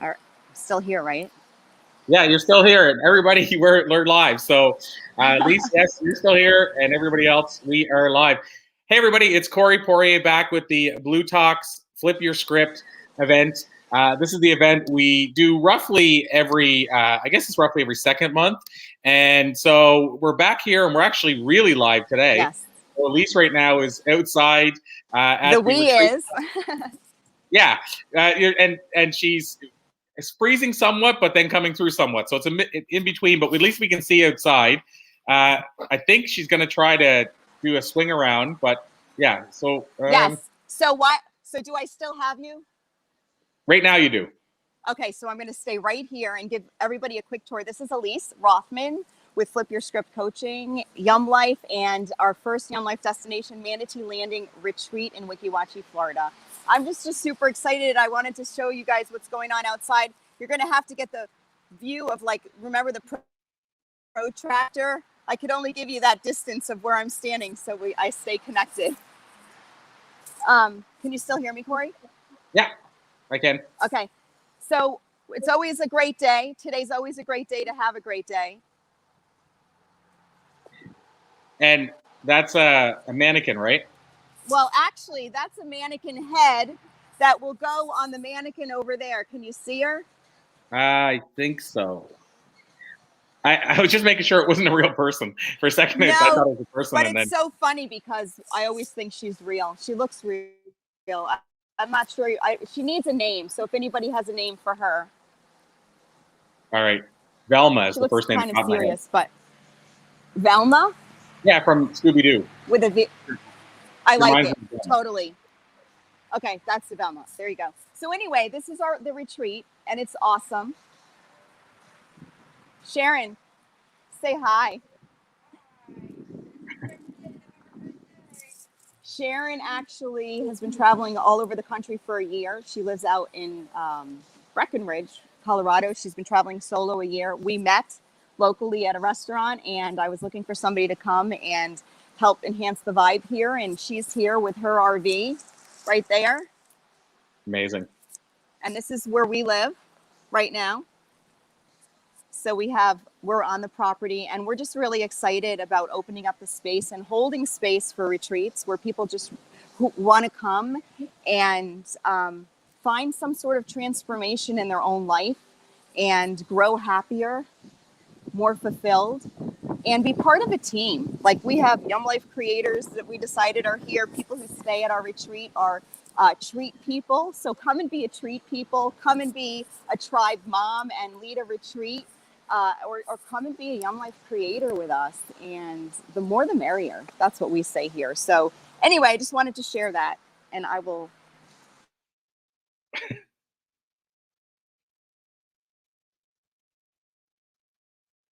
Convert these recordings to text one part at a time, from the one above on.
All right. Still here, right? Yeah, you're still here. And everybody, we're live. So at least, yes, you're still here. And everybody else, we are live. Hey, everybody, it's Corey Poirier back with the bLU Talks Flip Your Script event. This is the event we do roughly every, I guess it's roughly every second month. And so we're back here and we're actually really live today. Yes. So Elise right now is outside at The we retreat. is. Yeah. And she's it's freezing somewhat, but then coming through somewhat. So it's in between, but at least we can see outside. I think she's going to try to do a swing around, but yeah. So Yes. So what? So do I still have you? Right now you do. Okay, so I'm going to stay right here and give everybody a quick tour. This is Elise Rothman with Flip Your Script Coaching, Yum Life, and our first Yum Life destination, Manatee Landing Retreat in Weeki Wachee, Florida. I'm just super excited. I wanted to show you guys what's going on outside. You're going to have to get the view of, like, remember the protractor? I could only give you that distance of where I'm standing, so I stay connected. Can you still hear me, Corey? Yeah, I can. Okay. So it's always a great day. Today's always a great day to have a great day. And that's a mannequin, right? Well, actually, that's a mannequin head that will go on the mannequin over there. Can you see her? I think so. I was just making sure it wasn't a real person. For a second, No, I thought it was a person. But it's so funny because I always think she's real. She looks real. I'm not sure. She needs a name. So if anybody has a name for her. All right. Velma is she the first name. Kind of serious, but Velma? Yeah, from Scooby-Doo. With a V. I like it. Totally. Okay, that's the Velma. There you go. So anyway, this is the retreat, and it's awesome. Sharon, say hi. Sharon actually has been traveling all over the country for a year. She lives out in Breckenridge, Colorado. She's been traveling solo a year. We met locally at a restaurant, and I was looking for somebody to come and help enhance the vibe here. And she's here with her RV right there. Amazing. And this is where we live right now. So we're on the property, and we're just really excited about opening up the space and holding space for retreats where people just want to come and find some sort of transformation in their own life and grow happier, more fulfilled, and be part of a team. Like, we have Yum Life creators that we decided are here. People who stay at our retreat are treat people. So come and be a treat people. Come and be a tribe mom and lead a retreat. Or come and be a Yum Life creator with us. And the more the merrier. That's what we say here. So anyway, I just wanted to share that. And I will...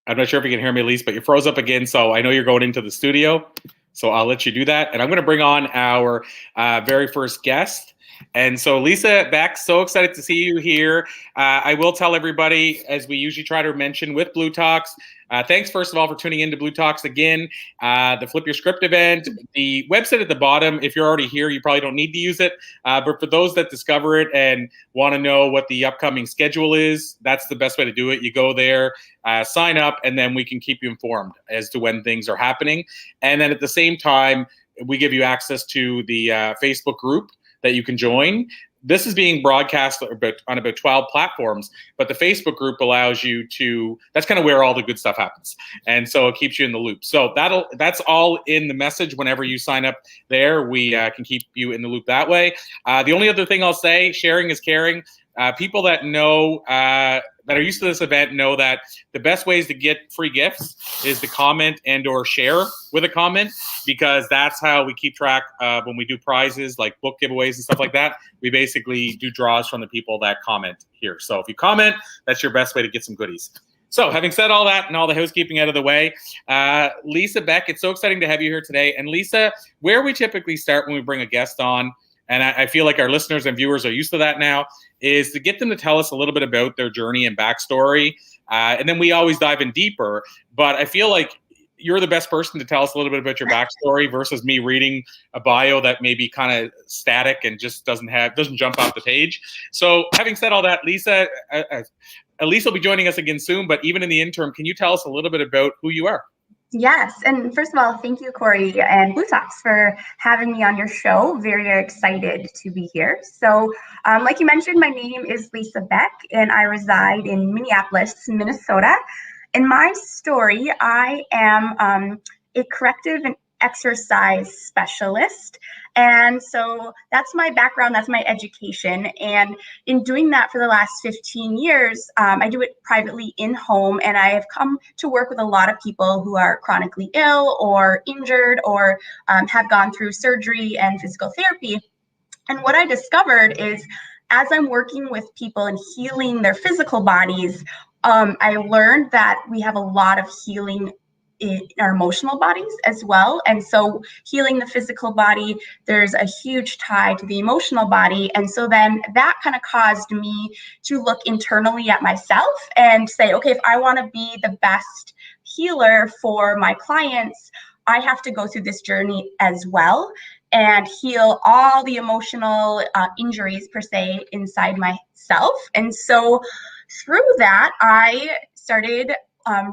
I'm not sure if you can hear me, Elise, but you froze up again. So I know you're going into the studio. So I'll let you do that. And I'm going to bring on our very first guest. And so, Lisa, Beck, so excited to see you here. I will tell everybody, as we usually try to mention with bLU Talks, thanks, first of all, for tuning into bLU Talks again, the Flip Your Script event. The website at the bottom, if you're already here, you probably don't need to use it. But for those that discover it and want to know what the upcoming schedule is, that's the best way to do it. You go there, sign up, and then we can keep you informed as to when things are happening. And then at the same time, we give you access to the Facebook group that you can join. This is being broadcast on about 12 platforms, but the Facebook group allows you to, that's kind of where all the good stuff happens. And so it keeps you in the loop. So that's all in the message. Whenever you sign up there, we can keep you in the loop that way. The only other thing I'll say, sharing is caring. People that know, that are used to this event know that the best ways to get free gifts is to comment and or share with a comment, because that's how we keep track of when we do prizes like book giveaways and stuff like that. We basically do draws from the people that comment here. So if you comment, that's your best way to get some goodies. So having said all that and all the housekeeping out of the way, Lisa, Beck, it's so exciting to have you here today. And Lisa, where we typically start when we bring a guest on, and I feel like our listeners and viewers are used to that now, is to get them to tell us a little bit about their journey and backstory. And then we always dive in deeper. But I feel like you're the best person to tell us a little bit about your backstory versus me reading a bio that may be kind of static and just doesn't jump off the page. So having said all that, Lisa will be joining us again soon, but even in the interim, can you tell us a little bit about who you are? Yes, and first of all, thank you, Corey and Blue Sox, for having me on your show. Very, very excited to be here. So, like you mentioned, my name is Lisa Beck, and I reside in Minneapolis, Minnesota. In my story, I am a corrective and exercise specialist. And so that's my background, that's my education. And in doing that for the last 15 years, I do it privately in home. And I have come to work with a lot of people who are chronically ill or injured or have gone through surgery and physical therapy. And what I discovered is as I'm working with people and healing their physical bodies, I learned that we have a lot of healing in our emotional bodies as well. And so healing the physical body, there's a huge tie to the emotional body. And so then that kind of caused me to look internally at myself and say, okay, if I want to be the best healer for my clients, I have to go through this journey as well and heal all the emotional injuries per se inside myself. And so through that, I started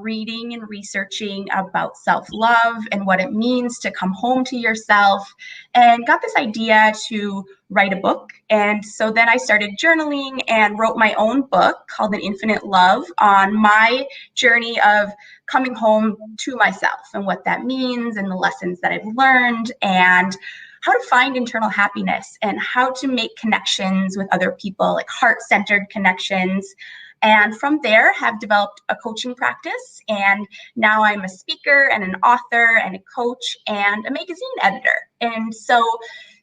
reading and researching about self-love and what it means to come home to yourself, and got this idea to write a book. And so then I started journaling and wrote my own book called An Infinite Love on my journey of coming home to myself and what that means and the lessons that I've learned and how to find internal happiness and how to make connections with other people, like heart-centered connections. And from there have developed a coaching practice. And now I'm a speaker and an author and a coach and a magazine editor. And so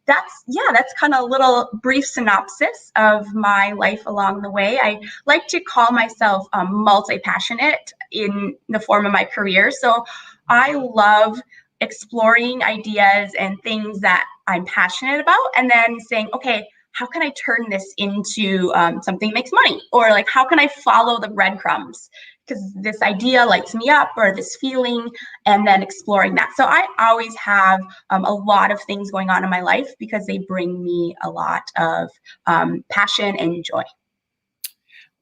that's kind of a little brief synopsis of my life along the way. I like to call myself multi-passionate in the form of my career. So I love exploring ideas and things that I'm passionate about and then saying, okay, how can I turn this into something that makes money? Or like, how can I follow the breadcrumbs? Because this idea lights me up or this feeling, and then exploring that. So I always have a lot of things going on in my life because they bring me a lot of passion and joy.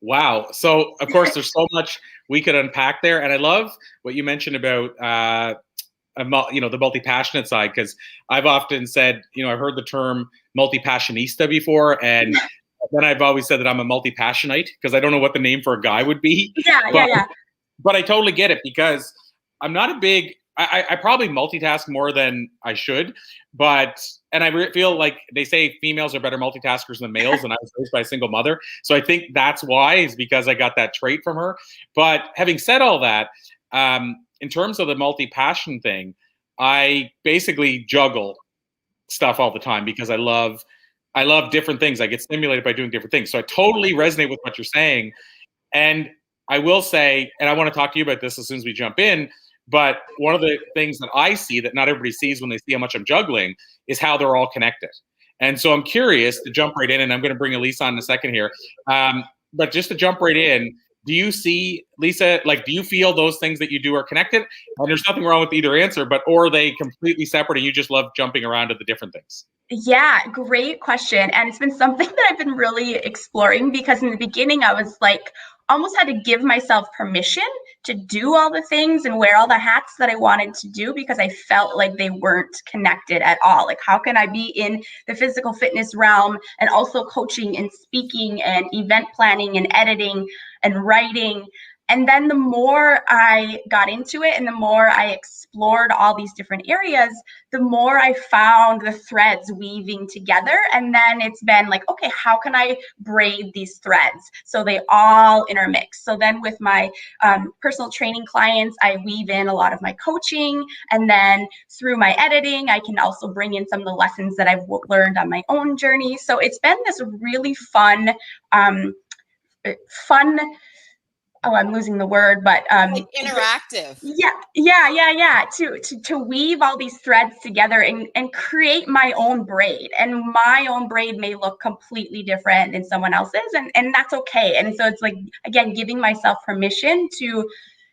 Wow. So of course, there's so much we could unpack there. And I love what you mentioned about the multi-passionate side, because I've often said, I've heard the term multi-passionista before, and then I've always said that I'm a multi-passionite because I don't know what the name for a guy would be. Yeah. But I totally get it because I'm not a big, I probably multitask more than I should, and I feel like they say females are better multitaskers than males, and I was raised by a single mother. So I think that's why, is because I got that trait from her. But having said all that, in terms of the multi-passion thing, I basically juggle stuff all the time because I love different things. I get stimulated by doing different things. So I totally resonate with what you're saying. And I will say, and I want to talk to you about this as soon as we jump in, but one of the things that I see that not everybody sees when they see how much I'm juggling is how they're all connected. And so I'm curious to jump right in, and I'm going to bring Elisa on in a second here. But just to jump right in, do you see, Lisa, do you feel those things that you do are connected? And there's nothing wrong with either answer, or are they completely separate and you just love jumping around to the different things? Yeah, great question. And it's been something that I've been really exploring because in the beginning I was almost had to give myself permission to do all the things and wear all the hats that I wanted to do because I felt like they weren't connected at all. Like, how can I be in the physical fitness realm and also coaching and speaking and event planning and editing and writing? And then the more I got into it and the more I explored all these different areas, the more I found the threads weaving together. And then it's been like, okay, how can I braid these threads so they all intermix? So then with my personal training clients, I weave in a lot of my coaching. And then through my editing, I can also bring in some of the lessons that I've learned on my own journey. So it's been this really fun, I'm losing the word, but interactive. Yeah. To weave all these threads together and create my own braid. And my own braid may look completely different than someone else's, and that's okay. And so it's like, again, giving myself permission to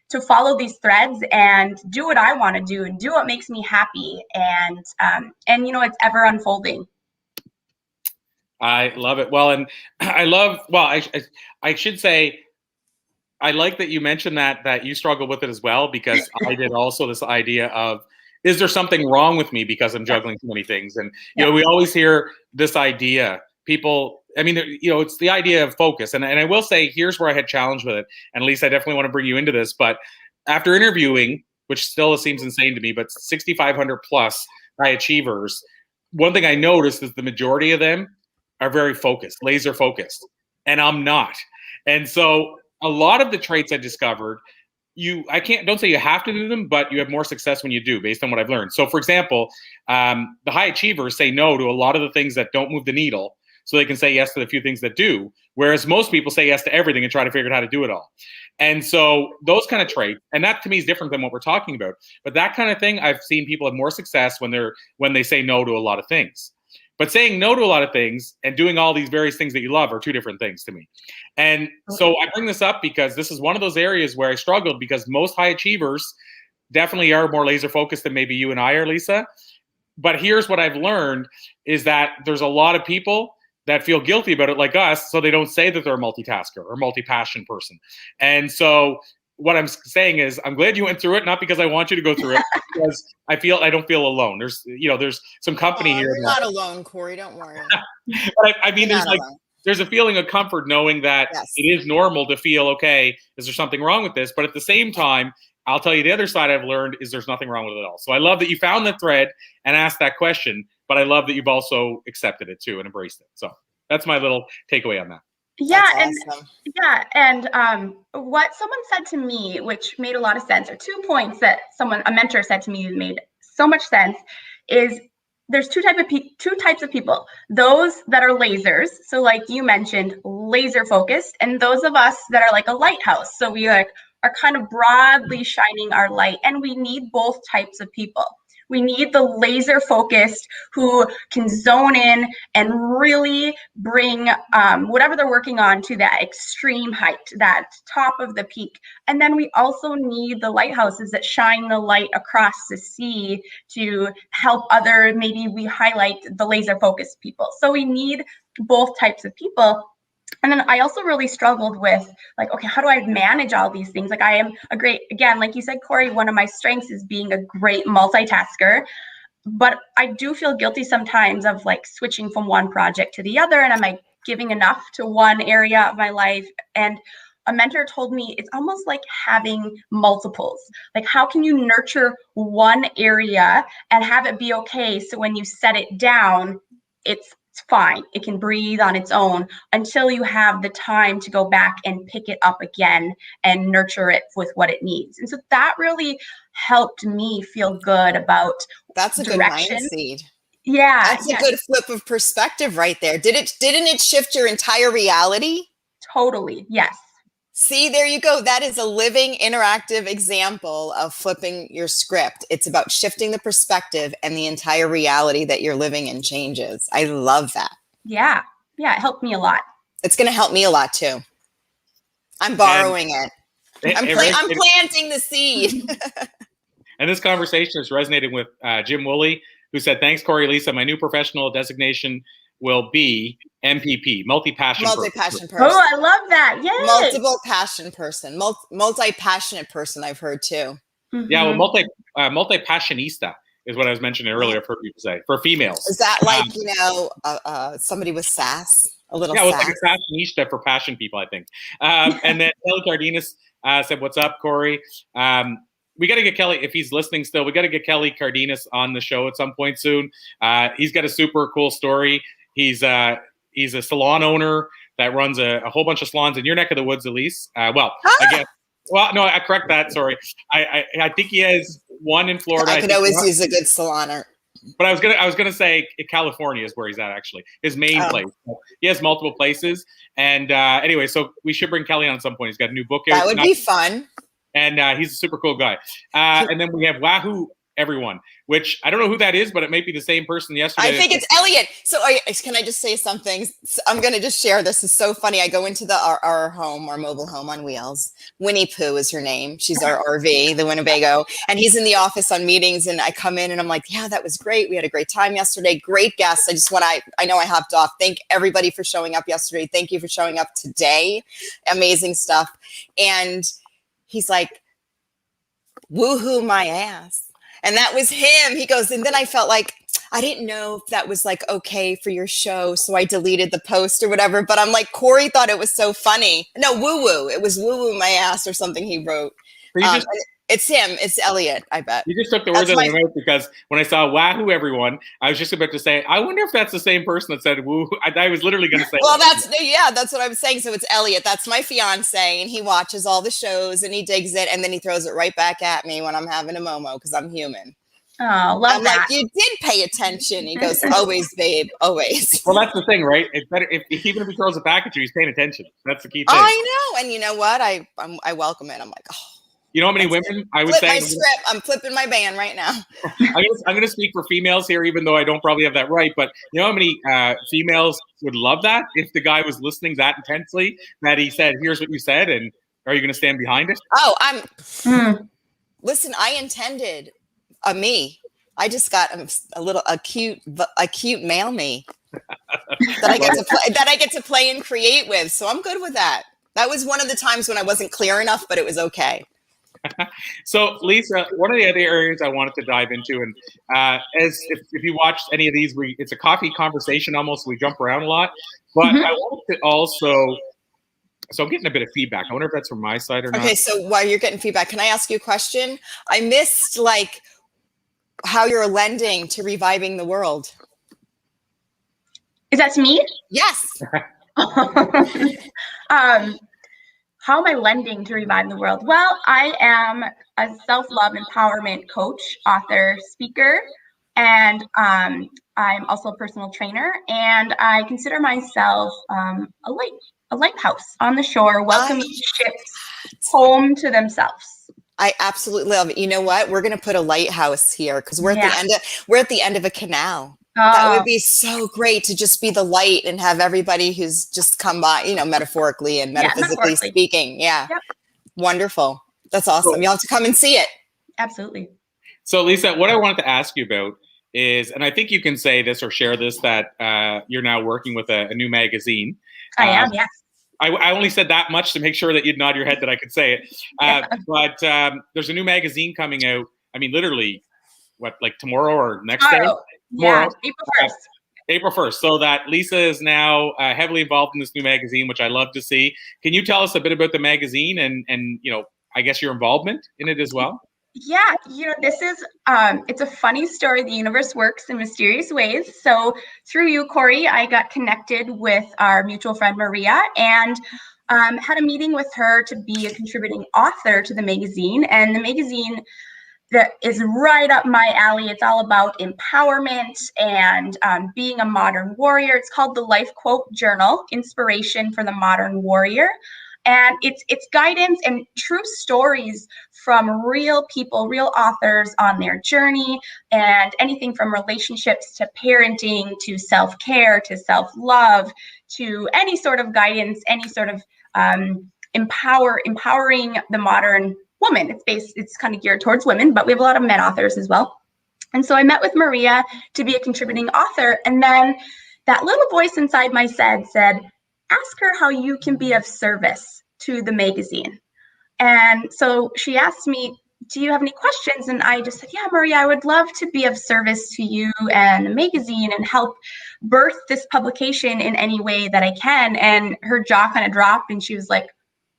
to follow these threads and do what I want to do and do what makes me happy. And you know, it's ever unfolding. I love it. Well, and I should say, I like that you mentioned that you struggle with it as well, because I did also. This idea of, is there something wrong with me because I'm juggling too many things? And you know, we always hear this idea. People, I mean, you know, it's the idea of focus. And I will say, here's where I had challenge with it. And Lisa, I definitely want to bring you into this. But after interviewing, which still seems insane to me, but 6,500 plus high achievers, one thing I noticed is the majority of them are very focused, laser focused, and I'm not. And so a lot of the traits I discovered, don't say you have to do them, but you have more success when you do, based on what I've learned. So for example, the high achievers say no to a lot of the things that don't move the needle, so they can say yes to the few things that do, whereas most people say yes to everything and try to figure out how to do it all. And so those kind of traits, and that to me is different than what we're talking about, but that kind of thing, I've seen people have more success when they say no to a lot of things. But saying no to a lot of things and doing all these various things that you love are two different things to me. And so I bring this up because this is one of those areas where I struggled, because most high achievers definitely are more laser focused than maybe you and I are, Lisa. But here's what I've learned is that there's a lot of people that feel guilty about it, like us, so they don't say that they're a multitasker or multi-passion person. And so what I'm saying is, I'm glad you went through it, not because I want you to go through it, because I don't feel alone. There's some company here. You're not alone, Corey. Don't worry. But I mean, there's a feeling of comfort knowing that it is normal to feel, okay, is there something wrong with this? But at the same time, I'll tell you the other side I've learned is there's nothing wrong with it at all. So I love that you found the thread and asked that question, but I love that you've also accepted it too and embraced it. So that's my little takeaway on that. Yeah, awesome. and what someone said to me, which made a lot of sense, or 2 points that a mentor said to me made so much sense, is there's two types of people. Those that are lasers, so like you mentioned, laser focused, and those of us that are like a lighthouse. So we are kind of broadly shining our light, and we need both types of people. We need the laser focused who can zone in and really bring whatever they're working on to that extreme height, that top of the peak. And then we also need the lighthouses that shine the light across the sea to help maybe we highlight the laser focused people. So we need both types of people. And then I also really struggled with, like, okay, how do I manage all these things? Like, I am again, like you said, Corey, one of my strengths is being a great multitasker, but I do feel guilty sometimes of like switching from one project to the other. And am I giving enough to one area of my life? And a mentor told me it's almost like having multiples. Like, how can you nurture one area and have it be okay? So when you set it down, it's fine. It can breathe on its own until you have the time to go back and pick it up again and nurture it with what it needs. And so that really helped me feel good about That's a direction. good mind seed. Yeah. That's a good flip of perspective right there. Didn't it shift your entire reality? Totally. Yes. See, there you go. That is a living, interactive example of flipping your script. It's about shifting the perspective, and the entire reality that you're living in changes. I love that. Yeah. Yeah. It helped me a lot. It's going to help me a lot too. I'm borrowing it. I'm planting the seed. And this conversation is resonating with Jim Woolley, who said, "Thanks, Corey, Lisa. My new professional designation will be MPP, multi-passion person." Oh, I love that. Yay. Multiple passion person, multi-passionate person, I've heard too. Mm-hmm. Yeah, well, multi-passionista is what I was mentioning earlier. I've heard people say, for females. Is that like, somebody with sass? A little sass? Yeah, it's like a passionista for passion people, I think. And then Kelly Cardenas said, "What's up, Corey?" We got to get Kelly, if he's listening still, we got to get Kelly Cardenas on the show at some point soon. He's got a super cool story. He's a salon owner that runs a whole bunch of salons in your neck of the woods, Elise. I guess. Well, no, I correct that. Sorry. I think he has one in Florida. I could always use a good saloner. But I was gonna say California is where he's at, actually. His main place. He has multiple places. And anyway, so we should bring Kelly on at some point. He's got a new book out. That would be fun. And he's a super cool guy. And then we have Wahoo everyone, which I don't know who that is, but it may be the same person yesterday. I think it's Elliot. So can I just say something? I'm going to just share this. It's so funny. I go into our home, our mobile home on wheels. Winnie Pooh is her name. She's our RV, the Winnebago. And he's in the office on meetings. And I come in and I'm like, yeah, that was great. We had a great time yesterday. Great guests. I know I hopped off. Thank everybody for showing up yesterday. Thank you for showing up today. Amazing stuff. And he's like, woohoo my ass. And that was him. He goes, and then I felt like, I didn't know if that was like okay for your show. So I deleted the post or whatever. But I'm like, Corey thought it was so funny. No, woo woo. It was woo woo my ass or something he wrote. It's him. It's Elliot, I bet. You just took the words out of my mouth, because when I saw wahoo everyone, I was just about to say, I wonder if that's the same person that said woo. I was literally going to say. Well, that's what I was saying. So it's Elliot. That's my fiance, and he watches all the shows and he digs it, and then he throws it right back at me when I'm having a Momo, because I'm human. Oh, love I'm that. like, you did pay attention. He goes, always, babe, always. Well, that's the thing, right? It's better even if he throws it back at you, he's paying attention. That's the key thing. I know, and you know what? I welcome it. I'm like, oh. You know how many women I would Flip say? my script. I'm flipping my band right now. I'm going to speak for females here, even though I don't probably have that right. But you know how many females would love that if the guy was listening that intensely, that he said, "Here's what you said," and are you going to stand behind it? Oh, Listen, I intended a me. I just got a cute male me that I get to play and create with. So I'm good with that. That was one of the times when I wasn't clear enough, but it was okay. So, Lisa, one of the other areas I wanted to dive into, and if you watched any of these, it's a coffee conversation almost. We jump around a lot, but I wanted to also. So I'm getting a bit of feedback. I wonder if that's from my side or not. Okay, so while you're getting feedback, can I ask you a question? I missed how you're lending to reviving the world. Is that to me? Yes. How am I lending to revive the world? Well, I am a self-love empowerment coach, author, speaker, and I'm also a personal trainer. And I consider myself a lighthouse on the shore, welcoming ships home to themselves. I absolutely love it. You know what? We're going to put a lighthouse here because we're at the end of a canal. That would be so great to just be the light and have everybody who's just come by, metaphorically and metaphysically speaking. Yeah. Yep. Wonderful. That's awesome. Cool. You'll have to come and see it. Absolutely. So, Lisa, what I wanted to ask you about is, and I think you can say this or share this, that you're now working with a new magazine. I am, yes. I only said that much to make sure that you'd nod your head that I could say it. But there's a new magazine coming out. I mean, literally, tomorrow or next day? Yeah, April 1st. April 1st. So that Lisa is now heavily involved in this new magazine, which I love to see. Can you tell us a bit about the magazine and I guess your involvement in it as well? Yeah, this is, it's a funny story. The universe works in mysterious ways. So through you, Corey, I got connected with our mutual friend, Maria, and had a meeting with her to be a contributing author to the magazine. And the magazine that is right up my alley. It's all about empowerment and being a modern warrior. It's called the Life Quote Journal, Inspiration for the Modern Warrior. And it's guidance and true stories from real people, real authors on their journey, and anything from relationships to parenting to self-care to self-love to any sort of guidance, any sort of empowering the modern woman. It's kind of geared towards women, but we have a lot of men authors as well. And so I met with Maria to be a contributing author. And then that little voice inside my head said, ask her how you can be of service to the magazine. And so she asked me, do you have any questions? And I just said, yeah, Maria, I would love to be of service to you and the magazine and help birth this publication in any way that I can. And her jaw kind of dropped and she was like,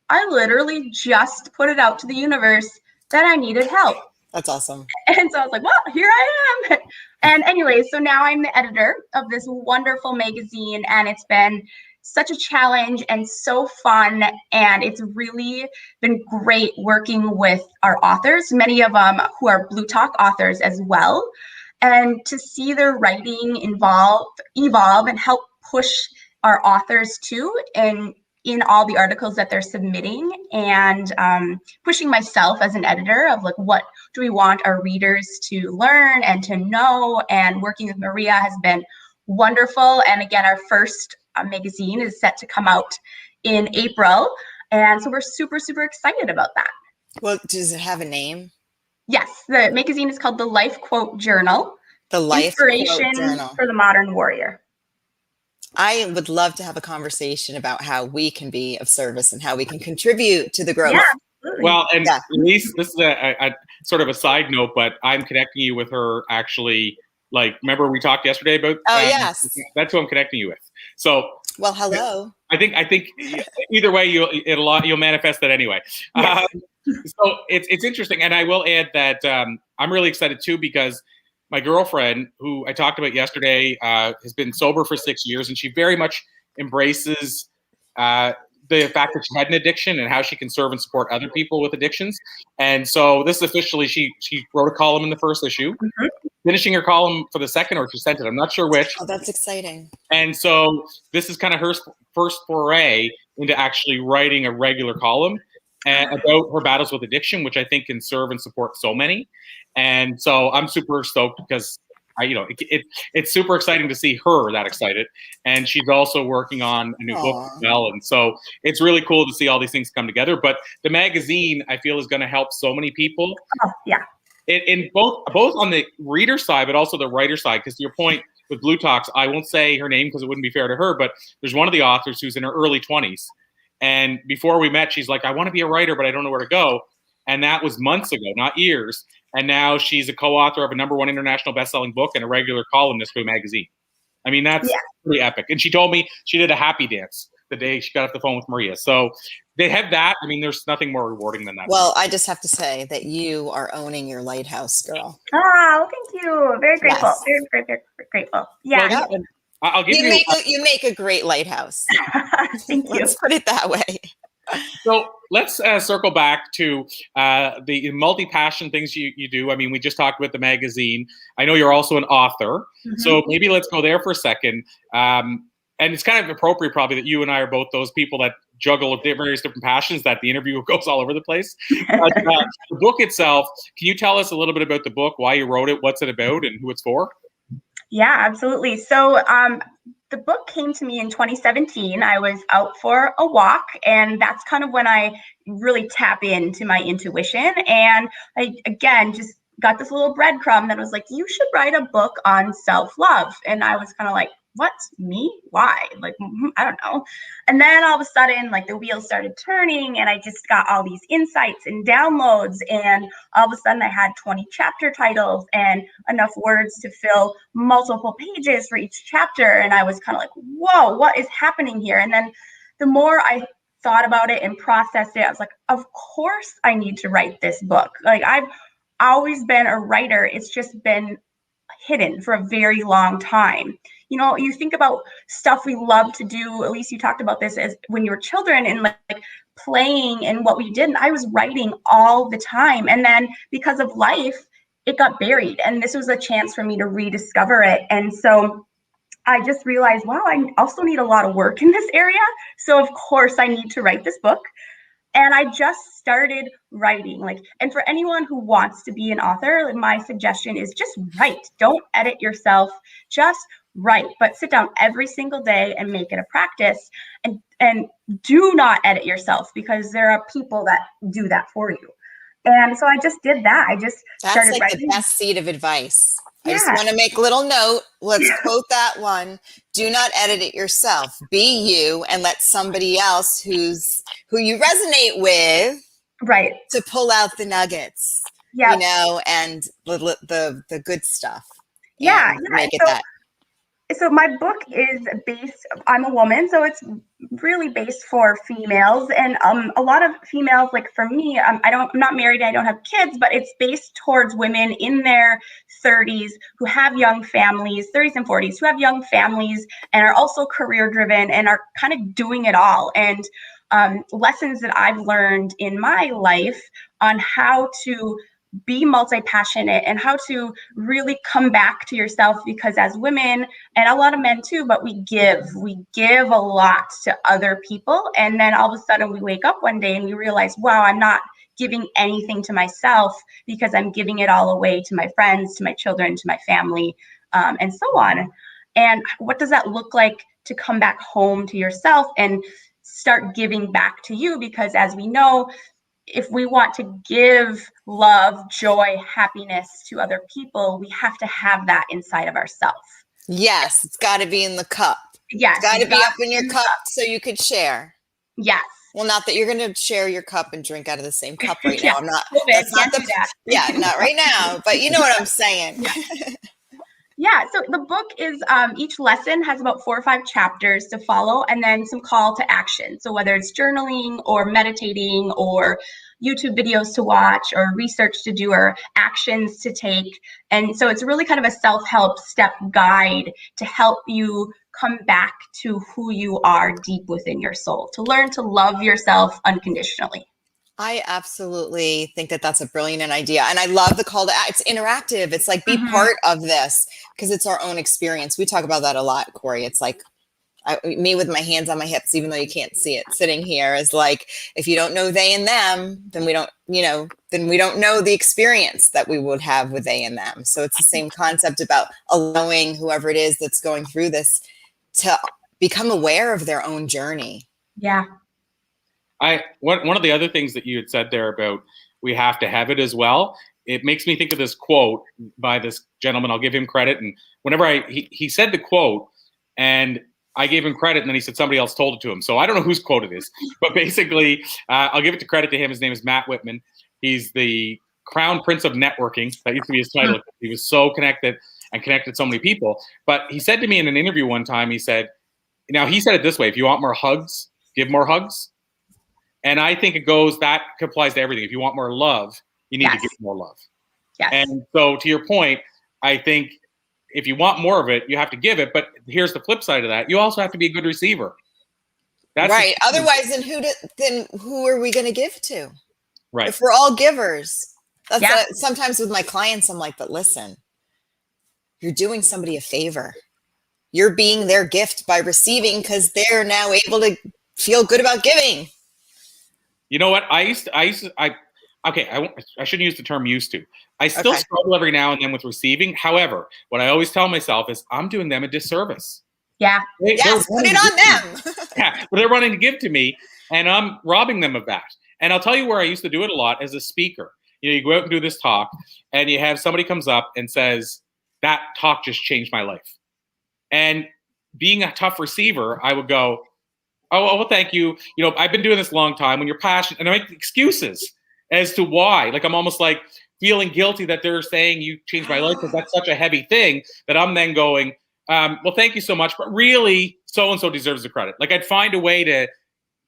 I literally just put it out to the universe that I needed help. That's awesome. And so I was like, well, here I am. And anyway, so now I'm the editor of this wonderful magazine, and it's been such a challenge and so fun. And it's really been great working with our authors, many of them who are bLU Talk authors as well. And to see their writing evolve and help push our authors too, and in all the articles that they're submitting, and pushing myself as an editor of like, what do we want our readers to learn and to know? And working with Maria has been wonderful. And again, our first magazine is set to come out in April. And so we're super, super excited about that. Well, does it have a name? Yes, the magazine is called the Life Quote Journal. The Life Inspiration Quote Journal. for the Modern Warrior. I would love to have a conversation about how we can be of service and how we can contribute to the growth. Yeah, absolutely. Well, and Elise, this is a sort of a side note, but I'm connecting you with her actually. Like, remember we talked yesterday about? Oh, yes. That's who I'm connecting you with. So, well, hello. I think either way you'll manifest that anyway. Yes. So it's interesting, and I will add that I'm really excited too because my girlfriend, who I talked about yesterday, has been sober for 6 years, and she very much embraces the fact that she had an addiction and how she can serve and support other people with addictions. And so this is officially, she wrote a column in the first issue, finishing her column for the second, or she sent it. I'm not sure which. Oh, that's exciting. And so this is kind of her first foray into actually writing a regular column and about her battles with addiction, which I think can serve and support so many. And so I'm super stoked because it's super exciting to see her that excited. And she's also working on a new book as well. And so it's really cool to see all these things come together. But the magazine, I feel, is going to help so many people. Oh, yeah. In both on the reader side, but also the writer side. Because to your point with Blue Talks, I won't say her name because it wouldn't be fair to her, but there's one of the authors who's in her early 20s. And before we met, she's like, I want to be a writer, but I don't know where to go. And that was months ago, not years. And now she's a co-author of a #1 international best-selling book and a regular columnist for a magazine. I mean, that's pretty epic. And she told me she did a happy dance the day she got off the phone with Maria. So they have that. I mean, there's nothing more rewarding than that. Well, I just have to say that you are owning your lighthouse, girl. Oh, thank you. Very grateful. Yes. Very, very, very grateful. Yeah. Well, I'll give you make a great lighthouse. Thank you. Let's put it that way. So let's circle back to the multi-passion things you do. I mean, we just talked about the magazine. I know you're also an author. So maybe let's go there for a second. And it's kind of appropriate probably that you and I are both those people that juggle various different passions, that the interview goes all over the place. But the book itself, can you tell us a little bit about the book, why you wrote it, what's it about, and who it's for? Yeah, absolutely. So the book came to me in 2017. I was out for a walk, and that's kind of when I really tap into my intuition. And I, again, just got this little breadcrumb that was like, you should write a book on self-love. And I was kind of like, what? Me? Why? Like, I don't know. And then all of a sudden, like, the wheels started turning, and I just got all these insights and downloads. And all of a sudden I had 20 chapter titles and enough words to fill multiple pages for each chapter. And I was kind of like, whoa, what is happening here? And then the more I thought about it and processed it, I was like, of course I need to write this book. Like, I've always been a writer. It's just been hidden for a very long time. You know, you think about stuff we love to do. At least you talked about this as when you were children, and like playing and what we did. And I was writing all the time. And then because of life, it got buried. And this was a chance for me to rediscover it. And so I just realized, wow, I also need a lot of work in this area. So of course I need to write this book. And I just started writing. And for anyone who wants to be an author, my suggestion is just write. Don't edit yourself, just write. But sit down every single day and make it a practice. And do not edit yourself, because there are people that do that for you. And so I just did that. That's started like writing. The best seed of advice. Yeah. I just want to make a little note. Let's quote that one. Do not edit it yourself. Be you, and let somebody else who you resonate with, right, to pull out the nuggets. Yeah. You know, and the good stuff. Yeah. Make it that. So my book is based, I'm a woman, so it's really based for females. And a lot of females, like for me, I'm not married, I don't have kids, but it's based towards women in their 30s who have young families, 30s and 40s, who have young families and are also career driven and are kind of doing it all. And lessons that I've learned in my life on how to be multi-passionate and how to really come back to yourself, because as women, and a lot of men too, but we give a lot to other people. And then all of a sudden we wake up one day and we realize, wow, I'm not giving anything to myself because I'm giving it all away to my friends, to my children, to my family, and so on. And what does that look like to come back home to yourself and start giving back to you? Because as we know, if we want to give love, joy, happiness to other people, we have to have that inside of ourselves. Yes, it's got to be in the cup. Yes. It's got to be up in your cup so you could share. Yes. Well, not that you're going to share your cup and drink out of the same cup right now. Yeah. I'm not. COVID, That's not can't the. do that. Yeah, not right now. But you know what I'm saying. Yeah, so the book is, each lesson has about 4 or 5 chapters to follow, and then some call to action. So whether it's journaling or meditating or YouTube videos to watch or research to do or actions to take. And so it's really kind of a self-help step guide to help you come back to who you are deep within your soul, to learn to love yourself unconditionally. I absolutely think that that's a brilliant idea. And I love the call to act. It's interactive. It's like, be Mhm. part of this, because it's our own experience. We talk about that a lot, Corey. It's like, me with my hands on my hips, even though you can't see it, sitting here is like, if you don't know they and them, then we don't, then we don't know the experience that we would have with they and them. So it's the same concept about allowing whoever it is that's going through this to become aware of their own journey. Yeah. One of the other things that you had said there about we have to have it as well, it makes me think of this quote by this gentleman. I'll give him credit. And whenever he said the quote and I gave him credit, and then he said somebody else told it to him. So I don't know whose quote it is, but basically I'll give it to credit to him. His name is Matt Whitman. He's the crown prince of networking. That used to be his title. He was so connected and connected so many people. But he said to me in an interview one time, he said it this way: if you want more hugs, give more hugs. And I think that applies to everything. If you want more love, you need to give more love. Yes. And so to your point, I think if you want more of it, you have to give it. But here's the flip side of that. You also have to be a good receiver. That's right. Otherwise, then who are we going to give to? Right. If we're all givers. That's sometimes with my clients, I'm like, but listen, you're doing somebody a favor. You're being their gift by receiving, because they're now able to feel good about giving. You know what? I shouldn't use the term used to. I still struggle every now and then with receiving. However, what I always tell myself is I'm doing them a disservice. Yeah. Yes, put it on them. Yeah, but they're running to give to me, and I'm robbing them of that. And I'll tell you where I used to do it a lot as a speaker. You go out and do this talk, and you have somebody comes up and says, that talk just changed my life. And being a tough receiver, I would go, oh, well, thank you. I've been doing this a long time. When you're passionate, and I make excuses as to why. Like, I'm almost like feeling guilty that they're saying you changed my life, because that's such a heavy thing that I'm then going, well, thank you so much, but really, so-and-so deserves the credit. Like, I'd find a way to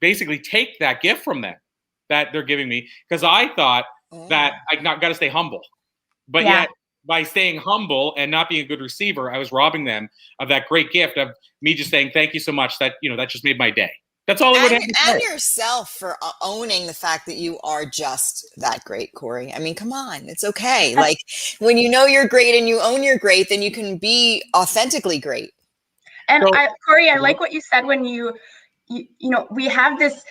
basically take that gift from them that they're giving me, because I thought that I got to stay humble. But yet, by staying humble and not being a good receiver, I was robbing them of that great gift of me just saying, thank you so much. That just made my day. That's all I would have to say. And yourself for owning the fact that you are just that great, Corey. I mean, come on. It's okay. Like, when you know you're great and you own you're great, then you can be authentically great. And Corey, I like what you said when we have this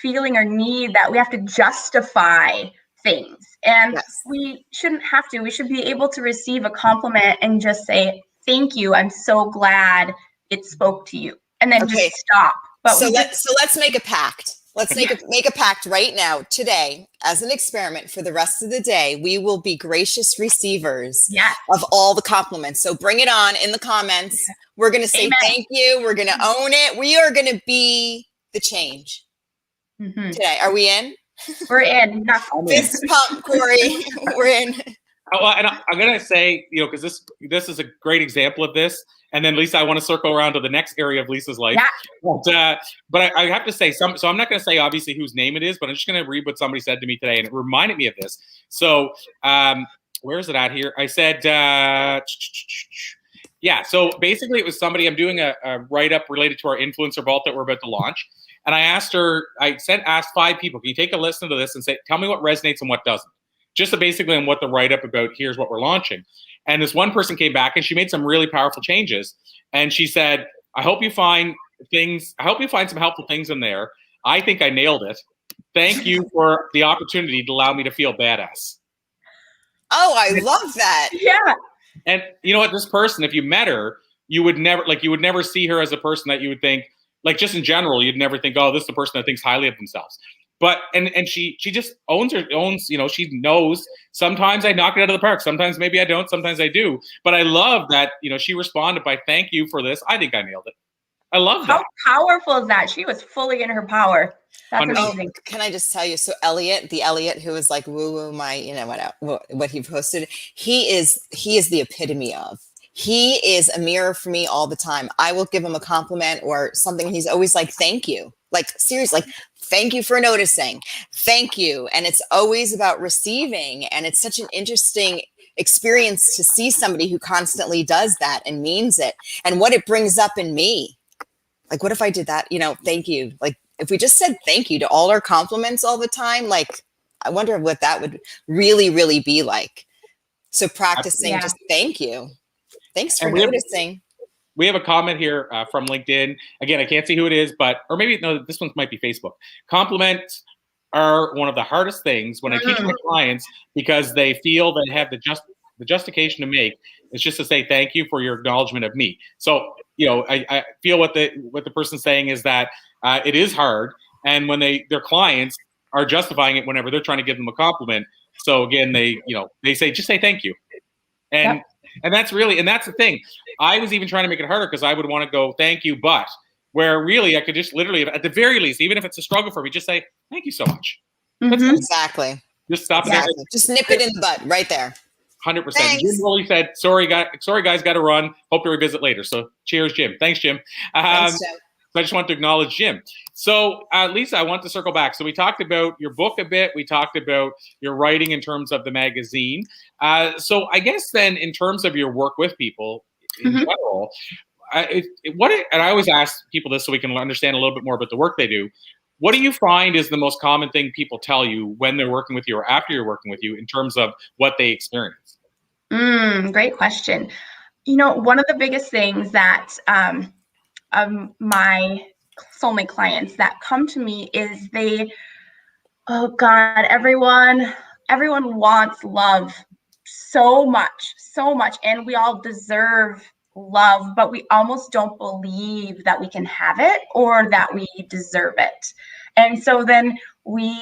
feeling or need that we have to justify things. And we shouldn't have to. We should be able to receive a compliment and just say, thank you. I'm so glad it spoke to you. And then just stop. But let's make a pact. Let's make a pact right now, today, as an experiment for the rest of the day. We will be gracious receivers of all the compliments. So bring it on in the comments. We're going to say thank you. We're going to own it. We are going to be the change today. Are we in? We're in. Fist pump, Corey. We're in. Well, and I'm going to say, because this is a great example of this. And then, Lisa, I want to circle around to the next area of Lisa's life. Yeah. But I have to say, so I'm not going to say, obviously, whose name it is, but I'm just going to read what somebody said to me today. And it reminded me of this. So where is it at here? I said, so basically it was somebody, I'm doing a write-up related to our influencer vault that we're about to launch. And I asked her, asked 5 people, can you take a listen to this and say, tell me what resonates and what doesn't? just basically on what the write-up about, here's what we're launching. And this one person came back and she made some really powerful changes. And she said, I hope you find some helpful things in there. I think I nailed it. Thank you for the opportunity to allow me to feel badass. Oh, I love that. Yeah. And you know what? This person, if you met her, you would never see her as a person that you would think, like, just in general, you'd never think, oh, this is the person that thinks highly of themselves. But and she just owns, you know, she knows sometimes I knock it out of the park. Sometimes maybe I don't, sometimes I do. But I love that, you know, she responded by thank you for this. I think I nailed it. I love that. How powerful is that? She was fully in her power. That's amazing. Oh, can I just tell you? So Elliot, who is like woo woo my, you know what he posted, he is the epitome of. He is a mirror for me all the time. I will give him a compliment or something, and he's always like, "Thank you." Like seriously, like, "Thank you for noticing." Thank you, and it's always about receiving, and it's such an interesting experience to see somebody who constantly does that and means it, and what it brings up in me. Like, what if I did that? You know, thank you. Like, if we just said thank you to all our compliments all the time, like, I wonder what that would really, really be like. So practicing just thank you. Thanks for noticing. We have a comment here from LinkedIn. Again, I can't see who it is, or maybe, no, this one might be Facebook. Compliments are one of the hardest things when I teach my clients because they feel they have the justification to make. It's just to say thank you for your acknowledgement of me. So, you know, I feel what the person's saying is that it is hard, and when their clients are justifying it whenever they're trying to give them a compliment. So again, they say just say thank you, and that's the thing. I was even trying to make it harder because I would want to go thank you, but where really I could just literally, at the very least, even if it's a struggle for me, just say thank you so much. Exactly. Just stop. Exactly. Just nip it in the bud right there. 100%. Jim Woolley said, sorry guys, got to run. Hope to revisit later. So cheers, Jim. Thanks, Jim. Thanks, Jim. So I just want to acknowledge Jim. So Lisa, I want to circle back. So we talked about your book a bit. We talked about your writing in terms of the magazine. So I guess then in terms of your work with people in general, and I always ask people this so we can understand a little bit more about the work they do. What do you find is the most common thing people tell you when they're working with you or after you're working with you in terms of what they experience? Great question. You know, one of the biggest things that my soulmate clients that come to me is oh God, everyone wants love so much, and we all deserve love, but we almost don't believe that we can have it or that we deserve it. And so then we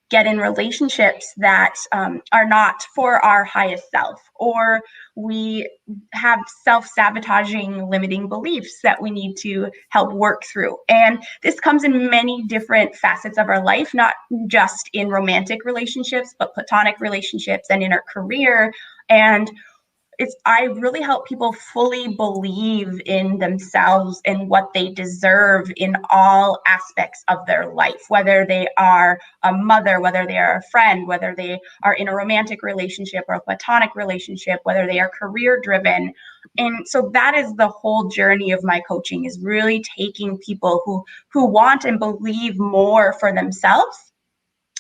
get in relationships that are not for our highest self, or we have self-sabotaging limiting beliefs that we need to help work through. And this comes in many different facets of our life, not just in romantic relationships, but platonic relationships and in our career. And I really help people fully believe in themselves and what they deserve in all aspects of their life, whether they are a mother, whether they are a friend, whether they are in a romantic relationship or a platonic relationship, whether they are career driven. And so that is the whole journey of my coaching, is really taking people who want and believe more for themselves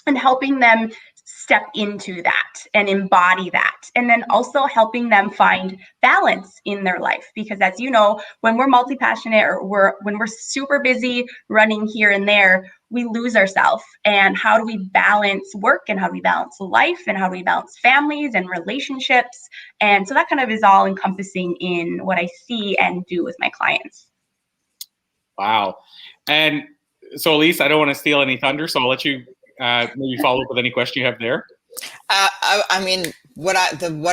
and helping them step into that and embody that. And then also helping them find balance in their life. Because as you know, when we're multi-passionate or when we're super busy running here and there, we lose ourselves. And how do we balance work, and how do we balance life, and how do we balance families and relationships? And so that kind of is all encompassing in what I see and do with my clients. Wow. And so Elise, I don't want to steal any thunder, so I'll let you maybe follow up with any question you have there. I mean, what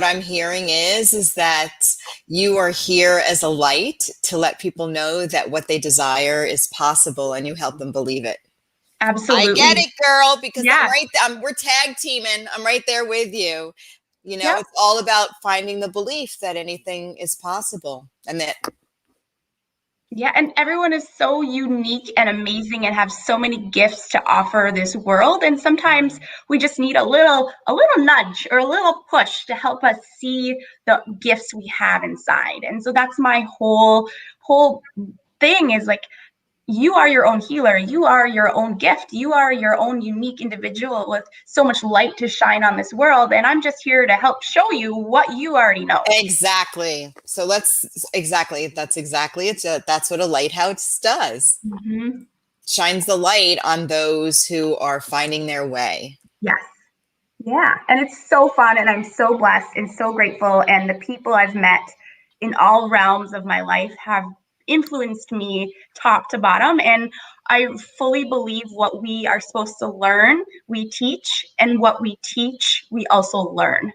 I'm hearing is that you are here as a light to let people know that what they desire is possible, and you help them believe it. Absolutely. I get it, girl, because we're tag teaming. I'm right there with you. You know, It's all about finding the belief that anything is possible, and that. Yeah, and everyone is so unique and amazing and have so many gifts to offer this world. And sometimes we just need a little nudge or a little push to help us see the gifts we have inside. And so that's my whole thing, is like, you are your own healer. You are your own gift. You are your own unique individual with so much light to shine on this world. And I'm just here to help show you what you already know. Exactly. So that's exactly that's what a lighthouse does. Mm-hmm. Shines the light on those who are finding their way. Yes. Yeah. And it's so fun. And I'm so blessed and so grateful. And the people I've met in all realms of my life have influenced me top to bottom. And I fully believe what we are supposed to learn, we teach. And what we teach, we also learn.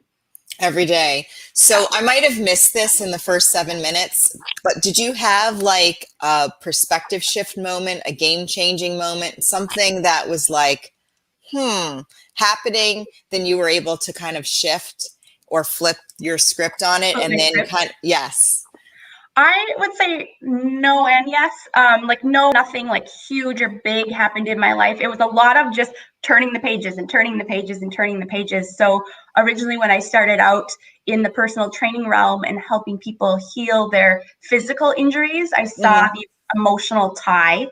Every day. So I might have missed this in the first 7 minutes, but did you have like a perspective shift moment, a game changing moment, something that was like, happening, then you were able to kind of shift or flip your script on it and then yes. I would say no and yes. Like no, nothing like huge or big happened in my life. It was a lot of just turning the pages and turning the pages and turning the pages. So originally when I started out in the personal training realm and helping people heal their physical injuries, I saw the emotional tie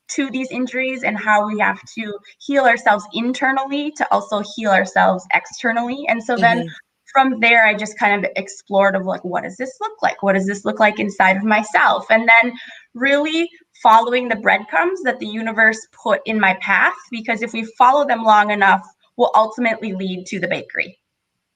to these injuries and how we have to heal ourselves internally to also heal ourselves externally. And so then from there, I just kind of explored of like, what does this look like? What does this look like inside of myself? And then really following the breadcrumbs that the universe put in my path, because if we follow them long enough, will ultimately lead to the bakery.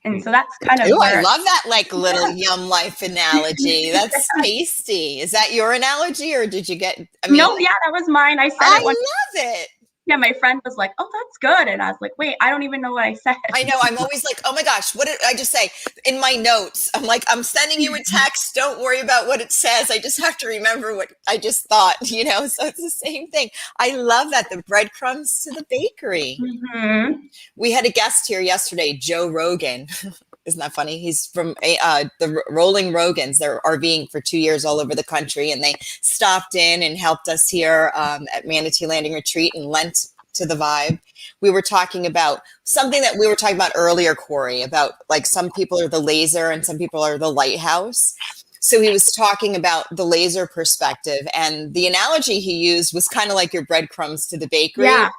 And so that's kind of I love that like little Yum Life analogy. That's tasty. Is that your analogy or did you get, no, yeah, that was mine. I said I it once. love it. Yeah, my friend was like, oh, that's good. And I was like, wait, I don't even know what I said. I know. I'm always like, oh my gosh, what did I just say? In my notes, I'm like, I'm sending you a text. Don't worry about what it says. I just have to remember what I just thought, So it's the same thing. I love that. The breadcrumbs to the bakery. We had a guest here yesterday, Joe Rogan. Isn't that funny? He's from the Rolling Rogans. They're RVing for 2 years all over the country, and they stopped in and helped us here at Manatee Landing Retreat and lent to the vibe. We were talking about something that we were talking about earlier, Corey, about like some people are the laser and some people are the lighthouse. So he was talking about the laser perspective, and the analogy he used was kind of like your breadcrumbs to the bakery. Yeah.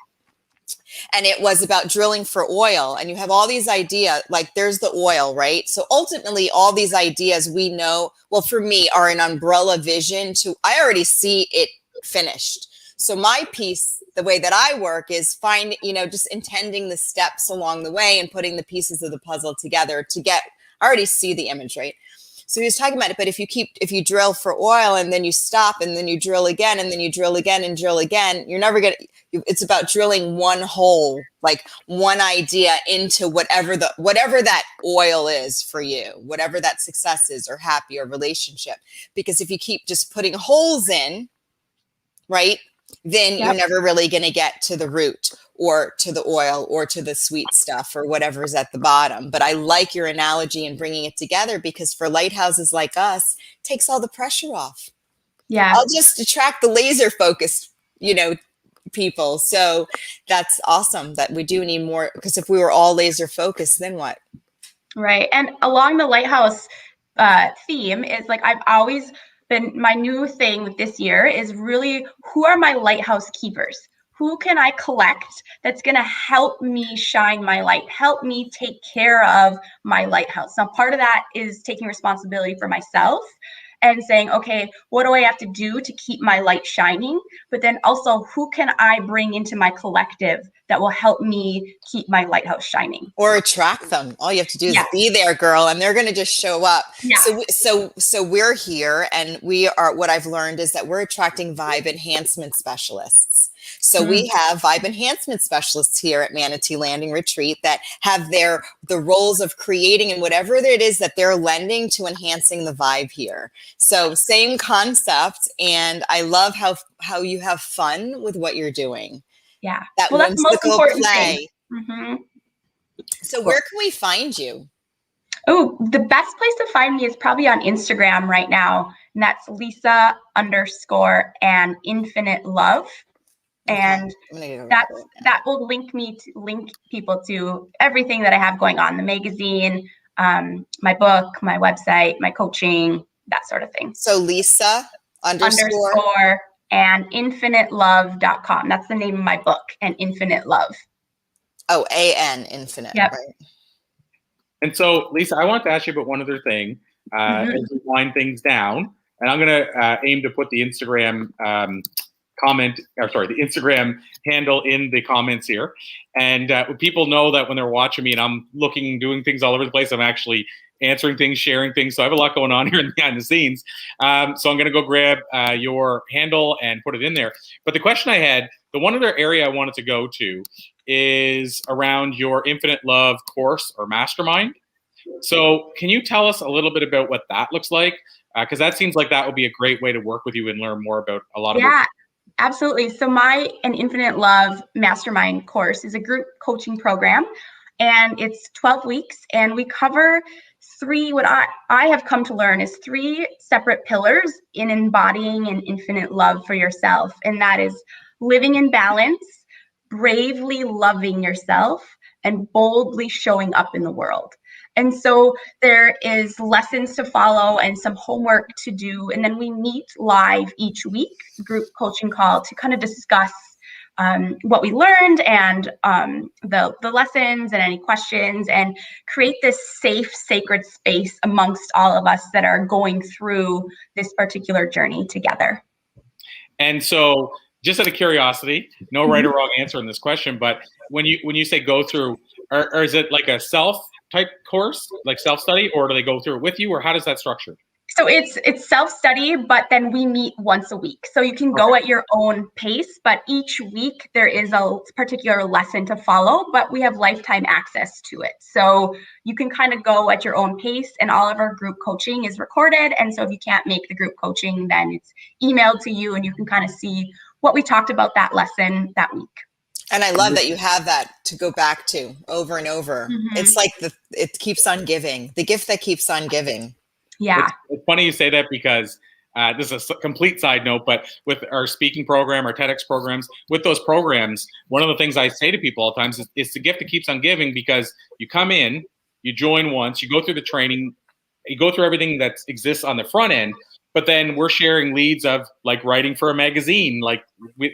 And it was about drilling for oil. And you have all these ideas, like there's the oil, right? So ultimately, all these ideas we know, well, for me, are an umbrella vision to, I already see it finished. So my piece, the way that I work is just intending the steps along the way and putting the pieces of the puzzle together to get, I already see the image, right? So he was talking about it, but if you drill for oil and then you stop and then you drill again and then you drill again and drill again, you're never going to, it's about drilling one hole, like one idea into whatever that oil is for you, whatever that success is or happy or relationship. Because if you keep just putting holes in, right, then you're never really going to get to the root or to the oil or to the sweet stuff or whatever's at the bottom. But I like your analogy and bringing it together because for lighthouses like us, it takes all the pressure off. Yeah. I'll just attract the laser focused, people. So that's awesome that we do need more, because if we were all laser focused, then what? Right. And along the lighthouse theme is like, I've always been, my new thing with this year is really, who are my lighthouse keepers? Who can I collect that's going to help me shine my light, help me take care of my lighthouse? Now, part of that is taking responsibility for myself and saying, okay, what do I have to do to keep my light shining? But then also, who can I bring into my collective that will help me keep my lighthouse shining? Or attract them. All you have to do is be there, girl, and they're going to just show up. Yeah. So we're here, and we are, what I've learned is that we're attracting vibe enhancement specialists. So we have vibe enhancement specialists here at Manatee Landing Retreat that have the roles of creating and whatever it is that they're lending to enhancing the vibe here. So same concept. And I love how you have fun with what you're doing. Yeah. That well, that's the most important play. Thing. So where can we find you? Oh, the best place to find me is probably on Instagram right now. And that's Lisa_and_infinite_love. And that will link people to everything that I have going on, the magazine, my book, my website, my coaching, that sort of thing. So Lisa_. and infinitelove.com. That's the name of my book, and Infinite Love. Oh, A-N, infinite. Yep. Right. And so, Lisa, I want to ask you about one other thing as we wind things down. And I'm going to aim to put the Instagram the Instagram handle in the comments here. And people know that when they're watching me and I'm doing things all over the place, I'm actually answering things, sharing things. So I have a lot going on here behind the scenes. So I'm going to go grab your handle and put it in there. But the question I had, the one other area I wanted to go to is around your Infinite Love course or mastermind. So can you tell us a little bit about what that looks like? Because that seems like that would be a great way to work with you and learn more about a lot of Yeah, absolutely. So my An Infinite Love mastermind course is a group coaching program, and it's 12 weeks, and we cover what I have come to learn is 3 separate pillars in embodying an infinite love for yourself. And that is living in balance, bravely loving yourself, and boldly showing up in the world. And so there is lessons to follow and some homework to do. And then we meet live each week, group coaching call, to kind of discuss what we learned and the lessons and any questions, and create this safe, sacred space amongst all of us that are going through this particular journey together. And so, just out of curiosity, no right or wrong answer in this question, but when you say go through, or is it like a self-type course, like self-study, or do they go through it with you, or how does that structure? So it's self-study, but then we meet once a week. So you can go at your own pace, but each week there is a particular lesson to follow, but we have lifetime access to it. So you can kind of go at your own pace, and all of our group coaching is recorded. And so if you can't make the group coaching, then it's emailed to you and you can kind of see what we talked about that lesson that week. And I love that you have that to go back to over and over. It's like it keeps on giving, the gift that keeps on giving. Yeah. It's funny you say that, because this is a complete side note, but with our speaking program, our TEDx programs, with those programs, one of the things I say to people all the time is it's the gift that keeps on giving, because you come in, you join once, you go through the training, you go through everything that exists on the front end, but then we're sharing leads of like writing for a magazine. Like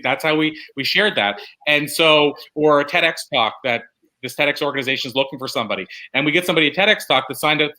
that's how we shared that. And so, or a TEDx talk that this TEDx organization is looking for somebody, and we get somebody a TEDx talk that signed up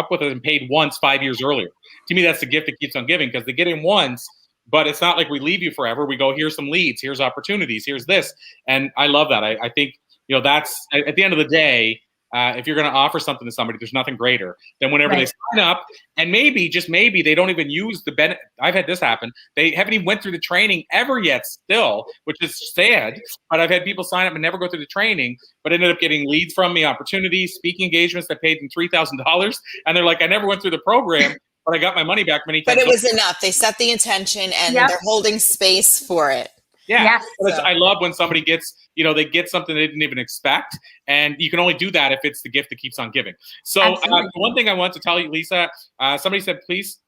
with us and paid once 5 years earlier. To me, that's the gift that keeps on giving, because they get in once, but it's not like we leave you forever. We go, here's some leads, here's opportunities, here's this. And I love that. I think, that's at the end of the day, if you're going to offer something to somebody, there's nothing greater than whenever they sign up, and maybe, just maybe, they don't even use the benefit. I've had this happen. They haven't even went through the training ever yet still, which is sad. But I've had people sign up and never go through the training, but ended up getting leads from me, opportunities, speaking engagements that paid them $3,000. And they're like, I never went through the program, but I got my money back many times. But it was enough. They set the intention, and they're holding space for it. Yeah. Yes. I love when somebody gets, they get something they didn't even expect. And you can only do that if it's the gift that keeps on giving. So one thing I want to tell you, Lisa, somebody said, please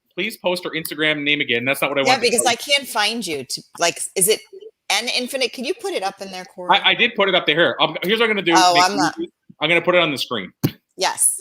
post her Instagram name again. That's not what I want. Yeah, because I can't find you. Is it An Infinite? Can you put it up in there, Corey? I did put it up there. Here's what I'm going to do. I'm going to put it on the screen. Yes.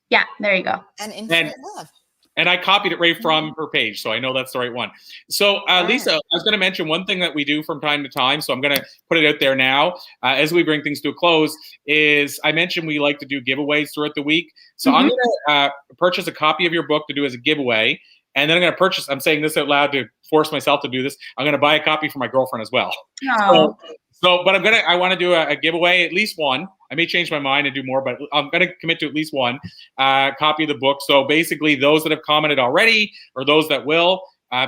Yeah, there you go. An Infinite Love. And I copied it right from her page, so I know that's the right one. So, Lisa, I was going to mention one thing that we do from time to time, so I'm going to put it out there now as we bring things to a close, is I mentioned we like to do giveaways throughout the week. So I'm going to purchase a copy of your book to do as a giveaway, and then I'm going to purchase, I'm saying this out loud to force myself to do this, I'm going to buy a copy for my girlfriend as well. But I want to do a giveaway, at least one. I may change my mind and do more, but I'm going to commit to at least one copy of the book. So basically, those that have commented already, or those that will,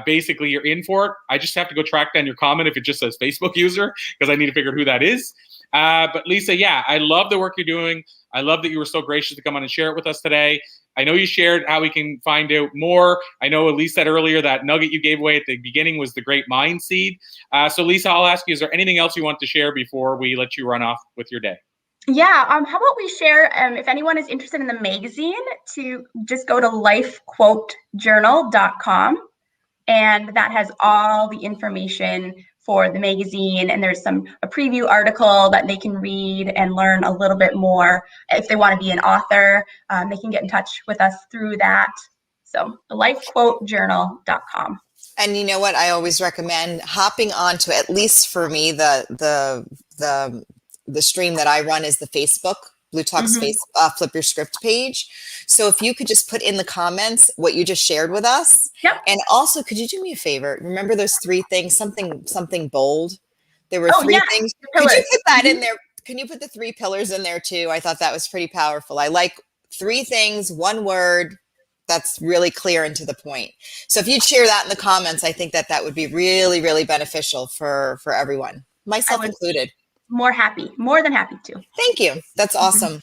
basically you're in for it. I just have to go track down your comment if it just says Facebook user, because I need to figure out who that is. But Lisa, I love the work you're doing. I love that you were so gracious to come on and share it with us today. I know you shared how we can find out more. I know Elise said earlier that nugget you gave away at the beginning was the Great Mind Seed. So Lisa, I'll ask you, is there anything else you want to share before we let you run off with your day? Yeah, how about we share, if anyone is interested in the magazine, to just go to lifequotejournal.com, and that has all the information for the magazine, and there's a preview article that they can read and learn a little bit more. If they want to be an author, they can get in touch with us through that. So lifequotejournal.com. And you know what? I always recommend hopping onto, at least for me, the stream that I run is the Facebook Blue Talks Mhm. Flip Your Script page. So if you could just put in the comments what you just shared with us, Yep. and also could you do me a favor? Remember those 3 things? Something bold. There were Oh, 3 yeah, things. the Could you pillars. put that in there? Can you put the 3 pillars in there too? I thought that was pretty powerful. I like 3 things, 1 word. That's really clear and to the point. So if you'd share that in the comments, I think that would be really, really beneficial for everyone, myself would- included. More than happy to. Thank you. That's awesome.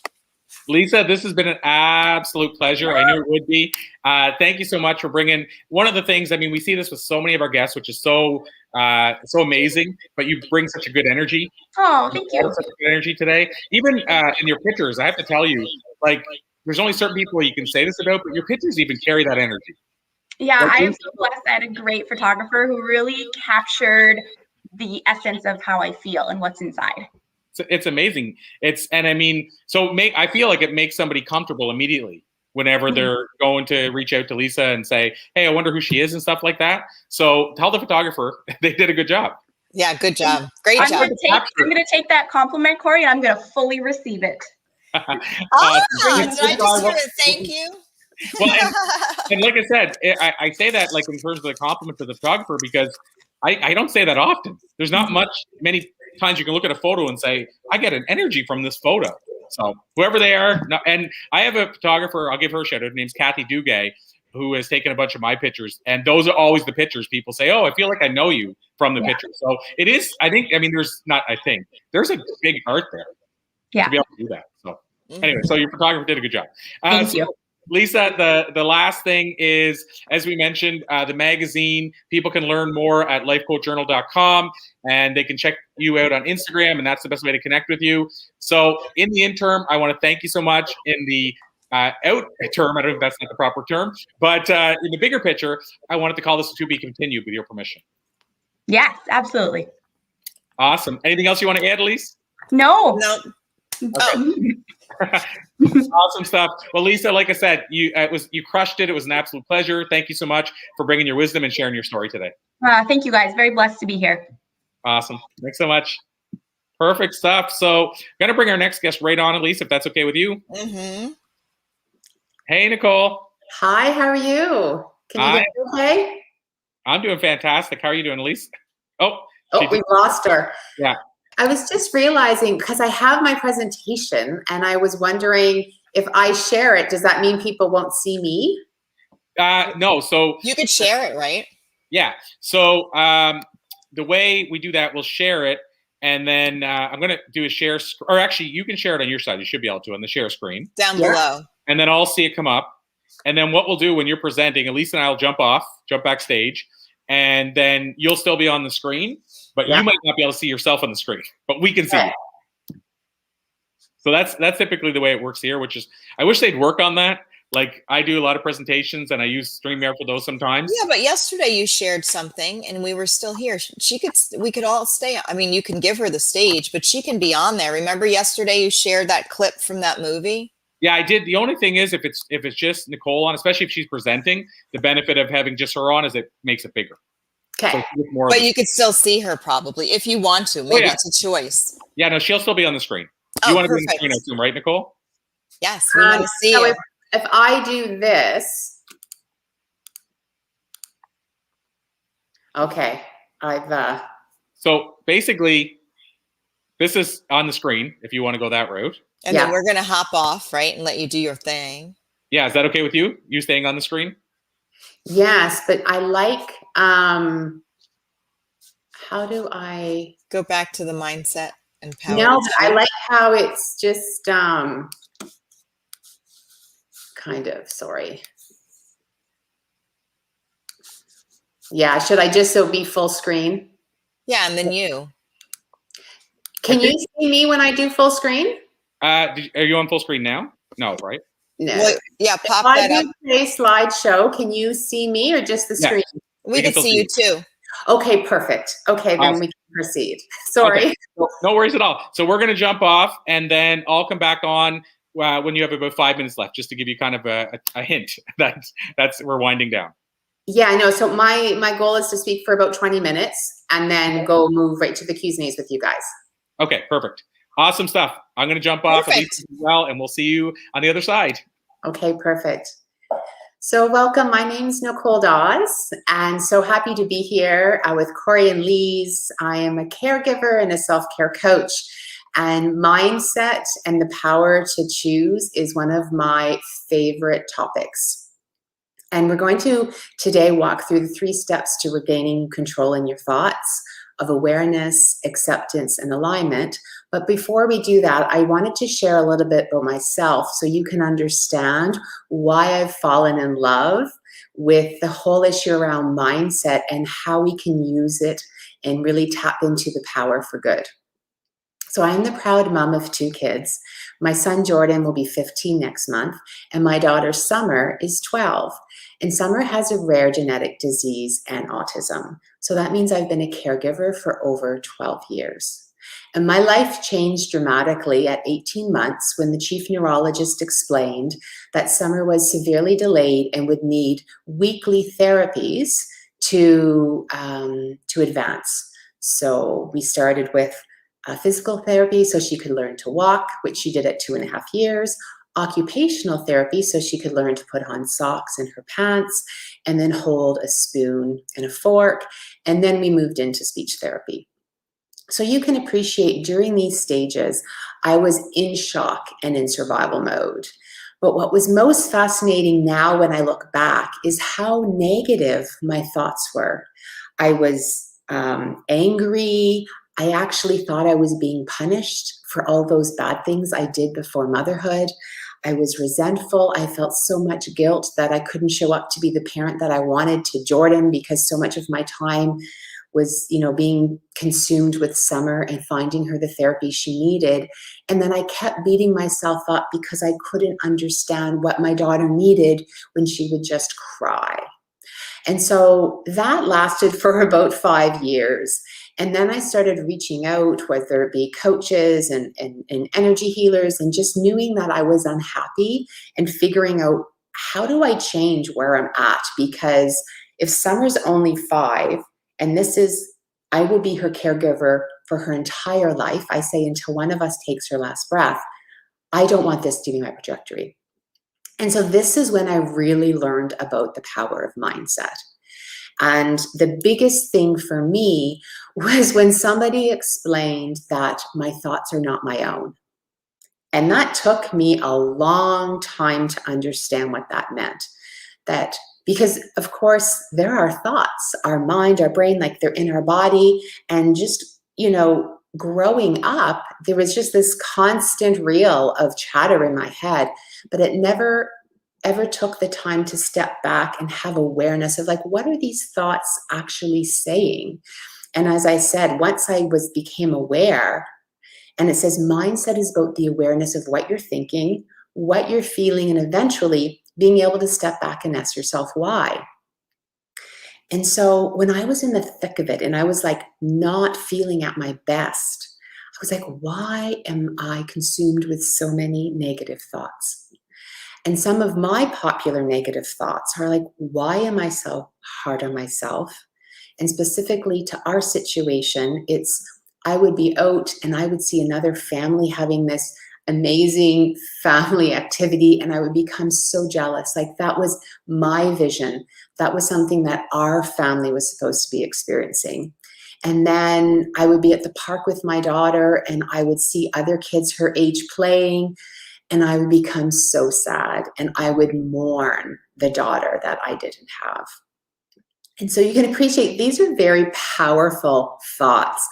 Lisa, this has been an absolute pleasure. I knew it would be. Thank you so much for bringing one of the things. I mean, we see this with so many of our guests, which is so amazing. But you bring such a good energy. Oh, thank you. Such good energy today. Even in your pictures, I have to tell you, like, there's only certain people you can say this about, but your pictures even carry that energy. Yeah, Like, I am so blessed. I had a great photographer who really captured the essence of how I feel and what's inside. it's amazing. I feel like it makes somebody comfortable immediately whenever they're going to reach out to Lisa and say, hey, I wonder who she is and stuff like that. So tell the photographer they did a good job. Yeah, good job. Great I'm job. gonna take that compliment, Corey, and I'm gonna fully receive it. Did I just hear a thank you? Well, and like I said, I say that like in terms of the compliment to the photographer because I don't say that often. There's not many times you can look at a photo and say, I get an energy from this photo. So whoever they are, and I have a photographer, I'll give her a shout out. Her name's Kathy Dugay, who has taken a bunch of my pictures. And those are always the pictures people say, oh, I feel like I know you from the picture. So it is, there's a big art there to be able to do that. So anyway, so your photographer did a good job. Thank you. Lisa, the last thing is, as we mentioned, the magazine, people can learn more at lifecoachjournal.com, and they can check you out on Instagram, and that's the best way to connect with you. So in the interim, I want to thank you so much. In the out term, I don't know if that's not the proper term, but in the bigger picture, I wanted to call this to be continued with your permission. Yes, absolutely. Awesome. Anything else you want to add, Elise? No. Okay. Awesome stuff. Well, Lisa, like I said, you crushed it. It was an absolute pleasure. Thank you so much for bringing your wisdom and sharing your story today. Thank you, guys. Very blessed to be here. Awesome. Thanks so much. Perfect stuff. So, I'm gonna bring our next guest right on, Elise, if that's okay with you. Mm-hmm. Hey, Nicole. Hi. How are you? Can you hear me okay? I'm doing fantastic. How are you doing, Elise? Oh, we lost her. Yeah. I was just realizing, because I have my presentation, and I was wondering if I share it, does that mean people won't see me? No. So you could share it, right? Yeah. So the way we do that, we'll share it, and then I'm going to do a share, or actually, you can share it on your side. You should be able to on the share screen down below, and then I'll see it come up. And then what we'll do when you're presenting, Elise and I will jump backstage, and then you'll still be on the screen. But you might not be able to see yourself on the screen, but we can see you. So that's typically the way it works here, which is, I wish they'd work on that. Like, I do a lot of presentations and I use StreamYard for those sometimes. Yeah, but yesterday you shared something and we were still here. We could all stay. I mean, you can give her the stage, but she can be on there. Remember yesterday you shared that clip from that movie? Yeah, I did. The only thing is if it's just Nicole on, especially if she's presenting, the benefit of having just her on is it makes it bigger. Okay. So but you could still see her probably if you want to. Maybe it's a choice. Yeah, no, she'll still be on the screen. You want to be on the screen, I assume, right, Nicole? Yes, we want to see so you. If I do this, okay, I've. So basically, this is on the screen if you want to go that route. And then we're gonna hop off, right, and let you do your thing. Yeah, is that okay with you? You staying on the screen? Yes, but I like. How do I go back to the mindset and power? No, but I like how it's just kind of, sorry. Yeah, should I just be full screen? Yeah, and then you. Can you see me when I do full screen? Are you on full screen now? No, right? No. Well, yeah, pop if that I up. Say slideshow, can you see me or just the screen? We can see you too. Okay, perfect. Okay, then we can proceed. Sorry. Okay. No worries at all. So we're going to jump off, and then I'll come back on when you have about 5 minutes left, just to give you kind of a hint that we're winding down. Yeah, I know. So my goal is to speak for about 20 minutes and then go move right to the Q's and A's with you guys. Okay, perfect. Awesome stuff. I'm going to jump off at least as well, and we'll see you on the other side. Okay, perfect. So welcome. My name's Nicole Dauz, and so happy to be here with Corey and Lise. I am a caregiver and a self-care coach, and mindset and the power to choose is one of my favorite topics. And we're going to today walk through the 3 steps to regaining control in your thoughts of awareness, acceptance, and alignment. But before we do that, I wanted to share a little bit about myself so you can understand why I've fallen in love with the whole issue around mindset and how we can use it and really tap into the power for good. So I am the proud mom of 2 kids. My son Jordan will be 15 next month, and my daughter Summer is 12. And Summer has a rare genetic disease and autism. So that means I've been a caregiver for over 12 years. And my life changed dramatically at 18 months when the chief neurologist explained that Summer was severely delayed and would need weekly therapies to advance. So we started with physical therapy so she could learn to walk, which she did at 2.5 years, occupational therapy so she could learn to put on socks in her pants, and then hold a spoon and a fork, and then we moved into speech therapy. So you can appreciate during these stages, I was in shock and in survival mode. But what was most fascinating now when I look back is how negative my thoughts were. I was angry. I actually thought I was being punished for all those bad things I did before motherhood. I was resentful. I felt so much guilt that I couldn't show up to be the parent that I wanted to Jordan because so much of my time was, being consumed with Summer and finding her the therapy she needed. And then I kept beating myself up because I couldn't understand what my daughter needed when she would just cry. And so that lasted for about 5 years. And then I started reaching out, whether it be coaches and energy healers, and just knowing that I was unhappy and figuring out, how do I change where I'm at? Because if Summer's only 5, and I will be her caregiver for her entire life, I say until one of us takes her last breath, I don't want this to be my trajectory. And so this is when I really learned about the power of mindset. And the biggest thing for me was when somebody explained that my thoughts are not my own. And that took me a long time to understand what that meant. Because of course there are thoughts, our mind, our brain, like they're in our body, and just, growing up, there was just this constant reel of chatter in my head, but it never ever took the time to step back and have awareness of what are these thoughts actually saying? And as I said, once I became aware, and it says mindset is about the awareness of what you're thinking, what you're feeling, and eventually being able to step back and ask yourself why. And so when I was in the thick of it and I was not feeling at my best, I was like, why am I consumed with so many negative thoughts? And some of my popular negative thoughts are why am I so hard on myself? And specifically to our situation, I would be out and I would see another family having this amazing family activity, and I would become so jealous. That was my vision. That was something that our family was supposed to be experiencing. And then I would be at the park with my daughter and I would see other kids her age playing, and I would become so sad and I would mourn the daughter that I didn't have. And so you can appreciate these are very powerful thoughts,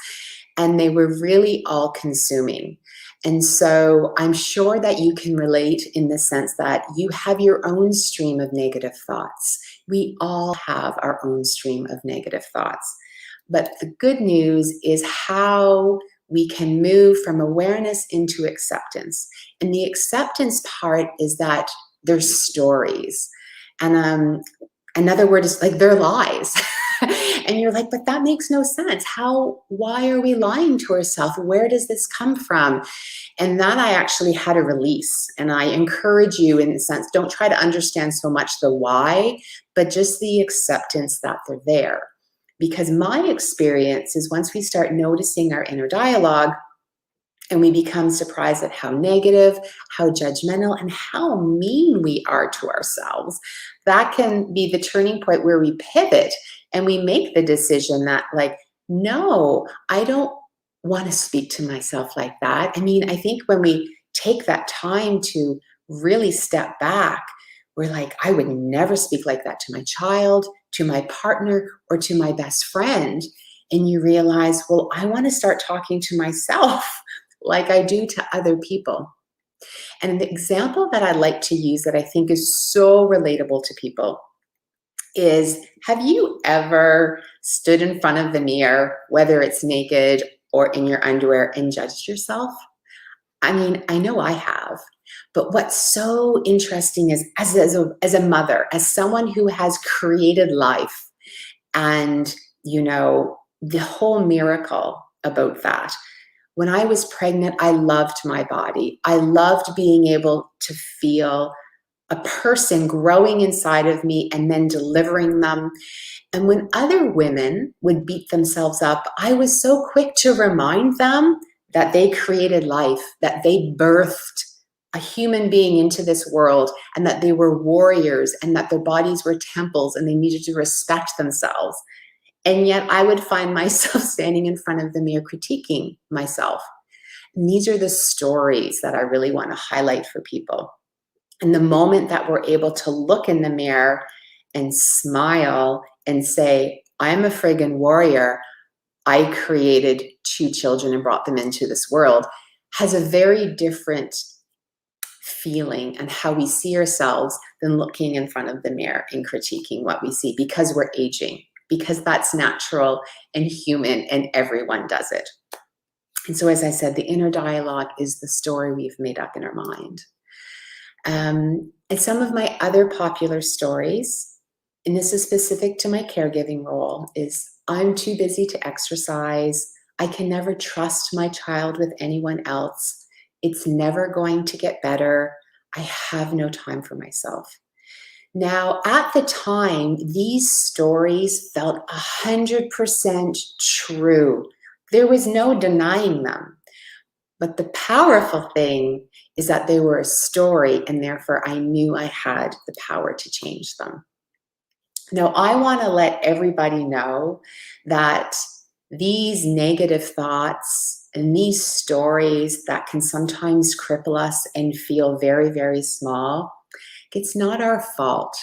and they were really all consuming. And so I'm sure that you can relate in the sense that you have your own stream of negative thoughts. We all have our own stream of negative thoughts. But the good news is how we can move from awareness into acceptance. And the acceptance part is that there's stories. And another word is they're lies. And you're like, but that makes no sense. Why are we lying to ourselves? Where does this come from? And that I actually had a release. And I encourage you in the sense, don't try to understand so much the why, but just the acceptance that they're there. Because my experience is once we start noticing our inner dialogue, and we become surprised at how negative, how judgmental, and how mean we are to ourselves, that can be the turning point where we pivot and we make the decision that, like, no, I don't want to speak to myself like that. I mean, I think when we take that time to really step back, we're like, I would never speak like that to my child, to my partner, or to my best friend. And you realize, well, I want to start talking to myself like I do to other people. And the example that I like to use that I think is so relatable to people is, have you ever stood in front of the mirror, whether it's naked or in your underwear, and judged yourself? I mean, I know I have. But what's so interesting is as a mother, as someone who has created life, and, you know, the whole miracle about that. When I was pregnant, I loved my body. I loved being able to feel a person growing inside of me and then delivering them. And when other women would beat themselves up, I was so quick to remind them that they created life, that they birthed a human being into this world, and that they were warriors, and that their bodies were temples, and they needed to respect themselves. And yet I would find myself standing in front of the mirror critiquing myself. And these are the stories that I really want to highlight for people. And the moment that we're able to look in the mirror and smile and say, I'm a friggin' warrior, I created 2 children and brought them into this world, has a very different feeling and how we see ourselves than looking in front of the mirror and critiquing what we see, because we're aging. Because that's natural and human, and everyone does it. And so, as I said, the inner dialogue is the story we've made up in our mind. And some of my other popular stories, and this is specific to my caregiving role, is I'm too busy to exercise. I can never trust my child with anyone else. It's never going to get better. I have no time for myself. Now, at the time, these stories felt 100% true. There was no denying them. But the powerful thing is that they were a story, and therefore I knew I had the power to change them. Now, I want to let everybody know that these negative thoughts and these stories that can sometimes cripple us and feel very, very small, it's not our fault.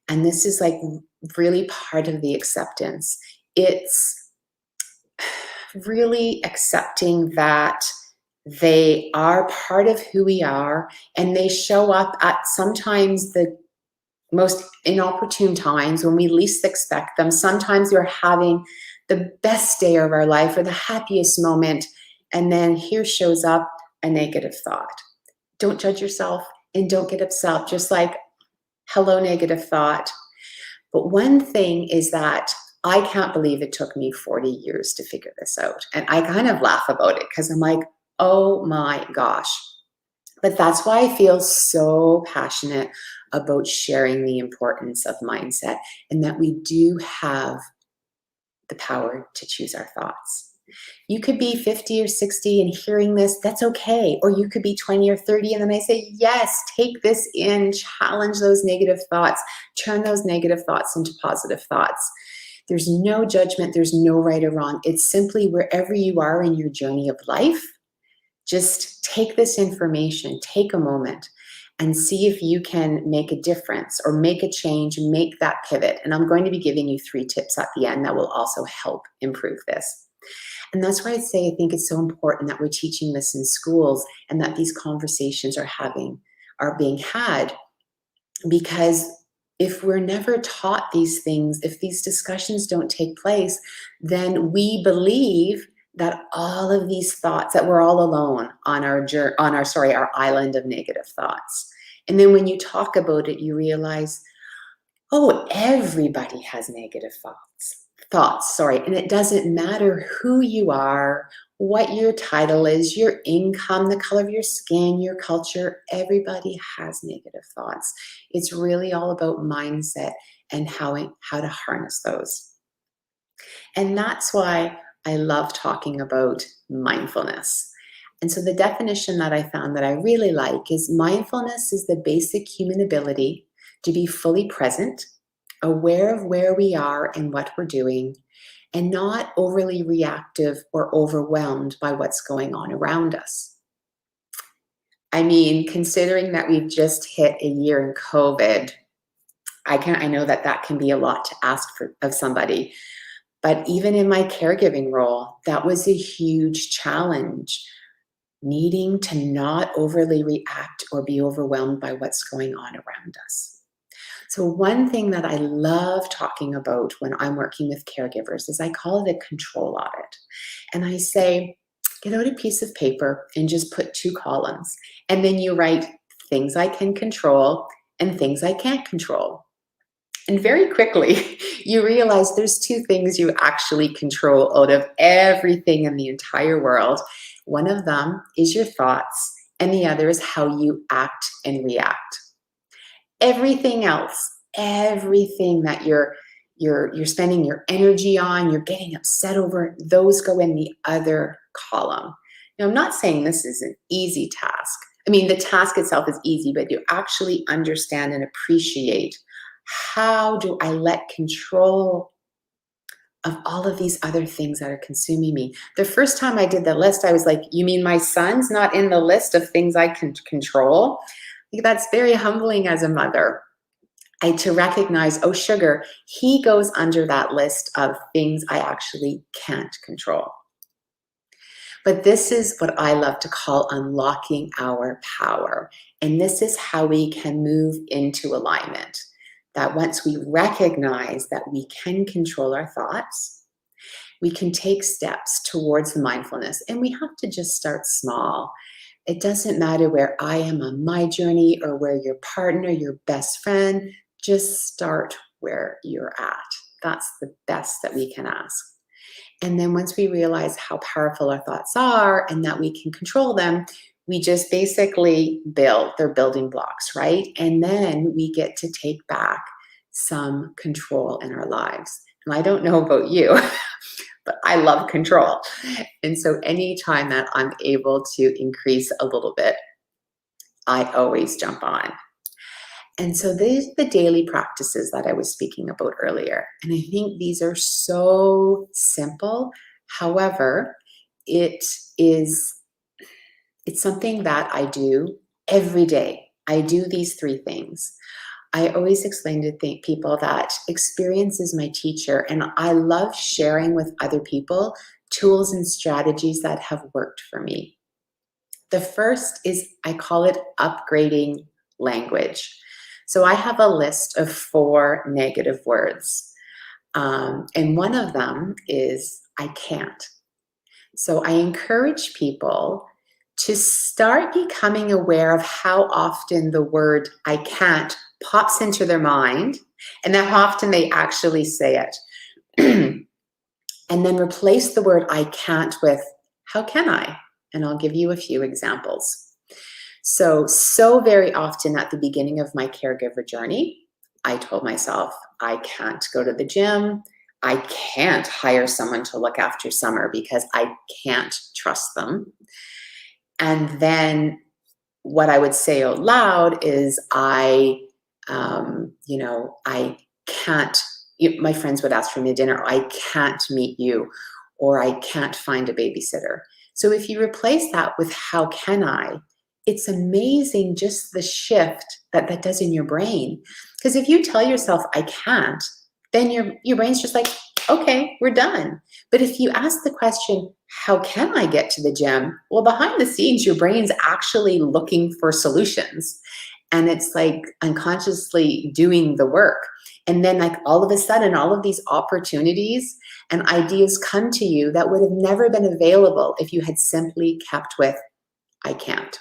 And this is like really part of the acceptance. It's really accepting that they are part of who we are, and they show up at sometimes the most inopportune times when we least expect them. Sometimes we're having the best day of our life or the happiest moment, and then here shows up a negative thought. Don't judge yourself and don't get upset. Just like, hello, negative thought. But one thing is that I can't believe it took me 40 years to figure this out. And I kind of laugh about it because I'm like, oh my gosh. But that's why I feel so passionate about sharing the importance of mindset, and that we do have the power to choose our thoughts. You could be 50 or 60 and hearing this, that's okay. Or you could be 20 or 30 and then I say, yes, take this in, challenge those negative thoughts, turn those negative thoughts into positive thoughts. There's no judgment, there's no right or wrong. It's simply wherever you are in your journey of life, just take this information, take a moment and see if you can make a difference or make a change, make that pivot. And I'm going to be giving you 3 tips at the end that will also help improve this. And that's why I say I think it's so important that we're teaching this in schools and that these conversations are being had. Because if we're never taught these things, if these discussions don't take place, then we believe that all of these thoughts, that we're all alone on our island of negative thoughts. And then when you talk about it, you realize, oh, everybody has negative thoughts. thoughts, sorry. And it doesn't matter who you are, what your title is, your income, the color of your skin, your culture. Everybody has negative thoughts. It's really all about mindset and how to harness those. And that's why I love talking about mindfulness. And so the definition that I found that I really like is mindfulness is the basic human ability to be fully present, aware of where we are and what we're doing, and not overly reactive or overwhelmed by what's going on around us. I mean, considering that we've just hit a year in COVID, I know that can be a lot to ask of somebody. But even in my caregiving role, that was a huge challenge, needing to not overly react or be overwhelmed by what's going on around us. So one thing that I love talking about when I'm working with caregivers is I call it a control audit. And I say, get out a piece of paper and just put 2 columns. And then you write things I can control and things I can't control. And very quickly, you realize there's 2 things you actually control out of everything in the entire world. One of them is your thoughts, and the other is how you act and react. Everything else, everything that you're spending your energy on, you're getting upset over, those go in the other column. Now, I'm not saying this is an easy task. I mean, the task itself is easy, but you actually understand and appreciate, how do I let control of all of these other things that are consuming me? The first time I did the list, I was like, you mean my son's not in the list of things I can control? That's very humbling as a mother. To recognize, oh, sugar, he goes under that list of things I actually can't control. But this is what I love to call unlocking our power. And this is how we can move into alignment. That once we recognize that we can control our thoughts, we can take steps towards the mindfulness. And we have to just start small. It doesn't matter where I am on my journey or where your partner, your best friend, just start where you're at. That's the best that we can ask. And then once we realize how powerful our thoughts are and that we can control them, we just basically they're building blocks, right? And then we get to take back some control in our lives. And I don't know about you, but I love control. And so anytime that I'm able to increase a little bit, I always jump on. And so these are the daily practices that I was speaking about earlier. And I think these are so simple. However, it's something that I do every day. I do these 3 things. I always explain to people that experience is my teacher, and I love sharing with other people tools and strategies that have worked for me. The first is, I call it upgrading language. So I have a list of 4 negative words. And one of them is I can't. So I encourage people to start becoming aware of how often the word I can't pops into their mind and how often they actually say it. And then replace the word I can't with how can I? And I'll give you a few examples. So very often at the beginning of my caregiver journey, I told myself, I can't go to the gym. I can't hire someone to look after Summer because I can't trust them. And then what I would say out loud is I can't, my friends would ask for me dinner, I can't meet you, or I can't find a babysitter. So if you replace that with how can I, it's amazing just the shift that does in your brain. Because if you tell yourself I can't, then your brain's just like, okay, we're done. But if you ask the question, how can I get to the gym? Well, behind the scenes, your brain's actually looking for solutions. And it's like unconsciously doing the work. And then like all of a sudden, all of these opportunities and ideas come to you that would have never been available if you had simply kept with, I can't.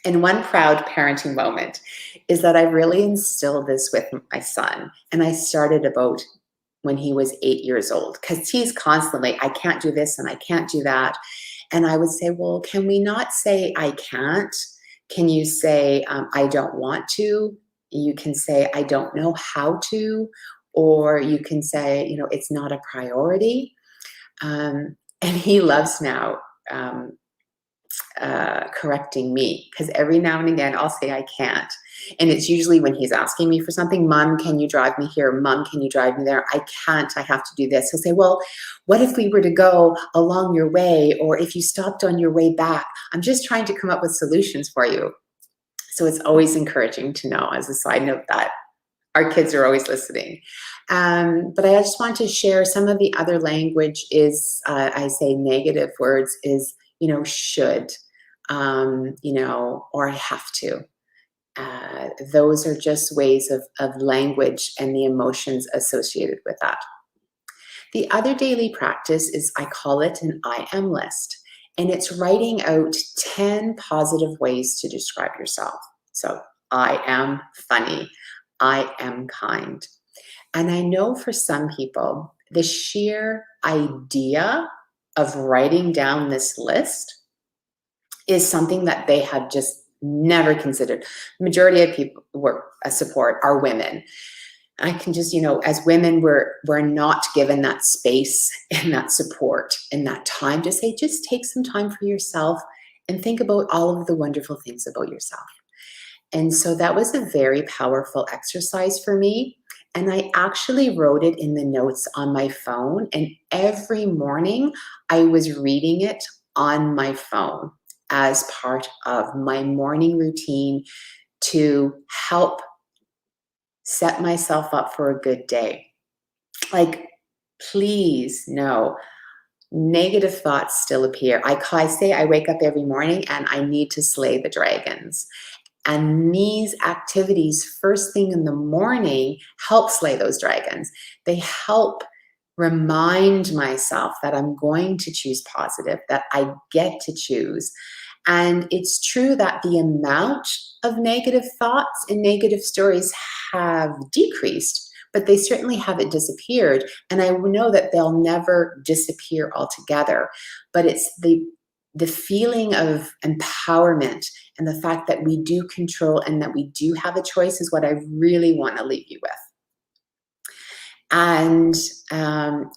And one proud parenting moment is that I really instilled this with my son. And I started about when he was 8 years old, because he's constantly, I can't do this and I can't do that. And I would say, well, can we not say I can't? Can you say I don't want to? You can say I don't know how to, or you can say, you know, it's not a priority. And he loves now correcting me, because every now and again I'll say I can't. And it's usually when he's asking me for something. Mom, can you drive me here? Mom, can you drive me there? I can't, I have to do this. He'll say, well, what if we were to go along your way, or if you stopped on your way back? I'm just trying to come up with solutions for you. So it's always encouraging to know, as a side note, that our kids are always listening. But I just want to share some of the other language is, I say negative words is, you know, should, you know, or I have to. Those are just ways of language and the emotions associated with that. The other daily practice is, I call it an I am list. And it's writing out 10 positive ways to describe yourself. So I am funny. I am kind. And I know for some people, the sheer idea of writing down this list is something that they have just never considered. The majority of people support are women. I can just, you know, as women, we're not given that space and that support and that time to say, just take some time for yourself and think about all of the wonderful things about yourself. And so that was a very powerful exercise for me. And I actually wrote it in the notes on my phone. And every morning I was reading it on my phone as part of my morning routine to help set myself up for a good day. Like, please know, negative thoughts still appear. I say I wake up every morning and I need to slay the dragons. And these activities first thing in the morning help slay those dragons. They help remind myself that I'm going to choose positive, that I get to choose. And it's true that the amount of negative thoughts and negative stories have decreased, but they certainly haven't disappeared. And I know that they'll never disappear altogether. But it's the feeling of empowerment and the fact that we do control and that we do have a choice is what I really want to leave you with. And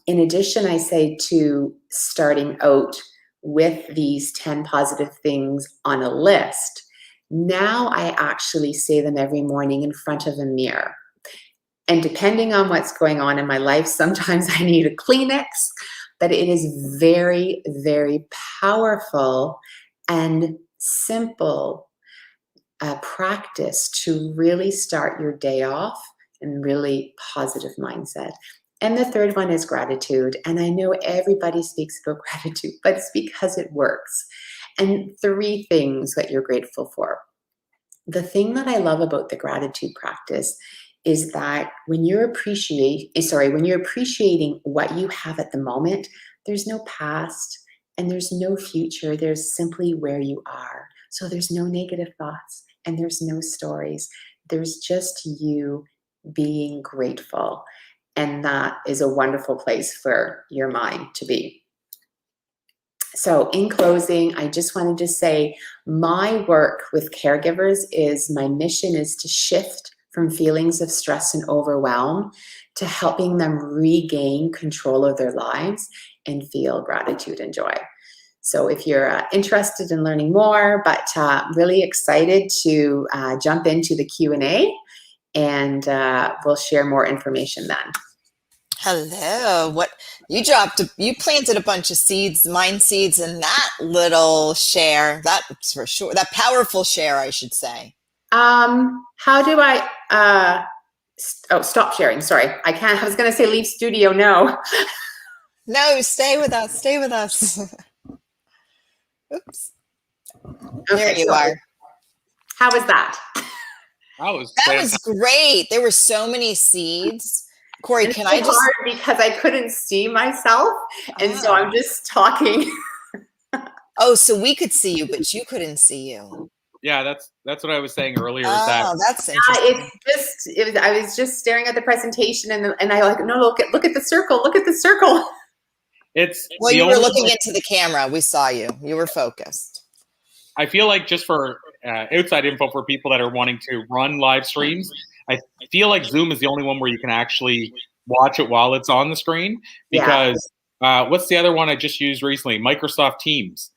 in addition, I say to starting out with these 10 positive things on a list, now I actually say them every morning in front of a mirror. And depending on what's going on in my life, sometimes I need a Kleenex, but it is very, very powerful and simple practice to really start your day off in really positive mindset. And the third one is gratitude. And I know everybody speaks about gratitude, but it's because it works. And 3 things that you're grateful for. The thing that I love about the gratitude practice is that when you're appreciating what you have at the moment, there's no past and there's no future. There's simply where you are. So there's no negative thoughts and there's no stories. There's just you being grateful. And that is a wonderful place for your mind to be. So in closing, I just wanted to say my work with caregivers is, my mission is to shift from feelings of stress and overwhelm to helping them regain control of their lives and feel gratitude and joy. So if you're interested in learning more, but really excited to jump into the Q&A, and we'll share more information then. Hello. What you planted a bunch of seeds, mind seeds, in that little share. That's for sure. That powerful share, I should say. How do I stop sharing? Sorry, I can't. I was going to say leave studio. No. No, stay with us. Stay with us. Oops. Okay, there you are. How was that? That was great. There were so many seeds. Corey, can I just? Hard because I couldn't see myself, and so I'm just talking. Oh, so we could see you, but you couldn't see you. Yeah, that's what I was saying earlier. Is that Oh, that's interesting. I was just staring at the presentation, and I like, no, look at the circle. Look at the circle. it's Well, the you were only looking into the camera. We saw you. You were focused. I feel like just for outside info for people that are wanting to run live streams, I feel like Zoom is the only one where you can actually watch it while it's on the screen. Because what's the other one I just used recently? Microsoft Teams.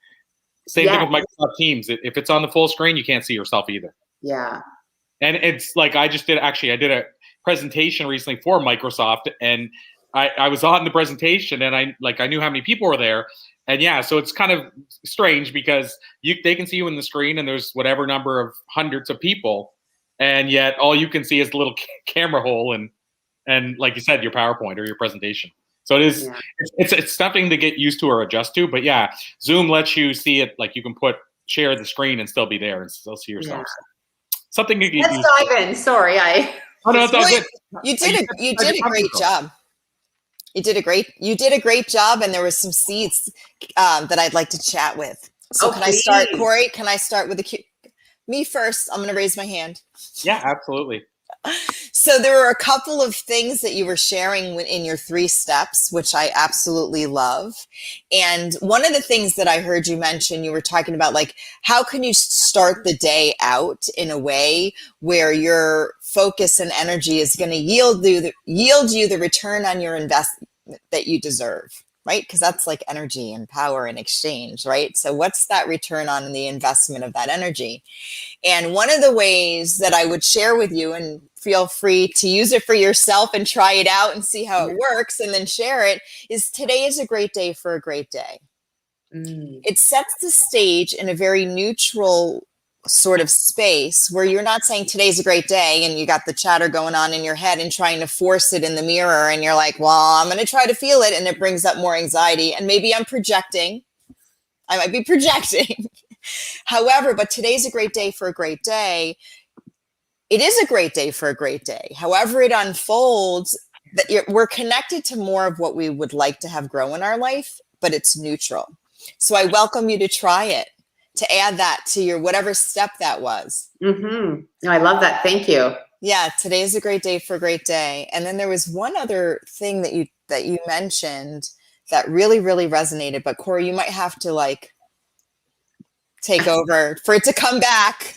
Same thing with Microsoft Teams. If it's on the full screen, you can't see yourself either. Yeah. And it's like I did a presentation recently for Microsoft, and I was on the presentation, and I knew how many people were there. And yeah, so it's kind of strange because they can see you in the screen, and there's whatever number of hundreds of people, and yet all you can see is the little camera hole and like you said, your PowerPoint or your presentation. So it is it's something to get used to or adjust to. But yeah, Zoom lets you see it, like you can share the screen and still be there and still see yourself. Yeah. So something to get Let's used dive in. Sorry, Oh no, it's all good. You did a great job. You did a great job, and there were some seeds that I'd like to chat with. So can I start, Corey? Can I start with me first? I'm going to raise my hand. Yeah, absolutely. So there were a couple of things that you were sharing in your 3 steps, which I absolutely love. And one of the things that I heard you mention, you were talking about, like, how can you start the day out in a way where your focus and energy is going to yield you the return on your investment that you deserve, right? Because that's like energy and power in exchange, right? So what's that return on the investment of that energy? And one of the ways that I would share with you, and feel free to use it for yourself and try it out and see how it works and then share it, is today is a great day for a great day. It sets the stage in a very neutral sort of space where you're not saying today's a great day and you got the chatter going on in your head and trying to force it in the mirror, and you're like, well, I'm going to try to feel it, and it brings up more anxiety, and maybe I'm projecting. I might be projecting. However, but today's a great day for a great day. It is a great day for a great day. However it unfolds, we're connected to more of what we would like to have grow in our life, but it's neutral. So I welcome you to try it, to add that to your whatever step that was. No, I love that. Thank you. Yeah, today is a great day for a great day. And then there was one other thing that you mentioned that really, really resonated. But Corey, you might have to like take over for it to come back.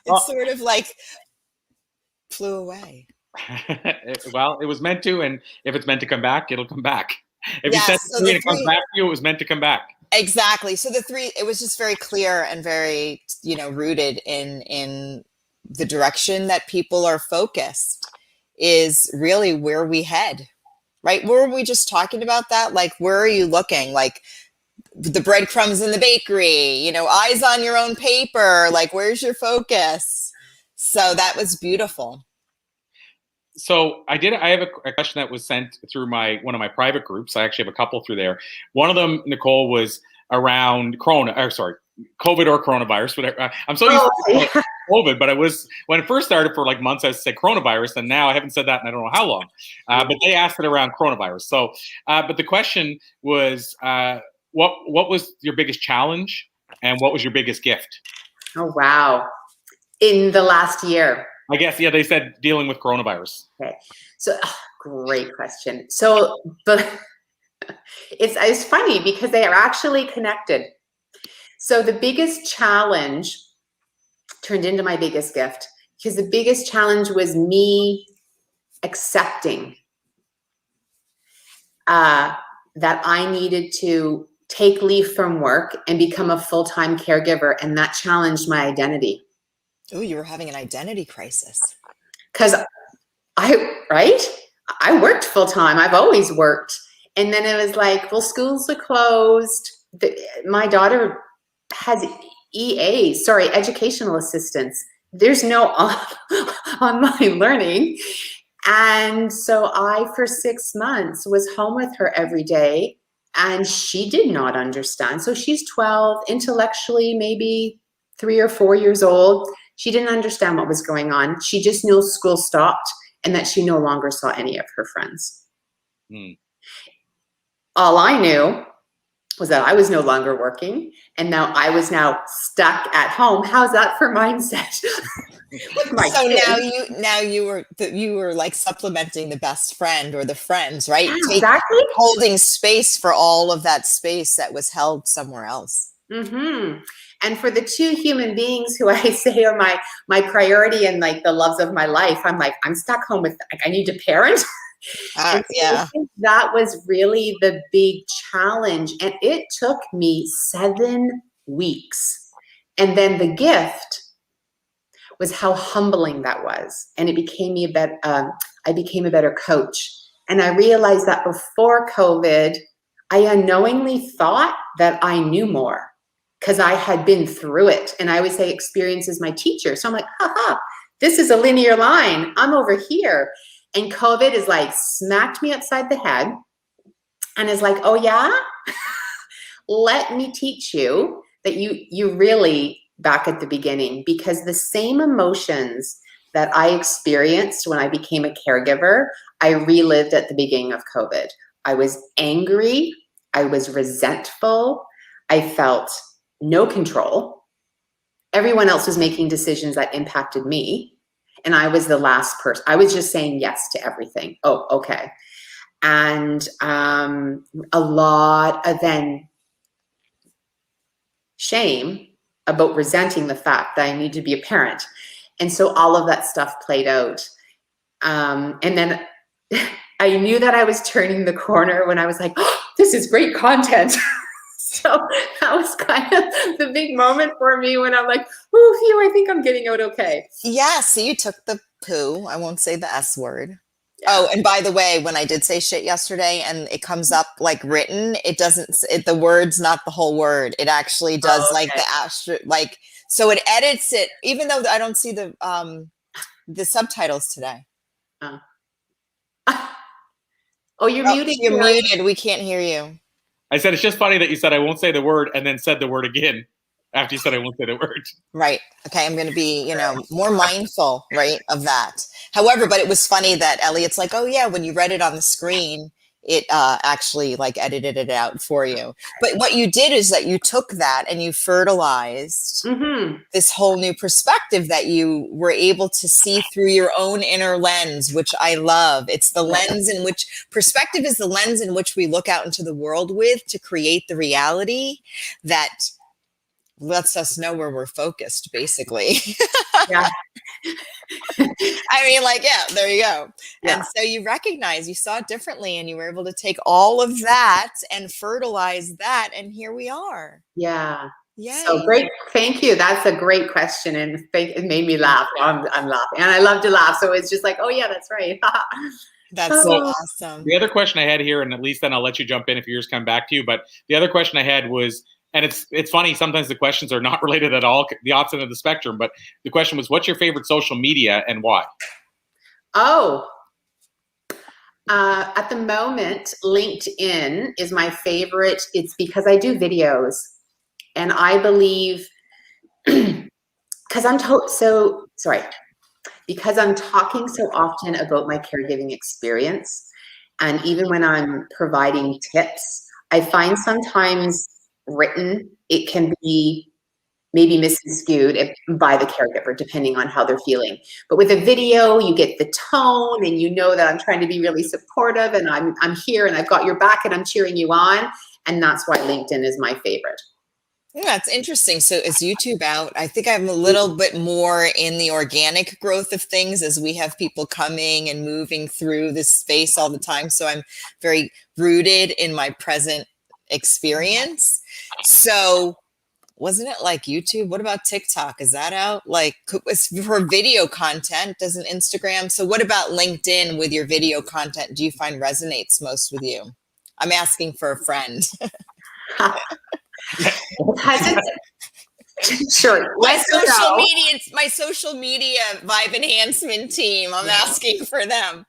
It's sort of like flew away. Well, it was meant to, and if it's meant to come back, it'll come back. If you said it comes back to you, it was meant to come back. Exactly. So it was just very clear and very, rooted in the direction that people are focused is really where we head, right? Were we just talking about that? Like, where are you looking? Like the breadcrumbs in the bakery, eyes on your own paper, like where's your focus? So that was beautiful. So I have a question that was sent through one of my private groups. I actually have a couple through there. One of them, Nicole, was around COVID or coronavirus, whatever. I'm so used to COVID, but it was when it first started for like months, I said coronavirus, and now I haven't said that in I don't know how long. But they asked it around coronavirus. So, but the question was, what was your biggest challenge, and what was your biggest gift? Oh wow! In the last year. I guess, yeah, they said dealing with coronavirus. Okay, so great question. So, but it's funny because they are actually connected. So the biggest challenge turned into my biggest gift, because the biggest challenge was me accepting that I needed to take leave from work and become a full-time caregiver, and that challenged my identity. Oh, you were having an identity crisis. Because I worked full time. I've always worked. And then it was like, well, schools are closed. My daughter has educational assistants. There's no online learning. And so I, for 6 months, was home with her every day, and she did not understand. So she's 12, intellectually maybe 3 or 4 years old. She didn't understand what was going on. She just knew school stopped and that she no longer saw any of her friends. All I knew was that I was no longer working, and now I was now stuck at home. How's that for mindset? With my So kids. now you were like supplementing the best friend or the friends, right? Yeah, exactly. Holding space for all of that space that was held somewhere else. Mm-hmm. And for the two human beings who I say are my priority and like the loves of my life, I'm like, I'm stuck home with, like, I need to parent. And so I think that was really the big challenge. And it took me 7 weeks. And then the gift was how humbling that was. And it became me I became a better coach. And I realized that before COVID, I unknowingly thought that I knew more because I had been through it. And I always say experience is my teacher. So I'm like, haha, this is a linear line. I'm over here. And COVID is like smacked me upside the head and is like, oh yeah, let me teach you that you really back at the beginning, because the same emotions that I experienced when I became a caregiver, I relived at the beginning of COVID. I was angry. I was resentful. I felt no control. Everyone else was making decisions that impacted me. And I was the last person. I was just saying yes to everything. Oh, okay. And a lot of then shame about resenting the fact that I need to be a parent. And so all of that stuff played out. And then I knew that I was turning the corner when I was like, oh, this is great content. So that was kind of the big moment for me when I'm like, oh, phew, I think I'm getting out okay. Yeah, so you took the poo. I won't say the S word. Yeah. Oh, and by the way, when I did say shit yesterday and it comes up like written, it doesn't, the word's not the whole word. It actually does like the asterisk, like, so it edits it, even though I don't see the subtitles today. Oh, you're muted. You're muted. We can't hear you. I said, it's just funny that you said I won't say the word and then said the word again after you said I won't say the word. Right. Okay. I'm going to be, more mindful, right, of that. However, but it was funny that Elliot's like, oh yeah, when you read it on the screen, it actually like edited it out for you. But what you did is that you took that and you fertilized this whole new perspective that you were able to see through your own inner lens, which I love. It's the lens in which perspective is the lens in which we look out into the world with to create the reality that lets us know where we're focused, basically. Yeah. I mean, like, yeah, there you go. Yeah. And so you recognize, you saw it differently, and you were able to take all of that and fertilize that, and here we are. Yeah. Yay. So great. Thank you. That's a great question, and it made me laugh. I'm laughing, and I love to laugh. So it's just like, oh yeah, that's right. That's so awesome. The other question I had here, and at least then I'll let you jump in if yours come back to you. But the other question I had was, and it's funny, sometimes the questions are not related at all, the opposite of the spectrum. But the question was, what's your favorite social media and why? Oh, at the moment, LinkedIn is my favorite. It's because I do videos, and I believe because I'm talking so often about my caregiving experience, and even when I'm providing tips, I find sometimes written, it can be maybe misconstrued by the caregiver, depending on how they're feeling. But with a video, you get the tone, and you know that I'm trying to be really supportive, and I'm here, and I've got your back, and I'm cheering you on, and that's why LinkedIn is my favorite. Yeah, that's interesting. So is YouTube out? I think I'm a little bit more in the organic growth of things as we have people coming and moving through this space all the time. So I'm very rooted in my present experience. So wasn't it like YouTube? What about TikTok? Is that out? Like for video content, doesn't Instagram? So what about LinkedIn with your video content? Do you find resonates most with you? I'm asking for a friend. Sure. My social media vibe enhancement team. I'm asking for them.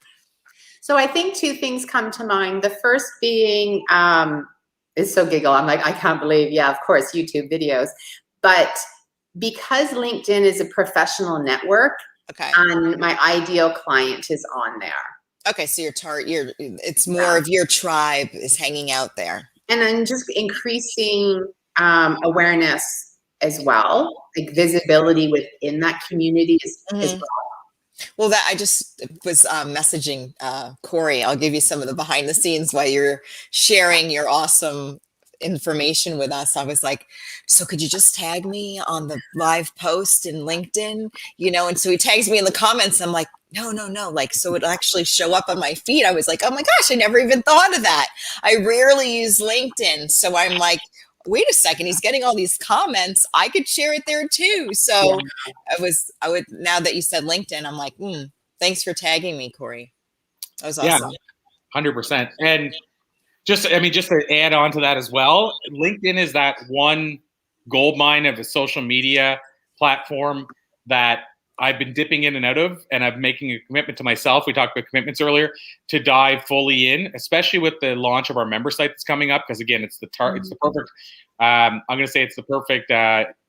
So I think two things come to mind. The first being is so giggle. I'm like, I can't believe, yeah, of course, YouTube videos. But because LinkedIn is a professional network, and my ideal client is on there. Okay, so it's more of your tribe is hanging out there. And then just increasing awareness as well, like visibility within that community as well. Well, that I just was messaging Corey. I'll give you some of the behind the scenes while you're sharing your awesome information with us. I was like, so could you just tag me on the live post in LinkedIn? And so he tags me in the comments. I'm like, no. Like, so it'll actually show up on my feed. I was like, oh my gosh, I never even thought of that. I rarely use LinkedIn. So I'm like, wait a second, he's getting all these comments. I could share it there too. So I would, now that you said LinkedIn, I'm like, thanks for tagging me, Corey. That was awesome. Yeah, 100%. And just to add on to that as well, LinkedIn is that one gold mine of a social media platform that I've been dipping in and out of, and I'm making a commitment to myself. We talked about commitments earlier, to dive fully in, especially with the launch of our member site that's coming up. Because again, it's the perfect. I'm going to say it's the perfect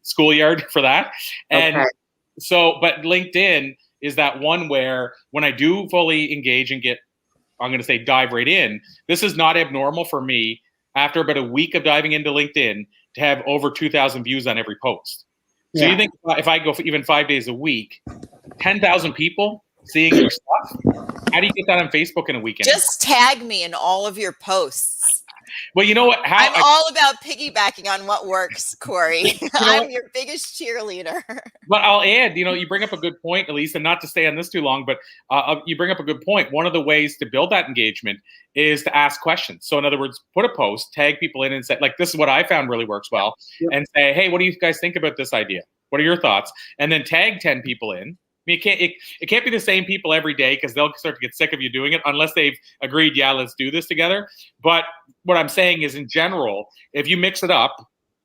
schoolyard for that. And but LinkedIn is that one where when I do fully engage and get, I'm going to say dive right in. This is not abnormal for me after about a week of diving into LinkedIn to have over 2,000 views on every post. So you think if I go for even 5 days a week, 10,000 people seeing your stuff, how do you get that on Facebook in a weekend? Just tag me in all of your posts. Well, you know what? I'm all about piggybacking on what works, Corey. I'm your biggest cheerleader. But I'll add, you bring up a good point, Elise, and not to stay on this too long, but you bring up a good point. One of the ways to build that engagement is to ask questions. So in other words, put a post, tag people in and say, like, this is what I found really works well, and say, hey, what do you guys think about this idea? What are your thoughts? And then tag 10 people in. I mean, it can't be the same people every day because they'll start to get sick of you doing it unless they've agreed, yeah, let's do this together. But what I'm saying is, in general, if you mix it up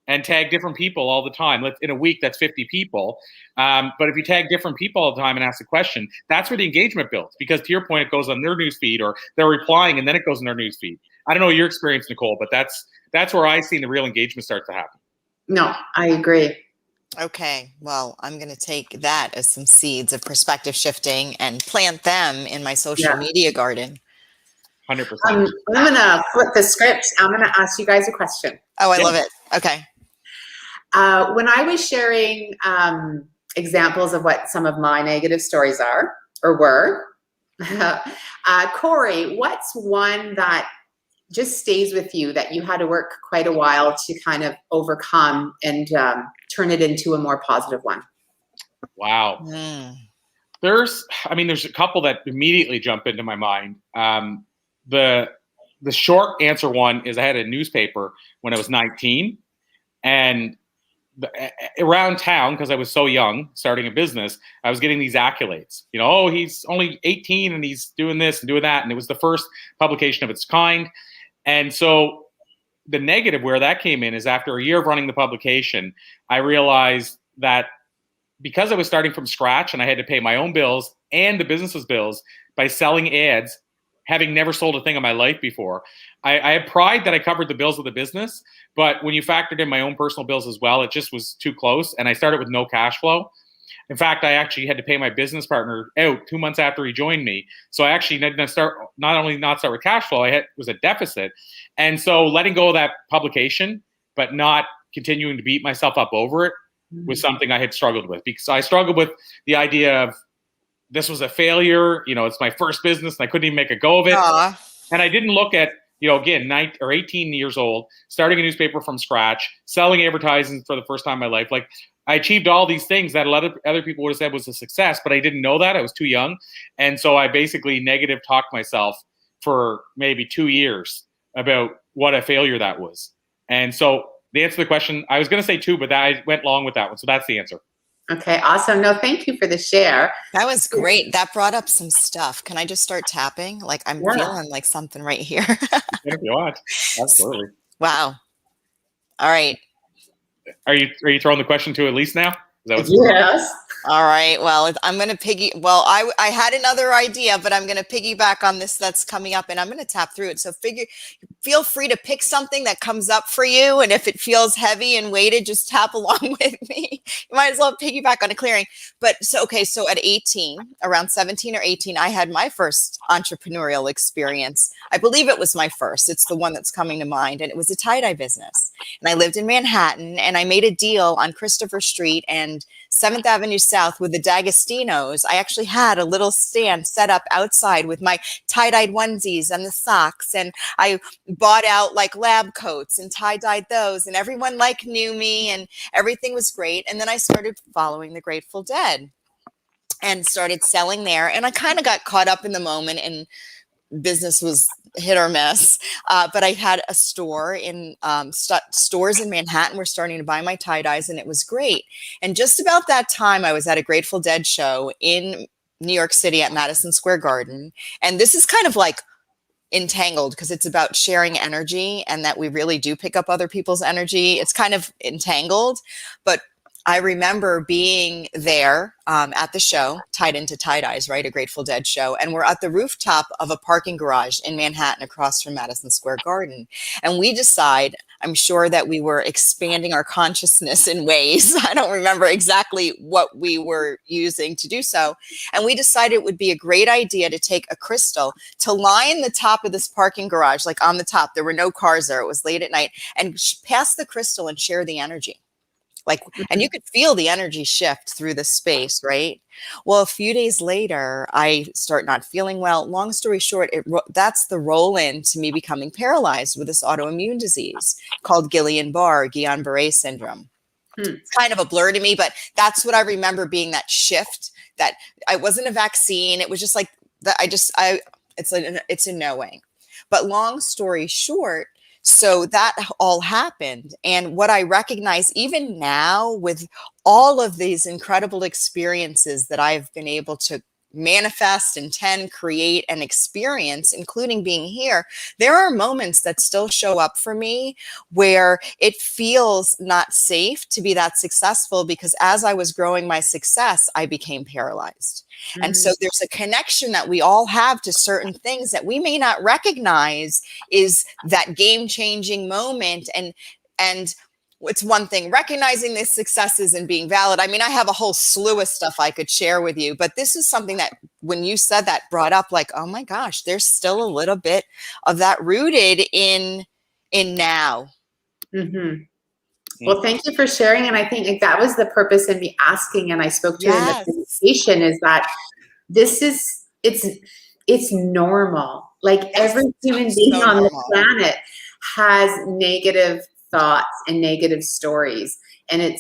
and tag different people all the time, in a week, that's 50 people. But if you tag different people all the time and ask a question, that's where the engagement builds. Because to your point, it goes on their newsfeed or they're replying and then it goes in their newsfeed. I don't know your experience, Nicole, but that's where I've seen the real engagement start to happen. No, I agree. Okay, well, I'm going to take that as some seeds of perspective shifting and plant them in my social media garden. 100%. I'm going to flip the script. I'm going to ask you guys a question. Oh, I love it. Okay. When I was sharing examples of what some of my negative stories are or were, Corey, what's one that just stays with you that you had to work quite a while to kind of overcome and turn it into a more positive one? Wow. There's a couple that immediately jump into my mind. The short answer one is I had a newspaper when I was 19, and around town, because I was so young, starting a business, I was getting these accolades. Oh, he's only 18 and he's doing this and doing that. And it was the first publication of its kind. And so the negative where that came in is after a year of running the publication, I realized that because I was starting from scratch and I had to pay my own bills and the business's bills by selling ads, having never sold a thing in my life before, I had pride that I covered the bills of the business. But when you factored in my own personal bills as well, it just was too close. And I started with no cash flow. In fact, I actually had to pay my business partner out 2 months after he joined me. So I actually didn't not only start with cash flow, was a deficit. And so letting go of that publication, but not continuing to beat myself up over it, was something I had struggled with, because I struggled with the idea of this was a failure. It's my first business and I couldn't even make a go of it. And I didn't look at, again, 19 or 18 years old, starting a newspaper from scratch, selling advertising for the first time in my life. Like, I achieved all these things that a lot of other people would have said was a success, but I didn't know that. I was too young. And so I basically negative talked myself for maybe 2 years about what a failure that was. And so the answer to the question, I was going to say 2, but I went long with that one. So that's the answer. Okay, awesome. No, thank you for the share. That was great. That brought up some stuff. Can I just start tapping? Like, I'm feeling like something right here. If you want. Absolutely. Wow. All right. Are you throwing the question to Elise now? Is that what's Yes. All right. Well, I'm going to I had another idea, but I'm going to piggyback on this that's coming up, and I'm going to tap through it. So feel free to pick something that comes up for you. And if it feels heavy and weighted, just tap along with me. You might as well piggyback on a clearing. But so at 18, around 17 or 18, I had my first entrepreneurial experience. I believe it was my first. It's the one that's coming to mind. And it was a tie-dye business. And I lived in Manhattan, and I made a deal on Christopher Street and 7th Avenue South with the D'Agostino's. I actually had a little stand set up outside with my tie-dyed onesies and the socks. And I bought out like lab coats and tie-dyed those. And everyone like knew me and everything was great. And then I started following the Grateful Dead and started selling there. And I kind of got caught up in the moment, and business was hit or miss. But I had a store in stores in Manhattan were starting to buy my tie-dyes, and it was great. And just about that time, I was at a Grateful Dead show in New York City at Madison Square Garden. And this is kind of like entangled because it's about sharing energy, and that we really do pick up other people's energy. It's kind of entangled, but I remember being there at the show, tied into tie-dyes, right? A Grateful Dead show. And we're at the rooftop of a parking garage in Manhattan across from Madison Square Garden. And we decide, I'm sure that we were expanding our consciousness in ways. I don't remember exactly what we were using to do so. And we decided it would be a great idea to take a crystal to line the top of this parking garage, like on the top. There were no cars there. It was late at night. And pass the crystal and share the energy. And you could feel the energy shift through the space, right? Well, a few days later, I start not feeling well. Long story short, that's the roll in to me becoming paralyzed with this autoimmune disease called Guillain-Barré syndrome. It's kind of a blur to me, but that's what I remember being that shift. That I wasn't a vaccine. It was just like that. It's a knowing. But long story short, so that all happened. And what I recognize even now with all of these incredible experiences that I've been able to manifest, intend, create, and experience, including being here, there are moments that still show up for me where it feels not safe to be that successful, because as I was growing my success, I became paralyzed. And so there's a connection that we all have to certain things that we may not recognize is that game-changing moment. And it's one thing recognizing the successes and being valid. I mean, I have a whole slew of stuff I could share with you, but this is something that when you said that brought up like, oh my gosh, there's still a little bit of that rooted in now. Mm-hmm. Well, thank you for sharing. And I think that was the purpose in me asking, and I spoke to you in the presentation, is that it's normal. Like every human being on the planet has negative thoughts and negative stories. And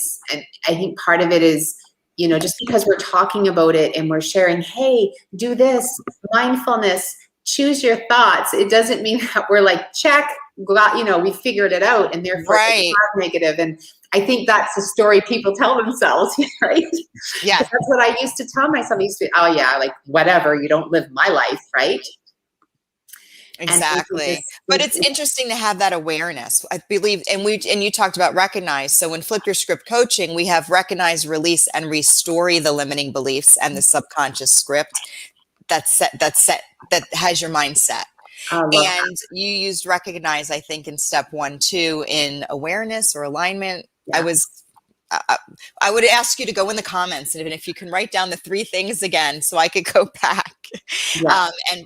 I think part of it is, just because we're talking about it and we're sharing, hey, do this, mindfulness, choose your thoughts. It doesn't mean that we're like, check, we figured it out, and therefore it's not negative. And I think that's the story people tell themselves, right? Yeah. That's what I used to tell myself. I used to, oh yeah, like whatever, you don't live my life, right? Exactly. But it's interesting to have that awareness. I believe, and you talked about recognize. So in Flip Your Script coaching, we have recognize, release, and restory the limiting beliefs and the subconscious script that has your mindset. And you used recognize, I think, in step 1, 2 in awareness or alignment. Yeah. I would ask you to go in the comments, and if you can write down the 3 things again, so I could go back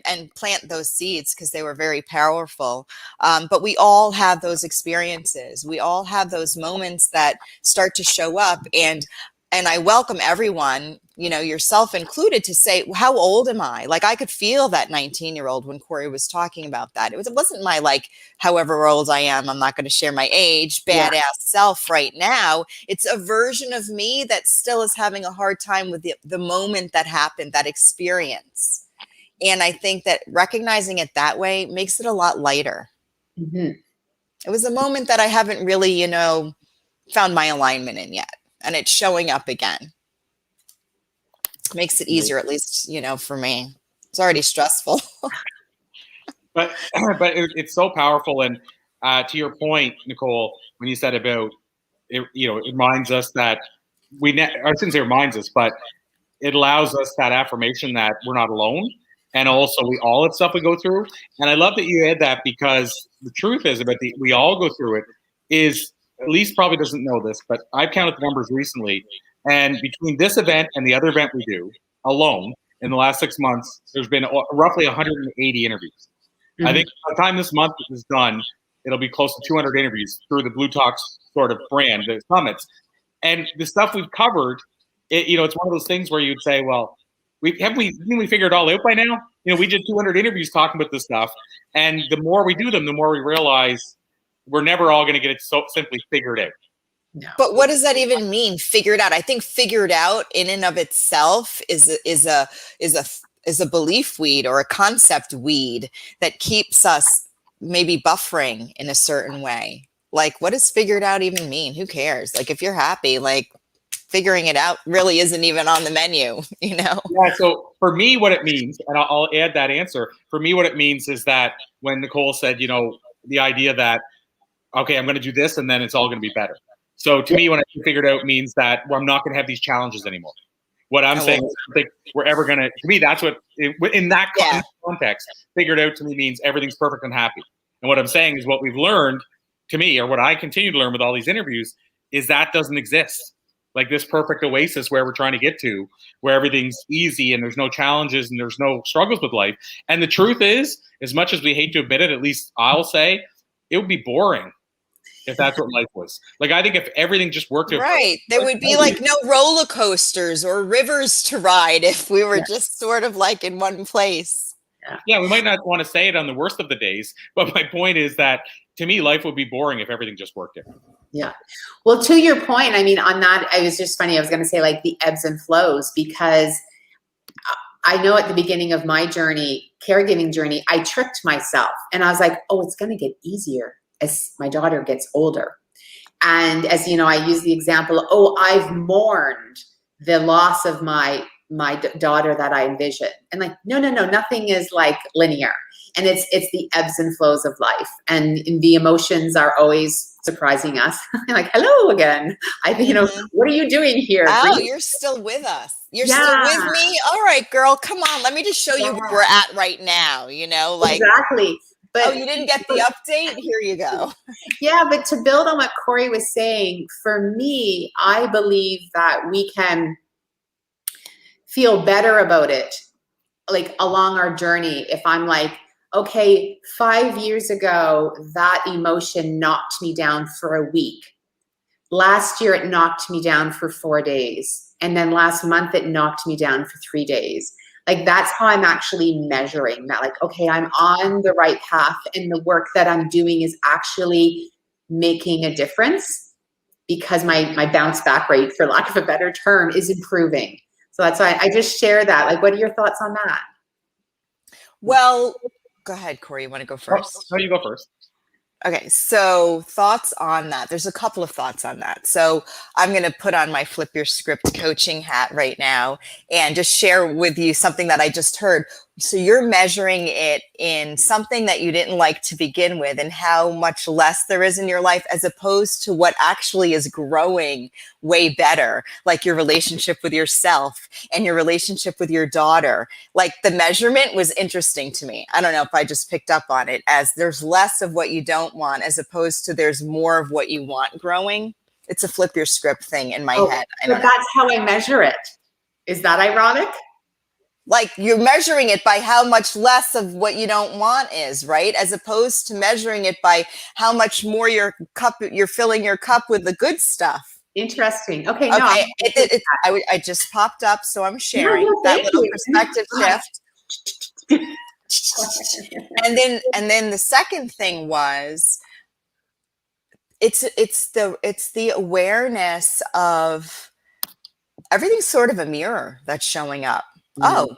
and plant those seeds, because they were very powerful. But we all have those experiences. We all have those moments that start to show up, and I welcome everyone, yourself included, to say, how old am I? Like, I could feel that 19-year-old when Corey was talking about that. It wasn't my, like, however old I am, I'm not going to share my age, badass self right now. It's a version of me that still is having a hard time with the moment that happened, that experience. And I think that recognizing it that way makes it a lot lighter. Mm-hmm. It was a moment that I haven't really, found my alignment in yet. And it's showing up again. Makes it easier, at least, for me. It's already stressful. But it's so powerful. And to your point, Nicole, when you said about it, it reminds us that I shouldn't say reminds us, but it allows us that affirmation that we're not alone. And also we all have stuff we go through. And I love that you add that, because the truth is we all go through it. Is Elise probably doesn't know this, but I've counted the numbers recently. And between this event and the other event we do alone in the last 6 months, there's been roughly 180 interviews. Mm-hmm. I think by the time this month is done, it'll be close to 200 interviews through the Blue Talks sort of brand, the summits. And the stuff we've covered, it's one of those things where you'd say, well, we figured it all out by now? We did 200 interviews talking about this stuff. And the more we do them, the more we realize we're never all going to get it so simply figured out. No. But what does that even mean? Figured out? I think figured out in and of itself is a belief weed or a concept weed that keeps us maybe buffering in a certain way. Like, what does figured out even mean? Who cares? Like, if you're happy, like, figuring it out really isn't even on the menu, Yeah, so for me, what it means, and I'll add that answer, for me, what it means is that when Nicole said, the idea that, okay, I'm going to do this and then it's all going to be better. So to me, when I figured out means that I'm not going to have these challenges anymore. What I'm saying is I think we're ever going to me, that's what, in that context, figured out to me means everything's perfect and happy. And what I'm saying is what we've learned to me, or what I continue to learn with all these interviews, is that doesn't exist. Like this perfect oasis where we're trying to get to, where everything's easy and there's no challenges and there's no struggles with life. And the truth is, as much as we hate to admit it, at least I'll say, it would be boring if that's what life was. Like, I think if everything just worked out. Right. There would be like no roller coasters or rivers to ride if we were just sort of like in one place. Yeah, we might not want to say it on the worst of the days, but my point is that to me, life would be boring if everything just worked out. Yeah. Well, to your point, I mean, on that, it was just funny. I was going to say like the ebbs and flows, because I know at the beginning of my journey, caregiving journey, I tricked myself and I was like, oh, it's going to get easier as my daughter gets older. And as you know, I use the example, oh, I've mourned the loss of my daughter that I envisioned. And like, no, nothing is like linear. And it's the ebbs and flows of life. And the emotions are always surprising us. Like, hello again. What are you doing here? Oh, you're still with us. You're still with me? All right, girl, come on. Let me just show you where we're at right now. Like exactly. But you didn't get the update? Here you go. Yeah, but to build on what Corey was saying, for me, I believe that we can feel better about it, like along our journey. If I'm like, okay, 5 years ago, that emotion knocked me down for a week. Last year, it knocked me down for 4 days. And then last month, it knocked me down for 3 days. Like, that's how I'm actually measuring that. Like, okay, I'm on the right path and the work that I'm doing is actually making a difference, because my bounce back rate, for lack of a better term, is improving. So that's why I just share that. Like, what are your thoughts on that? Well, go ahead, Corey. You want to go first? No, you go first. Okay, so thoughts on that. There's a couple of thoughts on that. So I'm going to put on my Flip Your Script coaching hat right now and just share with you something that I just heard. So you're measuring it in something that you didn't like to begin with and how much less there is in your life, as opposed to what actually is growing way better, like your relationship with yourself and your relationship with your daughter. Like, the measurement was interesting to me. I don't know if I just picked up on it, as there's less of what you don't want as opposed to there's more of what you want growing. It's a Flip Your Script thing in my head. But that's how I measure it. Is that ironic? Like, you're measuring it by how much less of what you don't want is, right? As opposed to measuring it by how much more you're filling your cup with the good stuff. Interesting. Okay. No, okay. I just popped up, so I'm sharing that little perspective shift. And then the second thing was, it's the awareness of everything's sort of a mirror that's showing up. Oh,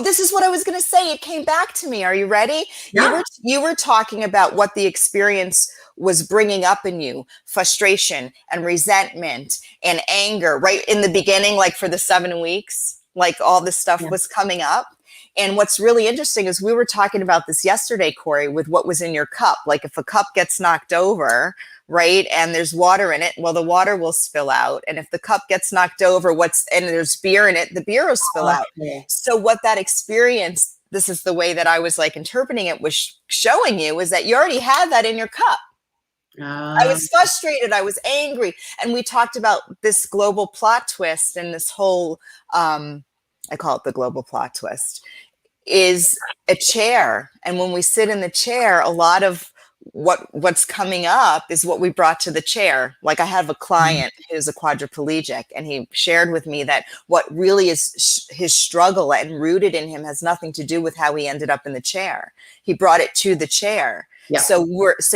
this is what I was going to say. It came back to me. Are you ready? Yeah. You were talking about what the experience was bringing up in you, frustration and resentment and anger, right in the beginning, like for the 7 weeks, like all this stuff was coming up. And what's really interesting is we were talking about this yesterday, Corey, with what was in your cup. Like if a cup gets knocked over, right, and there's water in it, well, the water will spill out. And if the cup gets knocked over, and there's beer in it, the beer will spill out. So what that experience, this is the way that I was like interpreting it, was showing you is that you already had that in your cup. I was frustrated. I was angry. And we talked about this global plot twist and this whole, I call it the global plot twist, is a chair. And when we sit in the chair, a lot of what's coming up is what we brought to the chair. Like I have a client who's a quadriplegic, and he shared with me that what really is his struggle and rooted in him has nothing to do with how he ended up in the chair. He brought it to the chair. Yeah. So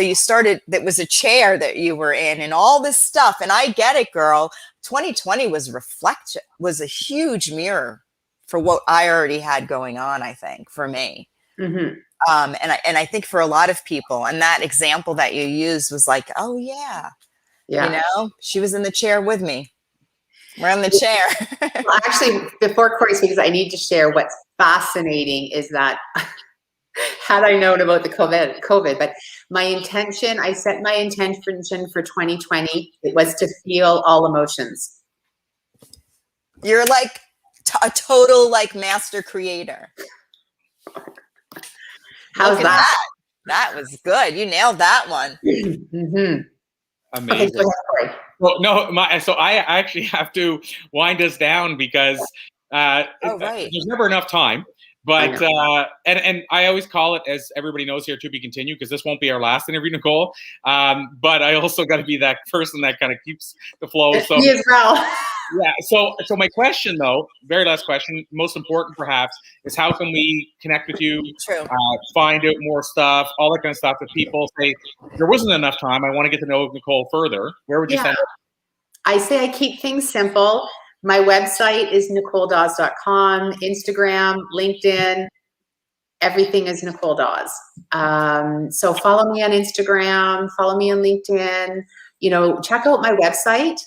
you started, that was a chair that you were in and all this stuff. And I get it, girl. 2020 was a huge mirror for what I already had going on, I think, for me. Mm-hmm. And I think for a lot of people, and that example that you used was like, oh yeah, you know, she was in the chair with me. We're in the chair. Well, actually, before Corey speaks, I need to share what's fascinating is that had I known about the COVID, but I set my intention for 2020. It was to feel all emotions. You're like a total like master creator. How's that? That was good. You nailed that one. Mm-hmm. Amazing. Okay, go ahead, well, no, so I actually have to wind us down because there's never enough time. But and I always call it, as everybody knows here, to be continued, because this won't be our last interview, Nicole. But I also got to be that person that kind of keeps the flow. So me as well. Yeah. So my question, though, very last question, most important perhaps, is how can we connect with you? True. Find out more stuff, all that kind of stuff. If people say there wasn't enough time, I want to get to know Nicole further, where would you send it? I say I keep things simple. My website is NicoleDauz.com, Instagram, LinkedIn, everything is Nicole Dauz. So follow me on Instagram, follow me on LinkedIn, check out my website.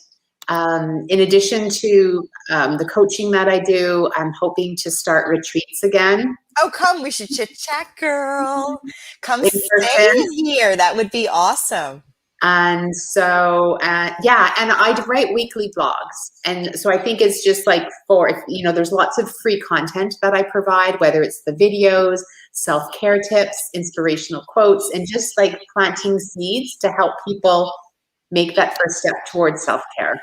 In addition to the coaching that I do, I'm hoping to start retreats again. Oh, come, we should chit chat, girl. Come stay here. That would be awesome. And so, and I write weekly blogs. And so I think it's just like there's lots of free content that I provide, whether it's the videos, self-care tips, inspirational quotes, and just like planting seeds to help people make that first step towards self-care.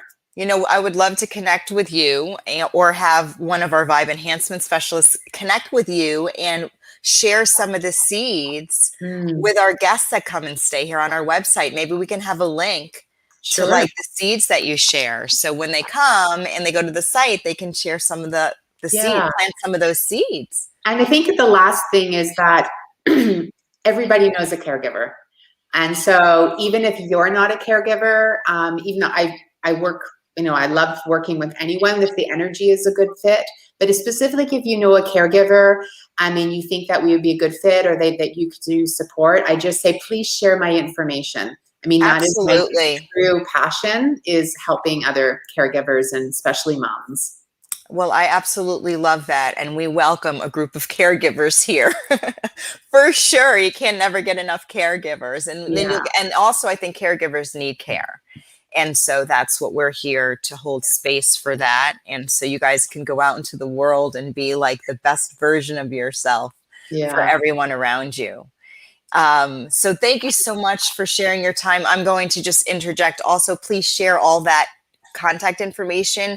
I would love to connect with you or have one of our Vibe Enhancement specialists connect with you and share some of the seeds with our guests that come and stay here on our website. Maybe we can have a link to like the seeds that you share. So when they come and they go to the site, they can share some of the seeds, plant some of those seeds. And I think the last thing is that everybody knows a caregiver. And so even if you're not a caregiver, even though I work, I love working with anyone if the energy is a good fit. But specifically, if you know a caregiver, you think that we would be a good fit or that you could do support, I just say, please share my information. That is my true passion, is helping other caregivers and especially moms. Well, I absolutely love that. And we welcome a group of caregivers here. For sure. You can never get enough caregivers. And also I think caregivers need care. And so that's what we're here to hold space for that. And so you guys can go out into the world and be like the best version of yourself for everyone around you. So thank you so much for sharing your time. I'm going to just interject. Also, please share all that contact information.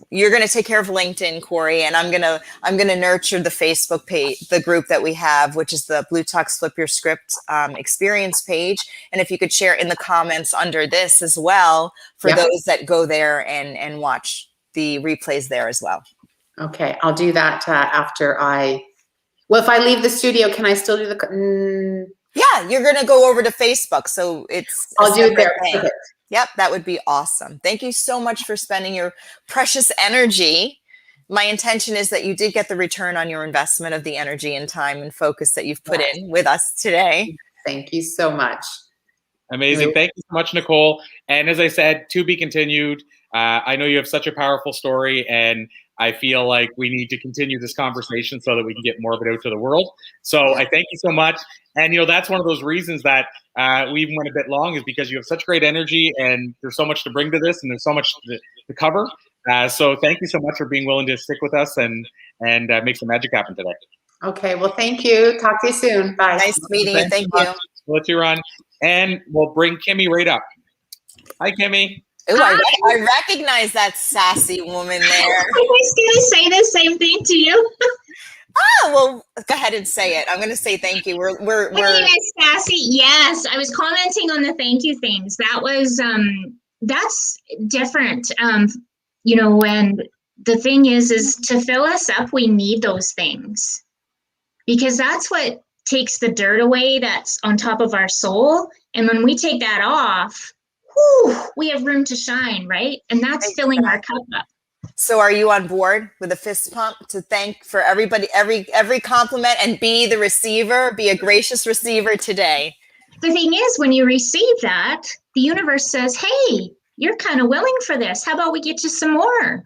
You're going to take care of LinkedIn, Corey, and I'm going to nurture the Facebook page, the group that we have, which is the Blue Talks Flip Your Script experience page. And if you could share in the comments under this as well for those that go there and watch the replays there as well. Okay, I'll do that after if I leave the studio, can I still do the? Yeah, you're going to go over to Facebook, so I'll do it there. Perfect. Yep, that would be awesome. Thank you so much for spending your precious energy. My intention is that you did get the return on your investment of the energy and time and focus that you've put in with us today. Thank you so much. Amazing. Thank you so much, Nicole. And as I said, to be continued. I know you have such a powerful story, and I feel like we need to continue this conversation so that we can get more of it out to the world. So I thank you so much. And, that's one of those reasons that we even went a bit long, is because you have such great energy and there's so much to bring to this and there's so much to cover. So thank you so much for being willing to stick with us and make some magic happen today. Okay, well, thank you. Talk to you soon. Bye. Nice meeting you. Thank you. We'll let you run. And we'll bring Kimmy right up. Hi, Kimmy. Ooh, I recognize that sassy woman there. I was going to say the same thing to you. Oh, well, go ahead and say it. I'm going to say thank you. My name is Sassy. Yes, I was commenting on the thank you things. That was, that's different. And the thing is to fill us up, we need those things. Because that's what takes the dirt away that's on top of our soul. And when we take that off, we have room to shine, right? And that's filling our cup up. So are you on board with a fist pump to thank for everybody, every compliment, and be the receiver, be a gracious receiver today? The thing is, when you receive that, the universe says, hey, you're kind of willing for this. How about we get you some more?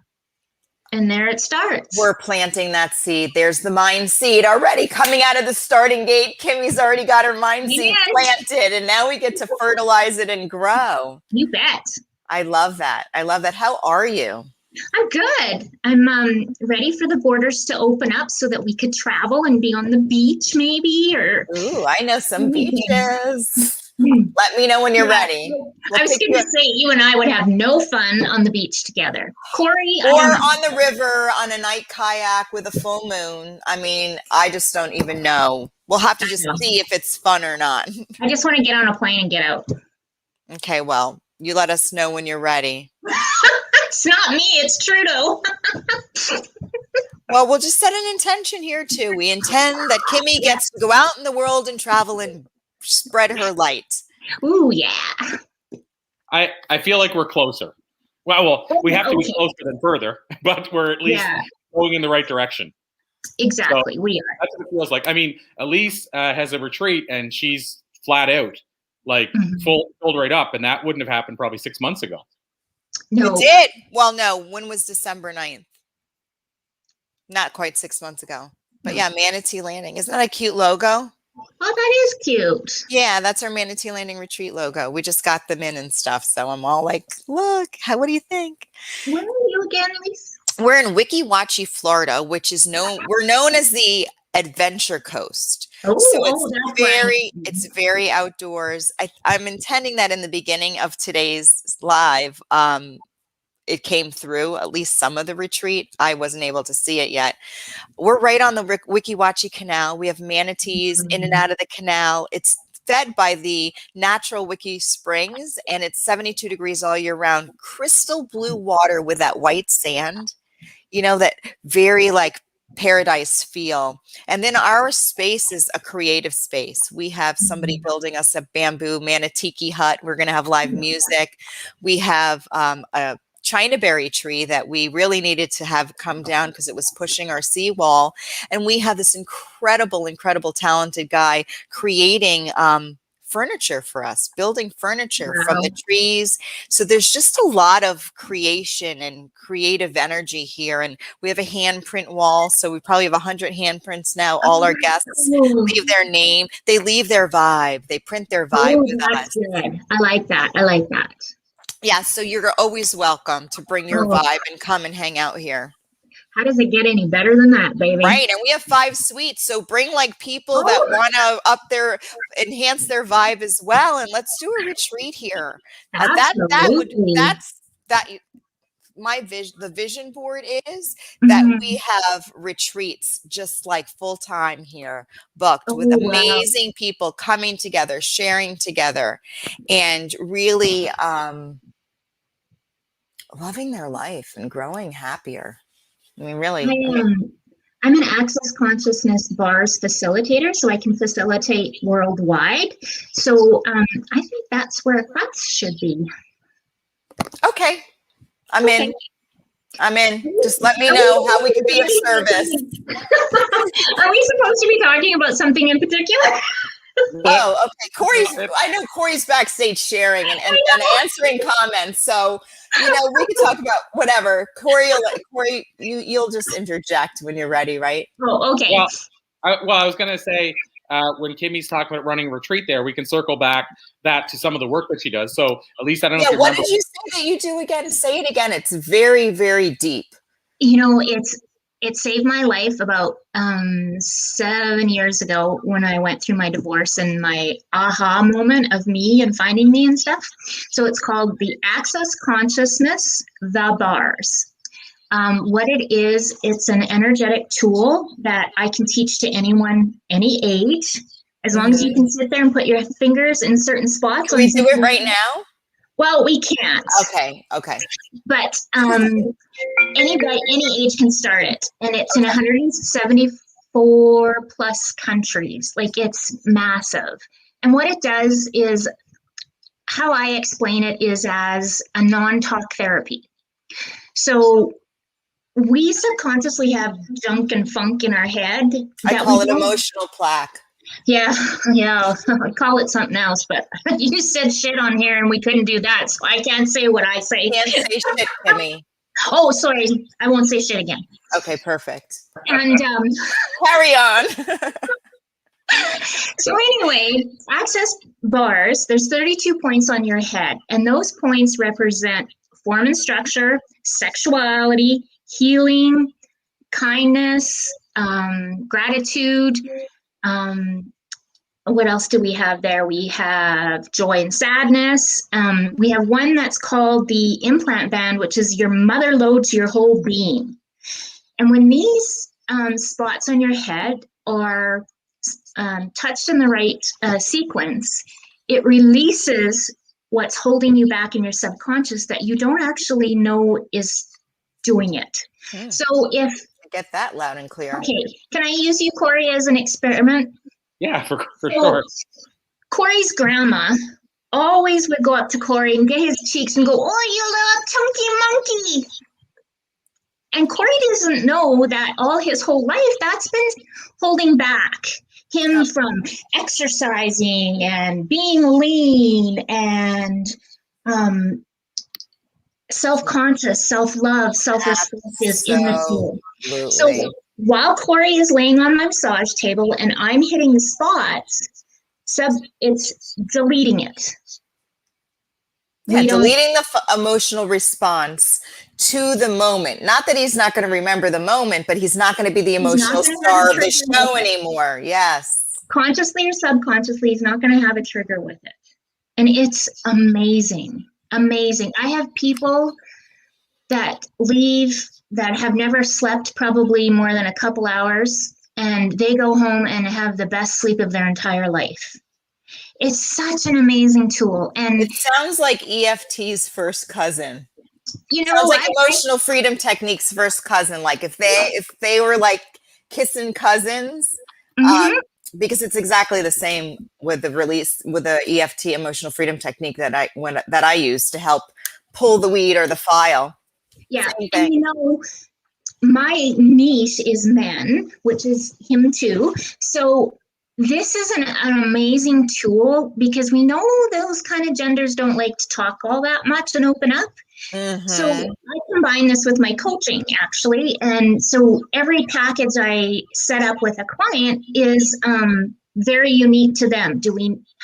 And there it starts. We're planting that seed. There's the mind seed already coming out of the starting gate. Kimmy's already got her mind seed planted, and now we get to fertilize it and grow. You bet. I love that. I love that. How are you? I'm good. I'm ready for the borders to open up so that we could travel and be on the beach maybe, or... Ooh, I know some beaches. Let me know when you're ready. I was going to say, you and I would have no fun on the beach together. Corey? Or on the river on a night kayak with a full moon. I mean, I just don't even know. We'll have to just see if it's fun or not. I just want to get on a plane and get out. Okay, well, you let us know when you're ready. It's not me, it's Trudeau. Well, we'll just set an intention here too. We intend that Kimmy gets to go out in the world and travel and spread her light. Ooh, yeah. I feel like we're closer. Well, we have to be closer than further, but we're at least going in the right direction. Exactly, so we are. That's what it feels like. I mean, Elise has a retreat and she's flat out, like full right up, and that wouldn't have happened probably 6 months ago. No. It did. Well, no. When was December 9th? Not quite 6 months ago. But yeah, Manatee Landing. Isn't that a cute logo? Oh, that is cute. Yeah, that's our Manatee Landing retreat logo. We just got them in and stuff. So I'm all like, look, what do you think? Where are you again, Elise? We're in Weeki Wachee, Florida, which is we're known as the Adventure Coast. Oh, so it's very outdoors. I'm intending that in the beginning of today's live, it came through, at least some of the retreat. I wasn't able to see it yet. We're right on the Weeki Wachee Canal. We have manatees in and out of the canal. It's fed by the natural Weeki Springs, and it's 72 degrees all year round. Crystal blue water with that white sand, that very like paradise feel. And then our space is a creative space. We have somebody building us a bamboo manatiki hut. We're going to have live music. We have a Chinaberry tree that we really needed to have come down because it was pushing our seawall. And we have this incredible talented guy creating furniture for us, building furniture from the trees. So there's just a lot of creation and creative energy here. And we have a handprint wall. So we probably have 100 handprints now. All our guests leave their name. They leave their vibe. They print their vibe with us. Good. I like that. Yeah, so you're always welcome to bring your vibe and come and hang out here. How does it get any better than that, baby? Right, and we have 5 suites, so bring like people that want to enhance their vibe as well, and let's do a retreat here. The vision board is that we have retreats just like full time here, booked with amazing people coming together, sharing together, and really loving their life and growing happier. I mean, really. I'm an Access Consciousness Bars facilitator, so I can facilitate worldwide. So I think that's where a class should be. Okay. I'm in. Just let me know how we can be of service. Are we supposed to be talking about something in particular? Oh, okay. I know Corey's backstage sharing and answering comments. So, we can talk about whatever. Corey, you'll just interject when you're ready, right? Oh, okay. Well, I was going to say, when Kimmy's talking about running a retreat there, we can circle back that to some of the work that she does. So at least I don't know if you what remember. did you say that you do again? Say it again. It's very, very deep. It saved my life about 7 years ago when I went through my divorce and my aha moment of me and finding me and stuff. So it's called the Access Consciousness, the Bars. What it is, it's an energetic tool that I can teach to anyone, any age, as long as you can sit there and put your fingers in certain spots. Can we do it right now? Well, we can't. Okay. But anybody, any age can start it, and it's in 174 plus countries. Like, it's massive. And what it does is, how I explain it is as a non-talk therapy. So we subconsciously have junk and funk in our head. I call it emotional plaque. Yeah. I call it something else, but you said shit on here and we couldn't do that, so I can't say what I say. Can't say shit, Kimmy. Oh, sorry. I won't say shit again. Okay, perfect. And carry on. So anyway, access bars, there's 32 points on your head, and those points represent form and structure, sexuality, healing, kindness, gratitude. What else do we have there? We have joy and sadness. We have one that's called the implant band, which is your mother loads your whole being. And when these spots on your head are touched in the right sequence, it releases what's holding you back in your subconscious that you don't actually know is doing it. So if get that loud and clear. Okay, can I use you, Corey, as an experiment? Yeah, for sure. Corey's grandma always would go up to Corey and get his cheeks and go, "Oh, you little chunky monkey." And Corey doesn't know that all his whole life that's been holding back him from exercising and being lean and self-conscious, self-love, self-respect is in the tool. So while Corey is laying on my massage table and I'm hitting the spots, it's deleting it. Yeah, deleting the emotional response to the moment. Not that he's not going to remember the moment, but he's not going to be the emotional star of the show anymore. Yes. Consciously or subconsciously, he's not going to have a trigger with it. And it's amazing. Amazing. I have people that leave that have never slept probably more than a couple hours, and they go home and have the best sleep of their entire life. It's such an amazing tool. And it sounds like EFT's first cousin. Sounds like emotional freedom technique's first cousin. Like if they were like kissing cousins, because it's exactly the same with the EFT emotional freedom technique that I use to help pull the weed or the file. Yeah, and my niche is men, which is him too. So this is an amazing tool because we know those kind of genders don't like to talk all that much and open up. So I combine this with my coaching actually. And so every package I set up with a client is very unique to them.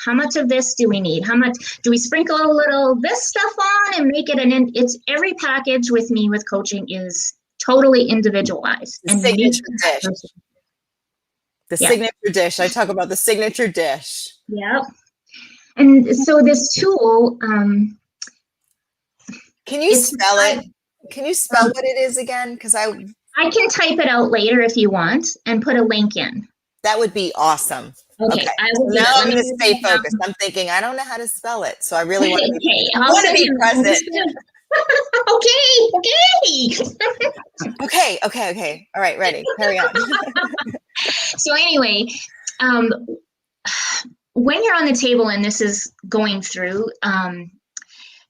How much of this do we need? How much do we sprinkle a little this stuff on and make it it's every package with me with coaching is totally individualized. The signature dish. The signature dish. I talk about the signature dish. Yep. And so this tool, can you spell it? Can you spell what it is again? Because I can type it out later if you want and put a link in. That would be awesome. Okay. Now I'm going to stay focused. I'm thinking, I don't know how to spell it. So I really want to be present. Okay. All right, ready. Carry on. So anyway, when you're on the table and this is going through,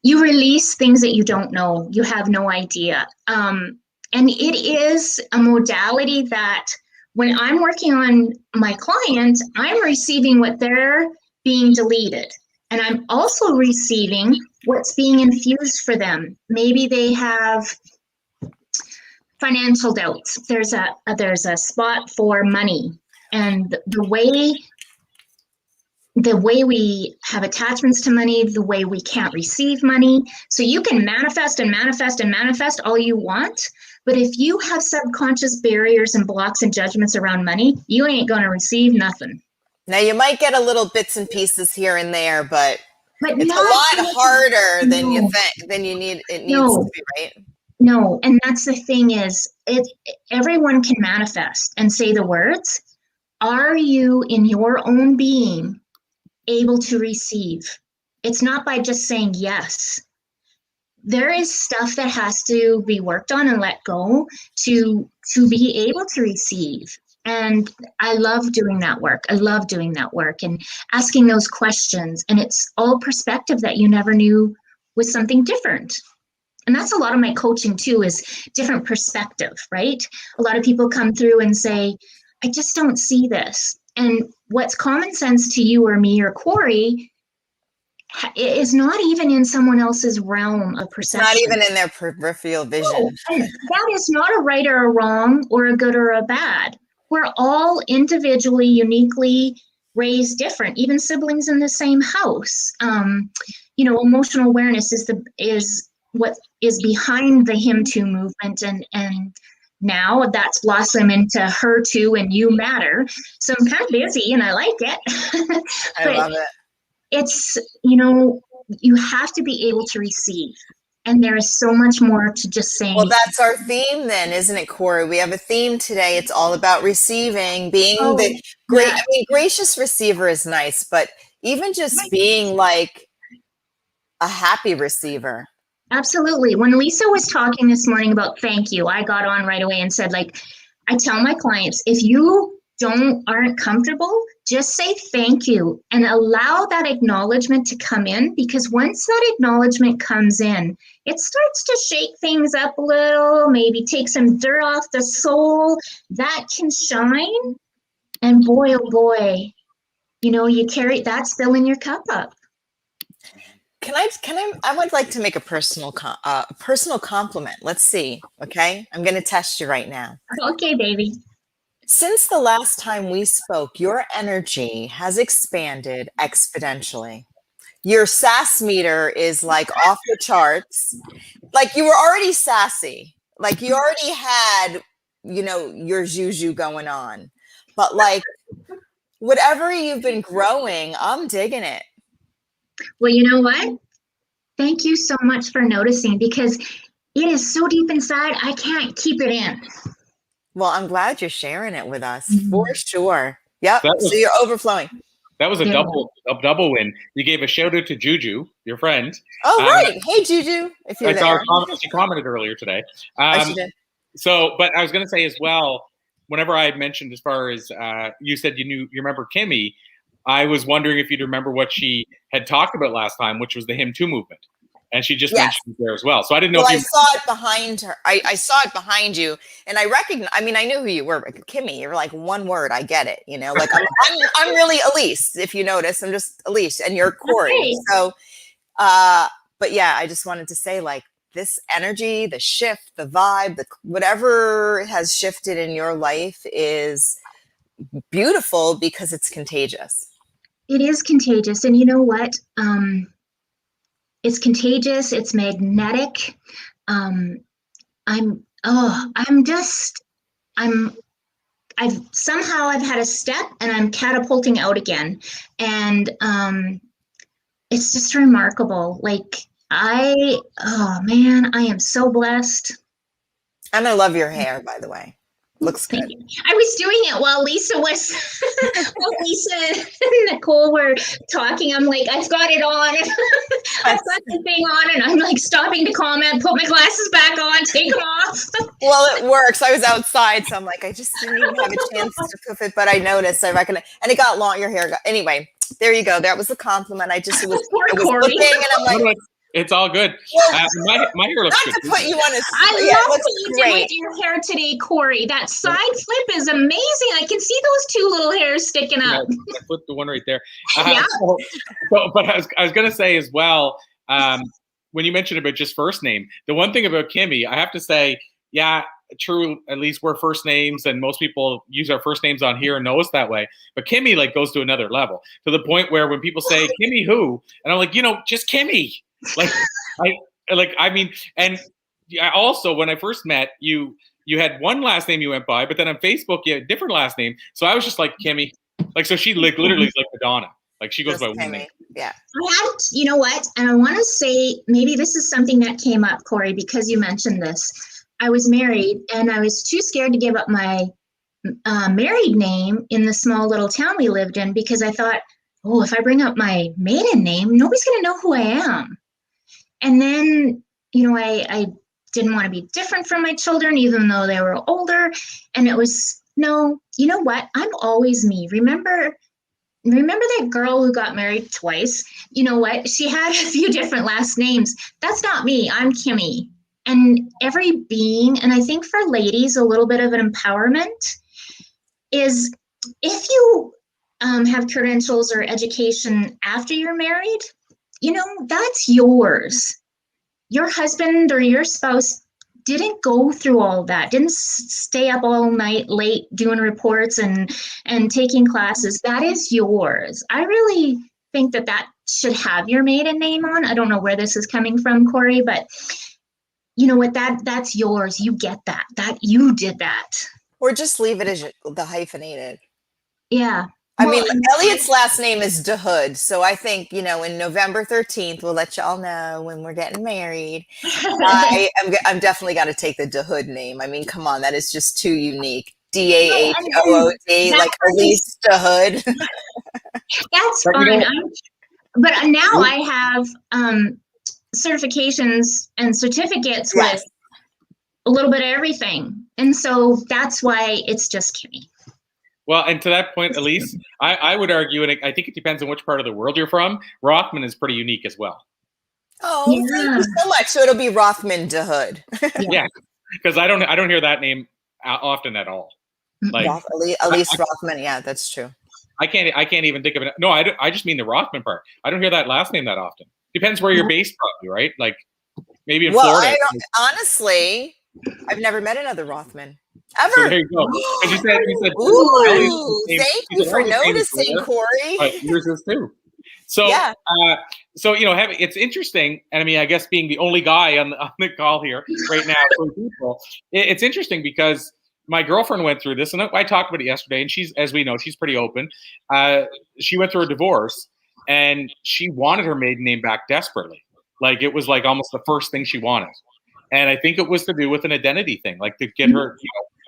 you release things that you don't know. You have no idea. And it is a modality that when I'm working on my client, I'm receiving what they're being deleted. And I'm also receiving what's being infused for them. Maybe they have financial doubts. There's a spot for money. And the way we have attachments to money, the way we can't receive money. So you can manifest and manifest and manifest all you want, but if you have subconscious barriers and blocks and judgments around money, you ain't going to receive nothing. Now you might get a little bits and pieces here and there, but it's not a lot harder than no. you think, than you need. It needs No. to be, right? No, and that's the thing is, everyone can manifest and say the words. Are you in your own being able to receive? It's not by just saying yes. There is stuff that has to be worked on and let go to be able to receive. And I love doing that work. I love doing that work and asking those questions. And it's all perspective that you never knew was something different. And that's a lot of my coaching too, is different perspective, right? A lot of people come through and say, I just don't see this. And what's common sense to you or me or Corey is not even in someone else's realm of perception. Not even in their peripheral vision. No, and that is not a right or a wrong or a good or a bad. We're all individually, uniquely raised different, even siblings in the same house. Emotional awareness is what is behind the Him Too movement, and now that's blossomed into Her Too and You Matter. So I'm kind of busy and I like it. I love it. It's, you have to be able to receive. And there is so much more to just saying. Well, that's our theme then, isn't it, Corey? We have a theme today. It's all about receiving, being the great. Yeah. I mean, gracious receiver is nice, but even just being like a happy receiver. Absolutely. When Lisa was talking this morning about thank you, I got on right away and said, I tell my clients, if you aren't comfortable, just say thank you and allow that acknowledgement to come in, because once that acknowledgement comes in, it starts to shake things up a little, maybe take some dirt off the soul that can shine. And boy, oh boy, you carry that's filling your cup up. I would like to make a personal compliment. Let's see. Okay. I'm going to test you right now. Okay, baby. Since the last time we spoke, your energy has expanded exponentially. Your sass meter is like off the charts. Like you were already sassy. Like you already had, your juju going on. But like whatever you've been growing, I'm digging it. Well, you know what? Thank you so much for noticing, because it is so deep inside, I can't keep it in. Well, I'm glad you're sharing it with us for sure. Yep. So you're overflowing. That was a double win. You gave a shout out to Juju, your friend. Oh, right. Hey, Juju, if you're there. She commented earlier today. She did. So, but I was going to say as well, whenever I mentioned as far as you said you remember Kimmy, I was wondering if you'd remember what she had talked about last time, which was the Him Too movement. And she just mentioned it there as well. So I didn't know if you... I saw it behind her. I saw it behind you. And I knew who you were. But Kimmy, you're like one word. I get it. Like I'm really Elise, if you notice. I'm just Elise and you're Corey. Okay. So, but yeah, I just wanted to say like this energy, the shift, the vibe, whatever has shifted in your life is beautiful because it's contagious. It is contagious. And you know what? It's contagious. It's magnetic. I've had a step and I'm catapulting out again. And it's just remarkable. Like I am so blessed. And I love your hair, by the way. Looks good. I was doing it while Lisa and Nicole were talking. I'm like, I've got it on. I've got the thing on, and I'm like stopping to comment, put my glasses back on, take them off. Well, it works. I was outside, so I'm like, I just didn't even have a chance to poof it, but I noticed. I reckon, and it got long. Your hair got anyway. There you go. That was the compliment. I was looking, and I'm like, It's all good. My hair looks Not good. to put you on a. I yeah, it love looks what you did great. with your hair today, Corey. That side flip is amazing. I can see those two little hairs sticking up. I put the one right there. Yeah. But I was going to say as well, when you mentioned about just first name, the one thing about Kimmy, I have to say, yeah, true. At least we're first names, and most people use our first names on here and know us that way. But Kimmy like goes to another level, to the point where when people say Kimmy who, and I'm like, just Kimmy. Like I mean, and I also when I first met you, you had one last name you went by, but then on Facebook you had a different last name. So I was just like Kimmy. Like so she literally is like Madonna. Like she goes Just by one Kimmy. name. Yeah. You know what? And I want to say maybe this is something that came up, Corey, because you mentioned this. I was married and I was too scared to give up my married name in the small little town we lived in because I thought, oh, if I bring up my maiden name, nobody's going to know who I am. And then, I didn't want to be different from my children, even though they were older. And it was, no, you know what? I'm always me. Remember that girl who got married twice? You know what? She had a few different last names. That's not me. I'm Kimmy. And every being, and I think for ladies, a little bit of an empowerment is if you have credentials or education after you're married, that's yours. Your husband or your spouse didn't go through all that, didn't stay up all night late doing reports and taking classes. That is yours. I really think that should have your maiden name on. I don't know where this is coming from, Corey, but you know what, that's yours. You get that you did that. Or just leave it as the hyphenated. Yeah. I mean, Elliot's last name is DeHood, so I think, in November 13th, we'll let y'all know when we're getting married. I'm definitely got to take the DeHood name. I mean, come on, that is just too unique. DAHOOD, like Elise DeHood. That's fine. But now I have certifications and certificates with a little bit of everything. And so that's why it's just Kimmy. Well, and to that point, Elise, I would argue, and I think it depends on which part of the world you're from, Rothman is pretty unique as well. Oh, thank you so much. So it'll be Rothman DeHood. Yeah, because I don't hear that name often at all. Like Elise Rothman, yeah, that's true. I can't even think of it. No, I just mean the Rothman part. I don't hear that last name that often. Depends where you're based, probably, right? Like maybe in Florida. Honestly, I've never met another Rothman. Ever. So there you go. You said ooh, thank you for noticing, Corey. But yours is too. So, yeah. It's interesting, and I mean, I guess being the only guy on the call here right now for people, it's interesting because my girlfriend went through this, and I talked about it yesterday, and she's, as we know, she's pretty open. She went through a divorce, and she wanted her maiden name back desperately. Like, it was like almost the first thing she wanted. And I think it was to do with an identity thing, like to get her,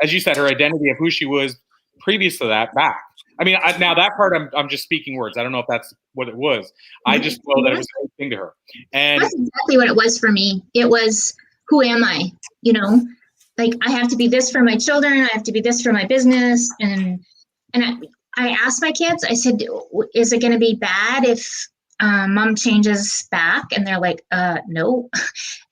as you said, her identity of who she was previous to that back. I mean, now that part, I'm just speaking words. I don't know if that's what it was. I just know that it was a big thing to her. And that's exactly what it was for me. It was, who am I? Like I have to be this for my children. I have to be this for my business. And I asked my kids, I said, is it going to be bad if mom changes back? And they're like, no.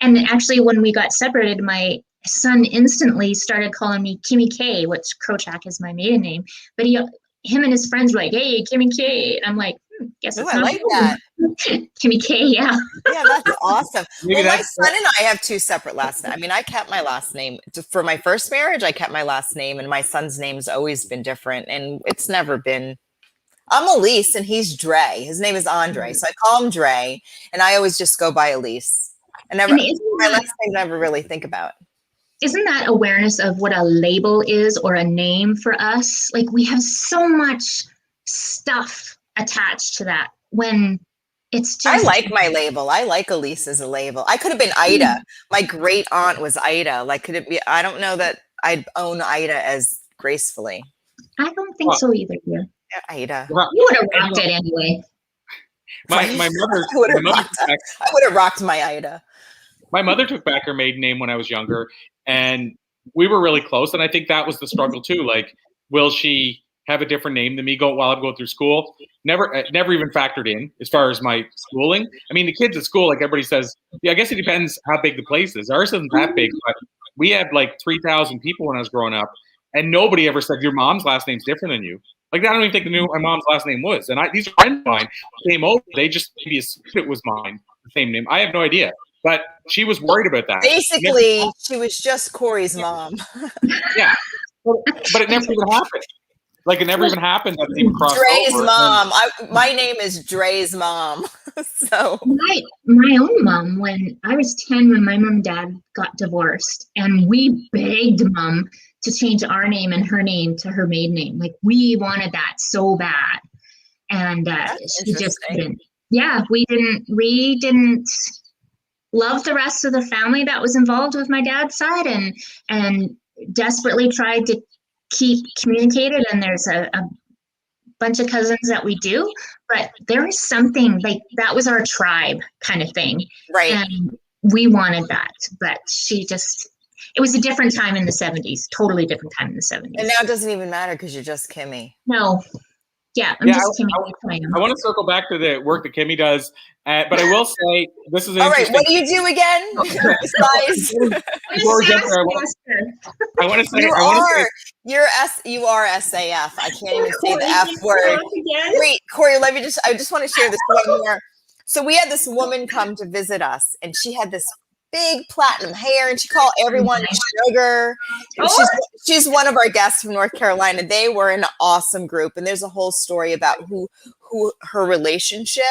And actually, when we got separated, my son instantly started calling me Kimmy K, which Krochak is my maiden name. But him and his friends were like, hey, Kimmy K. And I'm like, guess it's I like that. Kimmy K, yeah. Yeah, that's awesome. Well, my son and I have two separate last names. I mean, I kept my last name. For my first marriage, I kept my last name, and my son's name's always been different. And it's never been... I'm Elise, and he's Dre. His name is Andre, so I call him Dre, and I always just go by Elise. My last name I never really think about. Isn't that awareness of what a label is or a name for us? Like we have so much stuff attached to that when it's just... I like my label. I like Elise as a label. I could have been Ida. My great aunt was Ida. Like, could it be? I don't know that I'd own Ida as gracefully. I don't think so either, dear. Ida. You would have rocked it anyway. My mother. I would have rocked my Ida. My mother took back her maiden name when I was younger, and we were really close. And I think that was the struggle too. Like, will she have a different name than me while I'm going through school. Never even factored in as far as my schooling. I mean, the kids at school, like everybody says, yeah, I guess it depends how big the place is. Ours isn't that big, but we had like 3,000 people when I was growing up, and nobody ever said your mom's last name's different than you. Like, I don't even think they knew what my mom's last name was. And these are friends of mine came over. They just maybe assumed it was mine, the same name. I have no idea. But she was worried about that. Basically, she was just Corey's mom. Yeah. But it never even happened. Like, it never even happened that it even crossed Dre's over. mom. My name is Dre's mom. So my own mom, when I was 10, when my mom and dad got divorced, and we begged mom to change our name and her name to her maiden name. Like, we wanted that so bad. And she just couldn't. Yeah, we didn't love the rest of the family that was involved with my dad's side, and desperately tried to keep communicated. And there's a bunch of cousins that we do, but there is something like that was our tribe kind of thing. Right. And we wanted that, but it was a different time in the 70s, totally different time in the 70s. And now it doesn't even matter because you're just Kimmy. No. Yeah, I'm just Kimmy. I want to circle back to the work that Kimmy does, but I will say this is an all right. interesting. What do you do again? Besides, Before we get there, I want to say you are SAF. I can't even say the F word. Wait, Corey, I just want to share this one more. So we had this woman come to visit us, and she had this big platinum hair, and she called everyone sugar. And she's one of our guests from North Carolina. They were an awesome group, and there's a whole story about who her relationship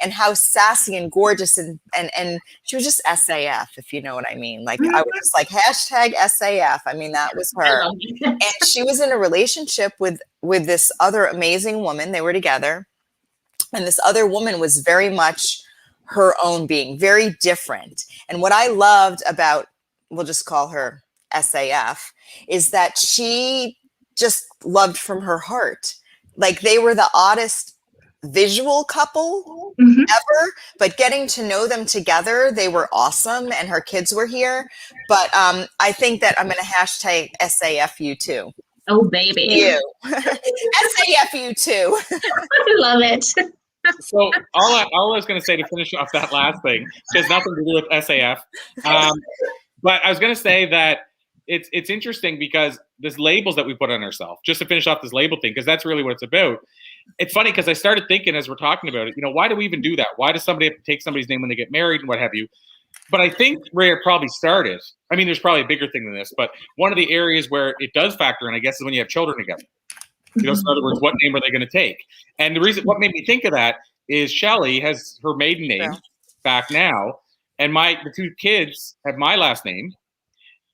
and how sassy and gorgeous and she was just SAF, if you know what I mean. Like, I was just like #SAF. I mean, that was her. And she was in a relationship with this other amazing woman. They were together, and this other woman was very much her own being, very different. And what I loved about, we'll just call her SAF, is that she just loved from her heart. Like, they were the oddest visual couple ever, but getting to know them together, they were awesome, and her kids were here. But I think that I'm going to #SAF you too. Oh, baby. You. SAF you too. I love it. So all I was going to say to finish off that last thing, has nothing to do with SAF, but I was going to say that it's interesting because there's labels that we put on ourselves, just to finish off this label thing, because that's really what it's about. It's funny because I started thinking as we're talking about it, why do we even do that? Why does somebody have to take somebody's name when they get married and what have you? But I think where it probably started, I mean, there's probably a bigger thing than this, but one of the areas where it does factor in, I guess, is when you have children together. So in other words, what name are they going to take? And the reason, what made me think of that is Shelly has her maiden name back now, and the two kids have my last name.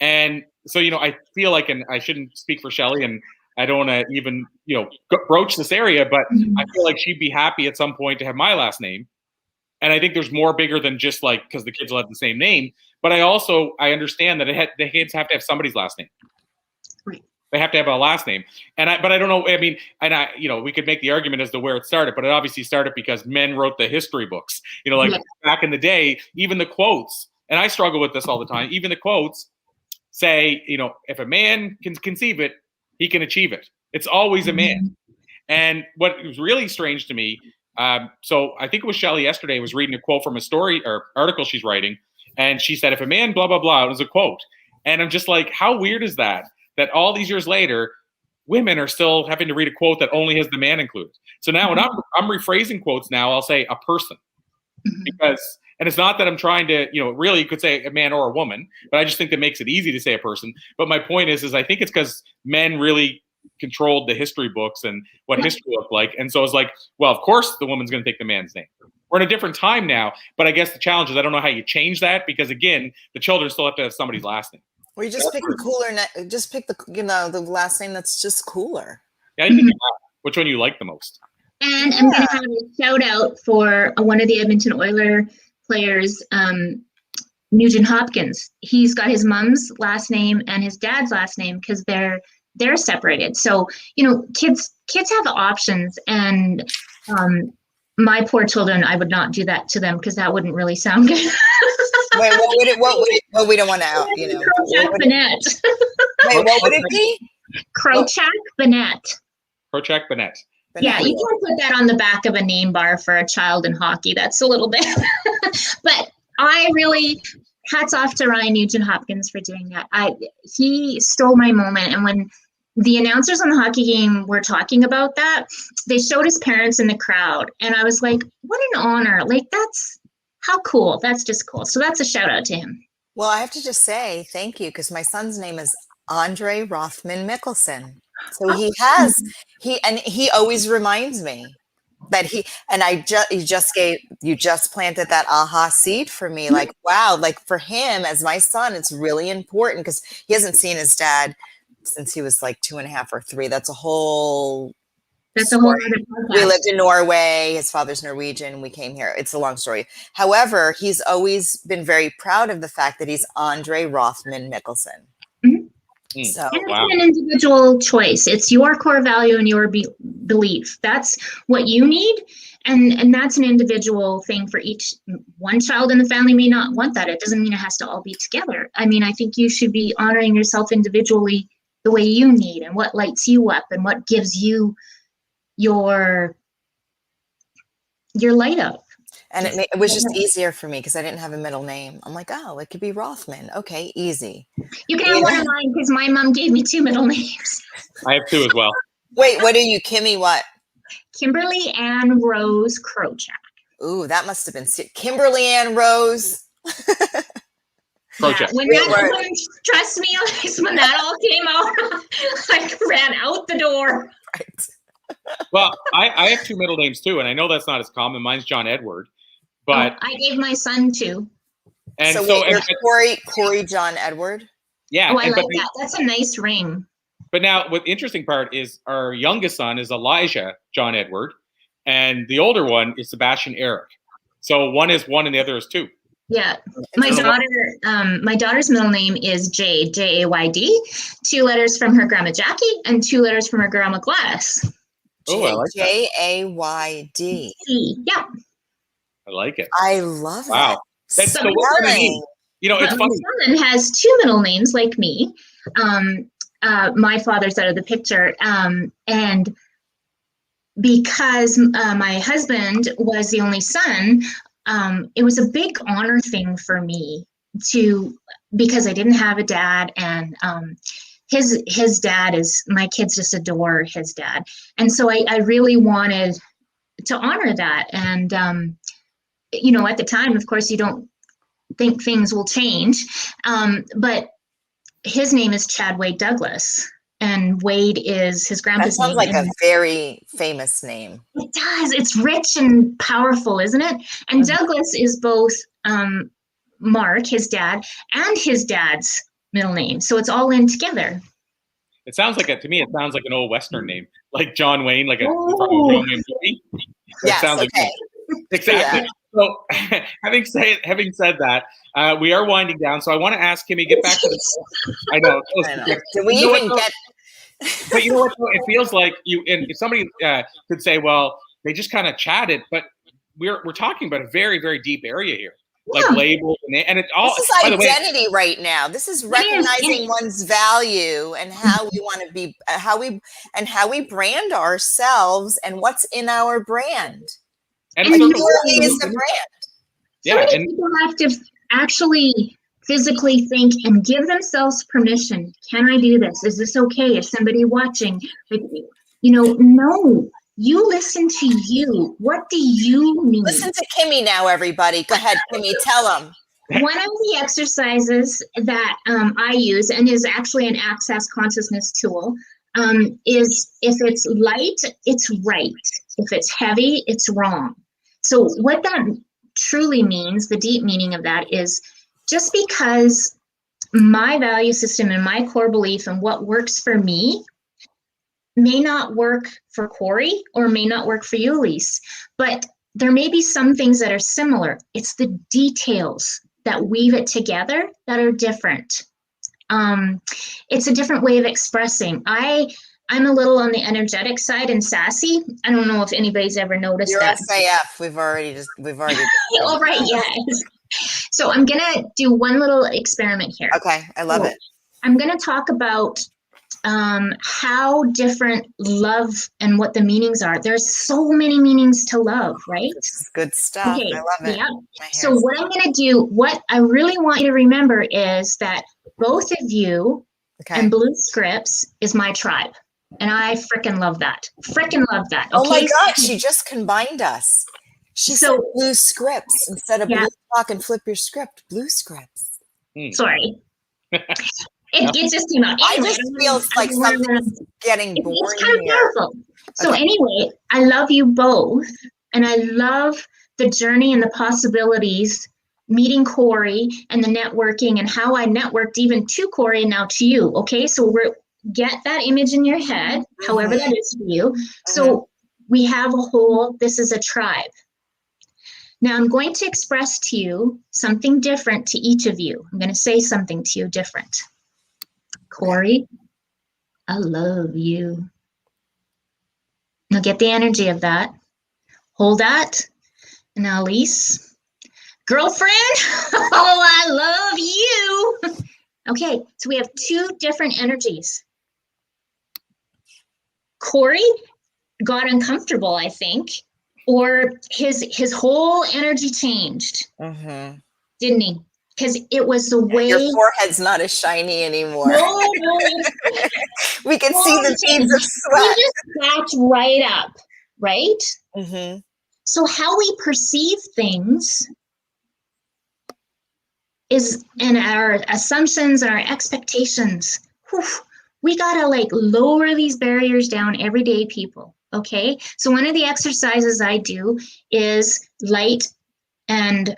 And so, I feel like, and I shouldn't speak for Shelly, and I don't want to even, broach this area, but I feel like she'd be happy at some point to have my last name. And I think there's more bigger than just like, because the kids will have the same name. But I understand that the kids have to have somebody's last name. They have to have a last name. But I don't know. I mean, we could make the argument as to where it started, but it obviously started because men wrote the history books, back in the day, even the quotes, and I struggle with this all the time. Even the quotes say, if a man can conceive it, he can achieve it. It's always a man. And what was really strange to me, so I think it was Shelly yesterday was reading a quote from a story or article she's writing. And she said, if a man, blah, blah, blah, it was a quote. And I'm just like, how weird is that all these years later, women are still having to read a quote that only has the man included. So now when I'm rephrasing quotes now, I'll say a person, because, and it's not that I'm trying to, really you could say a man or a woman, but I just think that makes it easy to say a person. But my point is I think it's because men really controlled the history books and what history looked like. And so it's like, well, of course the woman's going to take the man's name. We're in a different time now, but I guess the challenge is I don't know how you change that, because again, the children still have to have somebody's last name. Or you just pick the cooler, just pick the last name that's just cooler. Yeah, I think which one you like the most. And I'm going to have a shout out for one of the Edmonton Oilers players, Nugent Hopkins. He's got his mom's last name and his dad's last name because they're separated. So, kids have options, and my poor children, I would not do that to them because that wouldn't really sound good. Wait, what we don't want to out, Crowchack Bennett. Wait, what would it be? Crowchack Bennett. Prochek Bennett. Yeah, you can't put that on the back of a name bar for a child in hockey. That's a little bit. But I really, hats off to Ryan Nugent-Hopkins for doing that. He stole my moment. And when the announcers on the hockey game were talking about that, they showed his parents in the crowd. And I was like, what an honor. Like, that's, how cool. That's just cool. So that's a shout out to him. Well, I have to just say thank you because my son's name is Andre Rothman Mickelson. So he always reminds me that you just planted that aha seed for me. Like, wow, like for him as my son, it's really important because he hasn't seen his dad since he was like 2.5 or 3. That's a whole story. We lived in Norway. His father's Norwegian. We came here. It's a long story. However, he's always been very proud of the fact that he's Andre Rothman Mickelson. Mm-hmm. So, and it's an individual choice. It's your core value and your belief. That's what you need. And that's an individual thing for each. One child in the family may not want that. It doesn't mean it has to all be together. I mean, I think you should be honoring yourself individually the way you need and what lights you up and what gives you your light up. And it was just easier for me because I didn't have a middle name. I'm like, oh, it could be Rothman. Okay, easy. You can have one of mine because my mom gave me 2 middle names. I have 2 as well. Wait, what are you, Kimmy? What? Kimberly Ann Rose Krochak. Ooh, that must have been Kimberly Ann Rose. Yeah, when trust me, when that all came out, I ran out the door. Right. Well, I have 2 middle names too, and I know that's not as common. Mine's John Edward, but I gave my son 2. And so you're Corey John Edward. Yeah, I like that. That's a nice ring. But now, what the interesting part is, our youngest son is Elijah John Edward, and the older one is Sebastian Eric. So one is 1, and the other is 2. Yeah, my daughter's middle name is Jade, J-A-Y-D. 2 letters from her grandma Jackie and 2 letters from her grandma Gladys. Oh, I like that. J-A-Y-D. Yeah. I like it. I love it. Wow. That's so funny. You know, it's funny. My son has 2 middle names like me. My father's out of the picture. And because my husband was the only son, it was a big honor thing for me because I didn't have a dad, and his dad is, my kids just adore his dad. And so I really wanted to honor that. And, at the time, of course, you don't think things will change. But his name is Chad Wade Douglas, and Wade is his grandpa's name. That sounds like a very famous name. It does. It's rich and powerful, isn't it? And Douglas is both Mark, his dad, and his dad's middle name. So it's all in together. It sounds like to me, it sounds like an old Western name, like John Wayne, like a John Wayne movie. Yes, sounds okay. Exactly. Yeah. So having said that, we are winding down. So I want to ask Kimmy, get back to the. I know. Did we even get? But you know what? It feels like and if somebody could say, well, they just kind of chatted, but we're talking about a very, very deep area here. Like labels and it all. This is identity right now. This is recognizing one's value and how we want to be, how we brand ourselves and what's in our brand. And purely is the brand. Yeah, so many people have to actually physically think and give themselves permission. Can I do this? Is this okay? Is somebody watching? No. You listen to you. What do you need? Listen to Kimmy now, everybody. Go ahead, Kimmy. Tell them. One of the exercises that I use, and is actually an access consciousness tool, is if it's light, it's right. If it's heavy, it's wrong. So what that truly means, the deep meaning of that is just because my value system and my core belief and what works for me may not work for Corey or may not work for you, Elise, but there may be some things that are similar. It's the details that weave it together that are different. It's a different way of expressing. I'm a little on the energetic side and sassy. I don't know if anybody's ever noticed You're that. SAF. We've already. Oh, right, yes. So I'm gonna do one little experiment here. Okay, I love it. I'm gonna talk about how different love and what the meanings are. There's so many meanings to love, right? This is good stuff. Okay, I love it. yeah. My So hair's- what I'm going to do, what I really want you to remember is that both of you okay. and Blue Scripts is my tribe. And I freaking love that. Freaking love that. Okay? Oh my God, she just combined us. She So- said blue scripts instead of Yeah. blue talk and flip your script. Blue scripts. Sorry. It just came out. I Anyway, just don't feel wanna- I like don't wanna- something's getting boring It's kind of here. powerful. So Okay. anyway, I love you both, and I love the journey and the possibilities, meeting Corey and the networking and how I networked even to Corey and now to you. Okay, so get that image in your head, however that is for you. So we have a whole, this is a tribe. Now I'm going to express to you something different to each of you. I'm going to say something to you different. Corey, I love you. Now get the energy of that. Hold that. And now, Elise, girlfriend, oh, I love you. Okay, so we have two different energies. Corey got uncomfortable, I think, or his whole energy changed, didn't he? Because it was the way. Your forehead's not as shiny anymore. No, We can see the beads of we sweat. just backed right up, right? So how we perceive things is, and our assumptions and our expectations, whew, we gotta like lower these barriers down every day, people. Okay, so one of the exercises I do is light and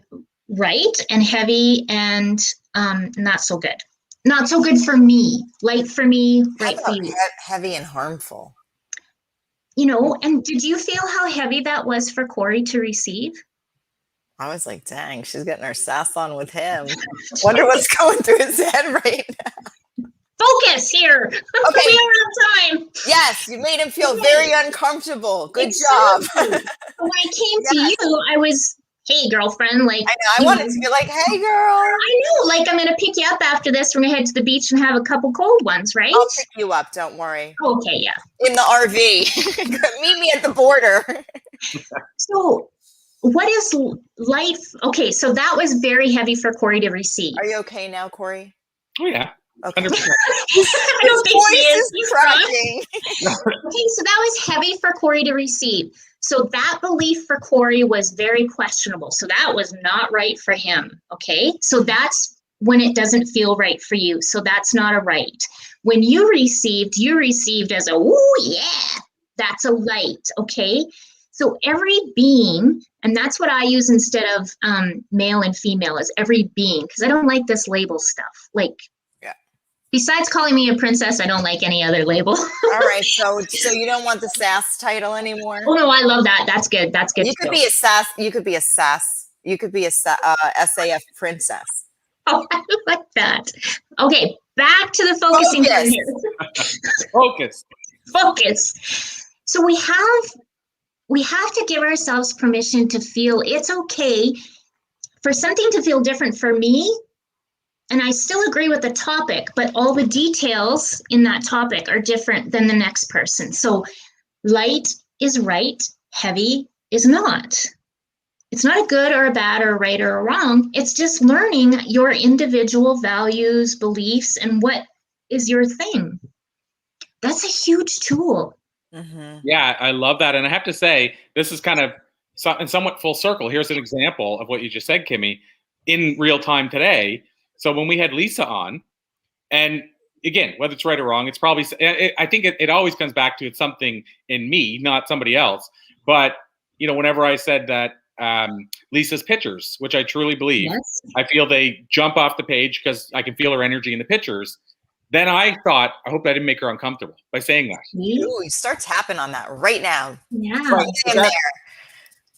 right and heavy and not so good. Not so good for me. Light for me, right for you. Heavy and harmful. You know, and did you feel how heavy that was for Corey to receive? I was like, dang, she's getting her sass on with him. Wonder what's going through his head right now. Focus here. Okay. We are on time. Yes, you made him feel very uncomfortable. Good Exactly. job. When I came to you, I was, hey, girlfriend, like. I know. I wanted to be like, hey, girl. I know, like I'm gonna pick you up after this. We're gonna head to the beach and have a couple cold ones, right? I'll pick you up. Don't worry. Okay, yeah. In the RV. Meet me at the border. So, what is life? Okay, so that was very heavy for Corey to receive. Are you okay now, Corey? Oh yeah. Okay. 100%. I don't think she is. He's cracking. Okay, so that was heavy for Corey to receive. So that belief for Corey was very questionable. So that was not right for him. Okay, so that's when it doesn't feel right for you. So that's not a right. When you received as a, ooh, yeah, that's a light. Okay, so every being, and that's what I use instead of male and female, is every being, because I don't like this label stuff. Like, besides calling me a princess, I don't like any other label. All right, so you don't want the sass title anymore? Oh no, I love that. That's good. That's good. You could be a sass. You could be a sass. You could be a SAF princess. Oh, I like that. Okay, back to the focusing Focus. here. Focus. Focus. So we have to give ourselves permission to feel it's okay for something to feel different for me. And I still agree with the topic, but all the details in that topic are different than the next person. So light is right, heavy is not. It's not a good or a bad or a right or a wrong. It's just learning your individual values, beliefs, and what is your thing. That's a huge tool. Yeah, I love that. And I have to say, this is kind of somewhat full circle. Here's an example of what you just said, Kimmy, in real time today. So when we had Lisa on, and again, whether it's right or wrong, it's probably, I think it always comes back to it's something in me, not somebody else. But, you know, whenever I said that Lisa's pictures, which I truly believe, Yes. I feel they jump off the page because I can feel her energy in the pictures. Then I thought, I hope I didn't make her uncomfortable by saying that. Ooh, start tapping on that right now. Yeah. Right in there.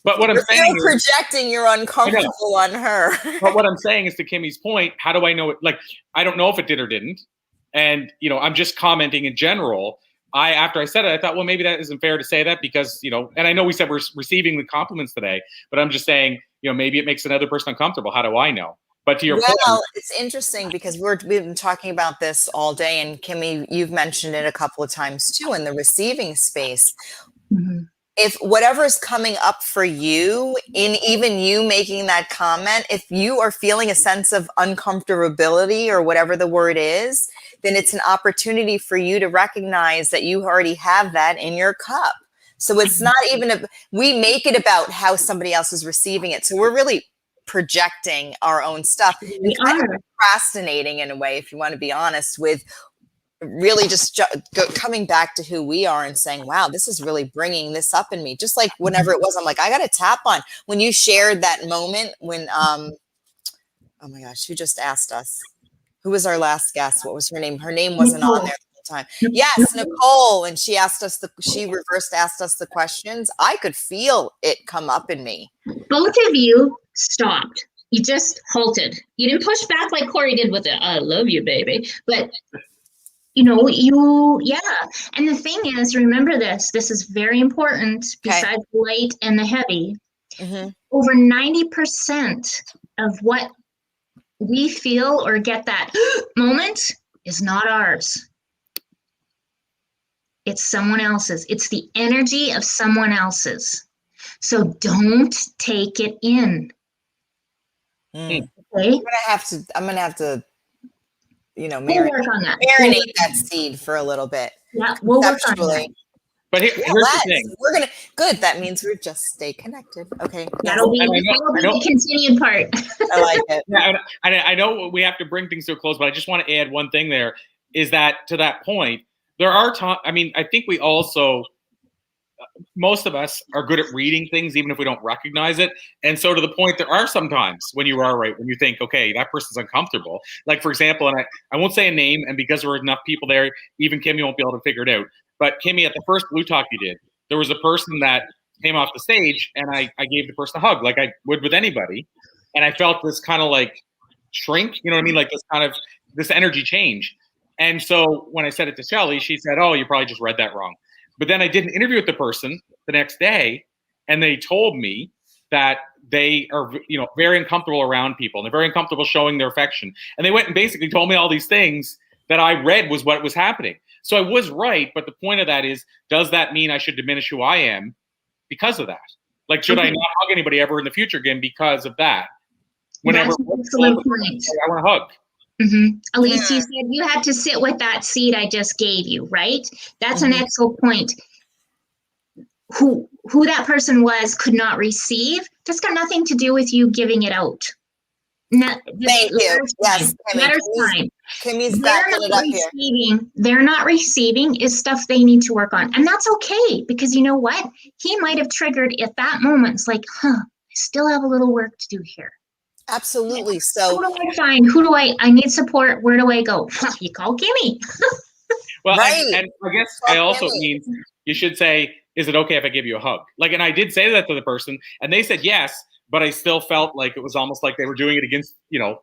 But what I'm You're saying still is, projecting you're uncomfortable on her. but what I'm saying is, to Kimmy's point, how do I know it? Like, I don't know if it did or didn't. And, you know, I'm just commenting in general. After I said it, I thought, well, maybe that isn't fair to say that because, you know, and I know we said we're receiving the compliments today, but I'm just saying, you know, maybe it makes another person uncomfortable. How do I know? But to your point, Well, it's interesting because we've been talking about this all day, and Kimmy, you've mentioned it a couple of times too, in the receiving space. Mhm. If whatever's coming up for you, in even you making that comment, if you are feeling a sense of uncomfortability or whatever the word is, then it's an opportunity for you to recognize that you already have that in your cup. So it's not even we make it about how somebody else is receiving it. So we're really projecting our own stuff and kind of procrastinating in a way, if you want to be honest, with really just coming back to who we are and saying, wow, this is really bringing this up in me. Just like whenever it was, I'm like, I got to tap on. When you shared that moment when, oh my gosh, who just asked us? Who was our last guest? What was her name? Her name wasn't on there the whole time. Yes, Nicole. And she asked us, she reversed asked us the questions. I could feel it come up in me. Both of you stopped. You just halted. You didn't push back like Corey did with it. I love you, baby. But yeah. And the thing is, remember this is very important. Besides the light and the heavy, over 90% of what we feel or get that moment is not ours. It's someone else's. It's the energy of someone else's. So don't take it in. Okay? I'm gonna have to we'll work on that. Marinate that seed for a little bit. Yeah, we'll work on that. But here's the thing. Good. That means we're just stay connected. Okay. That'll be the continued part. I like it. Yeah, I know we have to bring things to a close, but I just want to add one thing there is that to that point, there are times, I think we also, most of us are good at reading things, even if we don't recognize it. And so to the point, there are some times when you are right, when you think, okay, that person's uncomfortable. Like, for example, and I won't say a name, and because there were enough people there, even Kimmy won't be able to figure it out. But Kimmy, at the first Blue Talk you did, there was a person that came off the stage, and I gave the person a hug, like I would with anybody. And I felt this kind of like shrink, you know what I mean? Like this energy change. And so when I said it to Shelly, she said, oh, you probably just read that wrong. But then I did an interview with the person the next day, and they told me that they are, very uncomfortable around people, and they're very uncomfortable showing their affection. And they went and basically told me all these things that I read was what was happening. So I was right, but the point of that is, does that mean I should diminish who I am because of that? Like, should I not hug anybody ever in the future again because of that? Whenever That's an excellent point. I want to hug. Elise, you said you had to sit with that seed I just gave you, right? That's an excellent point. Who that person was could not receive. That's got nothing to do with you giving it out. Thank you. Yes, Kimmy's backing it up here. They're not receiving is stuff they need to work on. And that's okay, because you know what? He might have triggered at that moment. It's like, I still have a little work to do here. Absolutely. So who do I find? I need support. Where do I go? You call Kimmy. Well, right. and I guess I also means you should say, is it okay if I give you a hug? Like, and I did say that to the person, and they said yes, but I still felt like it was almost like they were doing it against,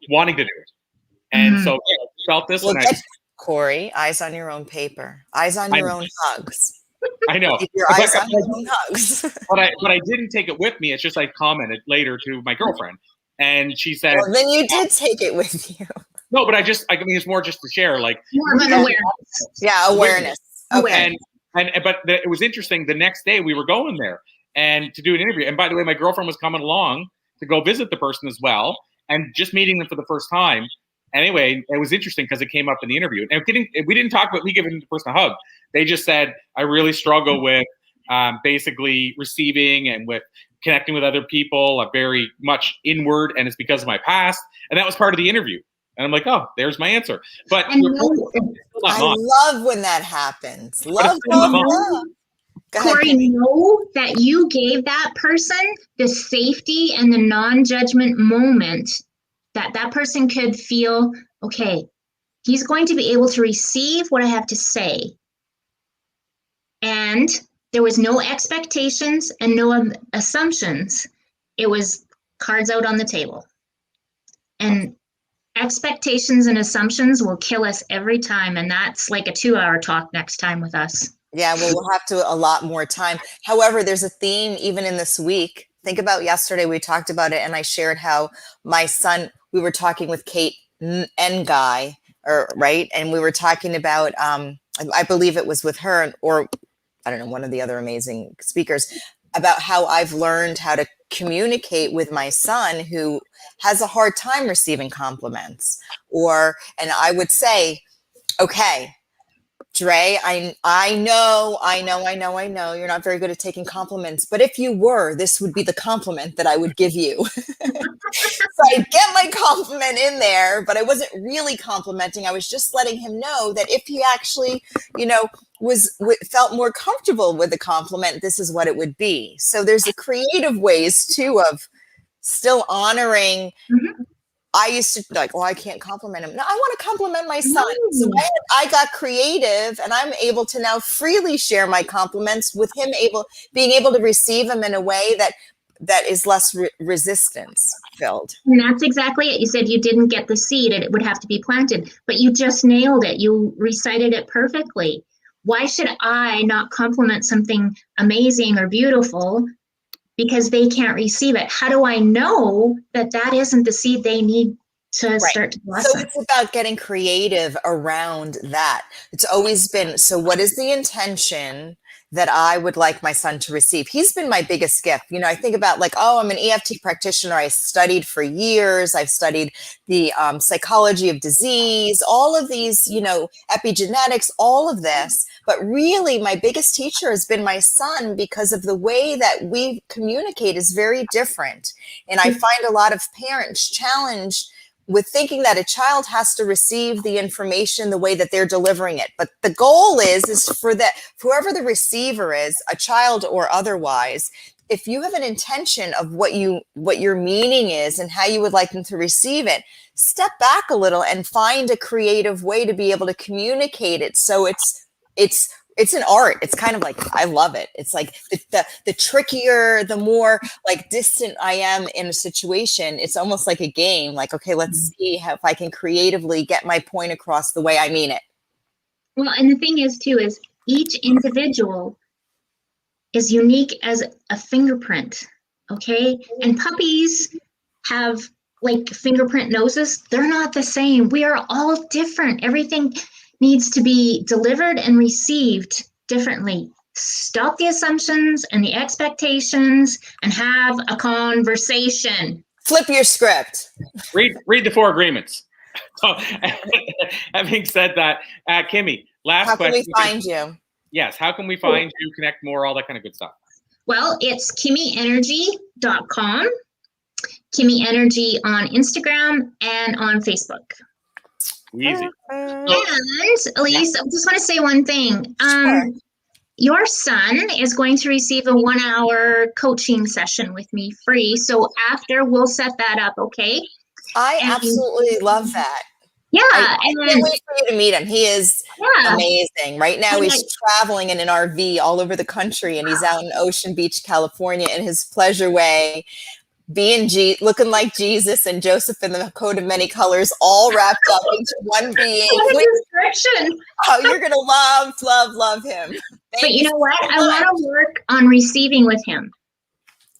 wanting to do it. And so I felt this. Well, Corey, eyes on your own paper, eyes on your own hugs. I know. Keep your eyes on your own hugs. but I didn't take it with me. It's just I commented later to my girlfriend. And she said, well, then you did take it with you. No, but it's more just to share, like more of an awareness. Yeah, awareness. Okay. But it was interesting. The next day we were going there and to do an interview. And by the way, my girlfriend was coming along to go visit the person as well, and just meeting them for the first time. Anyway, it was interesting because it came up in the interview. And we didn't talk about me giving the person a hug. They just said, I really struggle with basically receiving and with connecting with other people. I'm very much inward, and it's because of my past. And that was part of the interview. And I'm like, oh, there's my answer. But I love when that happens. Love. Corey, know that you gave that person the safety and the non-judgment moment that person could feel, okay, he's going to be able to receive what I have to say. And there was no expectations and no assumptions. It was cards out on the table. And expectations and assumptions will kill us every time. And that's like a 2-hour talk next time with us. Yeah, well, we'll have to a lot more time. However, there's a theme even in this week. Think about yesterday, we talked about it, and I shared how my son we were talking with Kate N Guy, or right, and we were talking about I believe it was with her, or I don't know, one of the other amazing speakers, about how I've learned how to communicate with my son who has a hard time receiving compliments. And I would say, okay, Dre, I know you're not very good at taking compliments, but if you were, this would be the compliment that I would give you. So I'd get my compliment in there, but I wasn't really complimenting. I was just letting him know that if he actually, felt more comfortable with the compliment, this is what it would be. So there's a creative ways too of still honoring. Mhm. I used to like, I can't compliment him. No, I want to compliment my son. So I got creative, and I'm able to now freely share my compliments with him, being able to receive them in a way that is less resistance filled. And that's exactly it. You said you didn't get the seed and it would have to be planted, but you just nailed it. You recited it perfectly. Why should I not compliment something amazing or beautiful because they can't receive it? How do I know that that isn't the seed they need to start to blossom? So it's about getting creative around that. It's always been, so what is the intention that I would like my son to receive? He's been my biggest gift. I think about like, I'm an EFT practitioner. I studied for years. I've studied the psychology of disease, all of these, epigenetics, all of this. But really, my biggest teacher has been my son, because of the way that we communicate is very different. And I find a lot of parents challenged with thinking that a child has to receive the information the way that they're delivering it. But the goal is for whoever the receiver is, a child or otherwise, if you have an intention of what your meaning is and how you would like them to receive it, step back a little and find a creative way to be able to communicate it. So it's an art. It's kind of like, I love it. It's like the trickier, the more like distant I am in a situation, it's almost like a game. Like, okay, let's see if I can creatively get my point across the way I mean it. Well, and the thing is too, is each individual is unique as a fingerprint, okay? And puppies have like fingerprint noses. They're not the same. We are all different. Everything needs to be delivered and received differently. Stop the assumptions and the expectations and have a conversation. Flip your script. Read the 4 agreements. So, having said that, Kimmy, last question. How can we find you? Yes, how can we find you, connect more, all that kind of good stuff? Well, it's kimmyenergy.com, Kimmy Energy on Instagram and on Facebook. Easy. And Elise, I just want to say one thing. Sure. Your son is going to receive a 1-hour coaching session with me free. So after, we'll set that up, okay? I absolutely love that. Yeah. I can't wait for you to meet him. He is amazing. Right now, he's traveling in an RV all over the country, and he's out in Ocean Beach, California, in his pleasure way, looking like Jesus and Joseph in the coat of many colors, all wrapped up into one being. What a description. Oh, you're going to love him. But you know what? I want to work on receiving with him.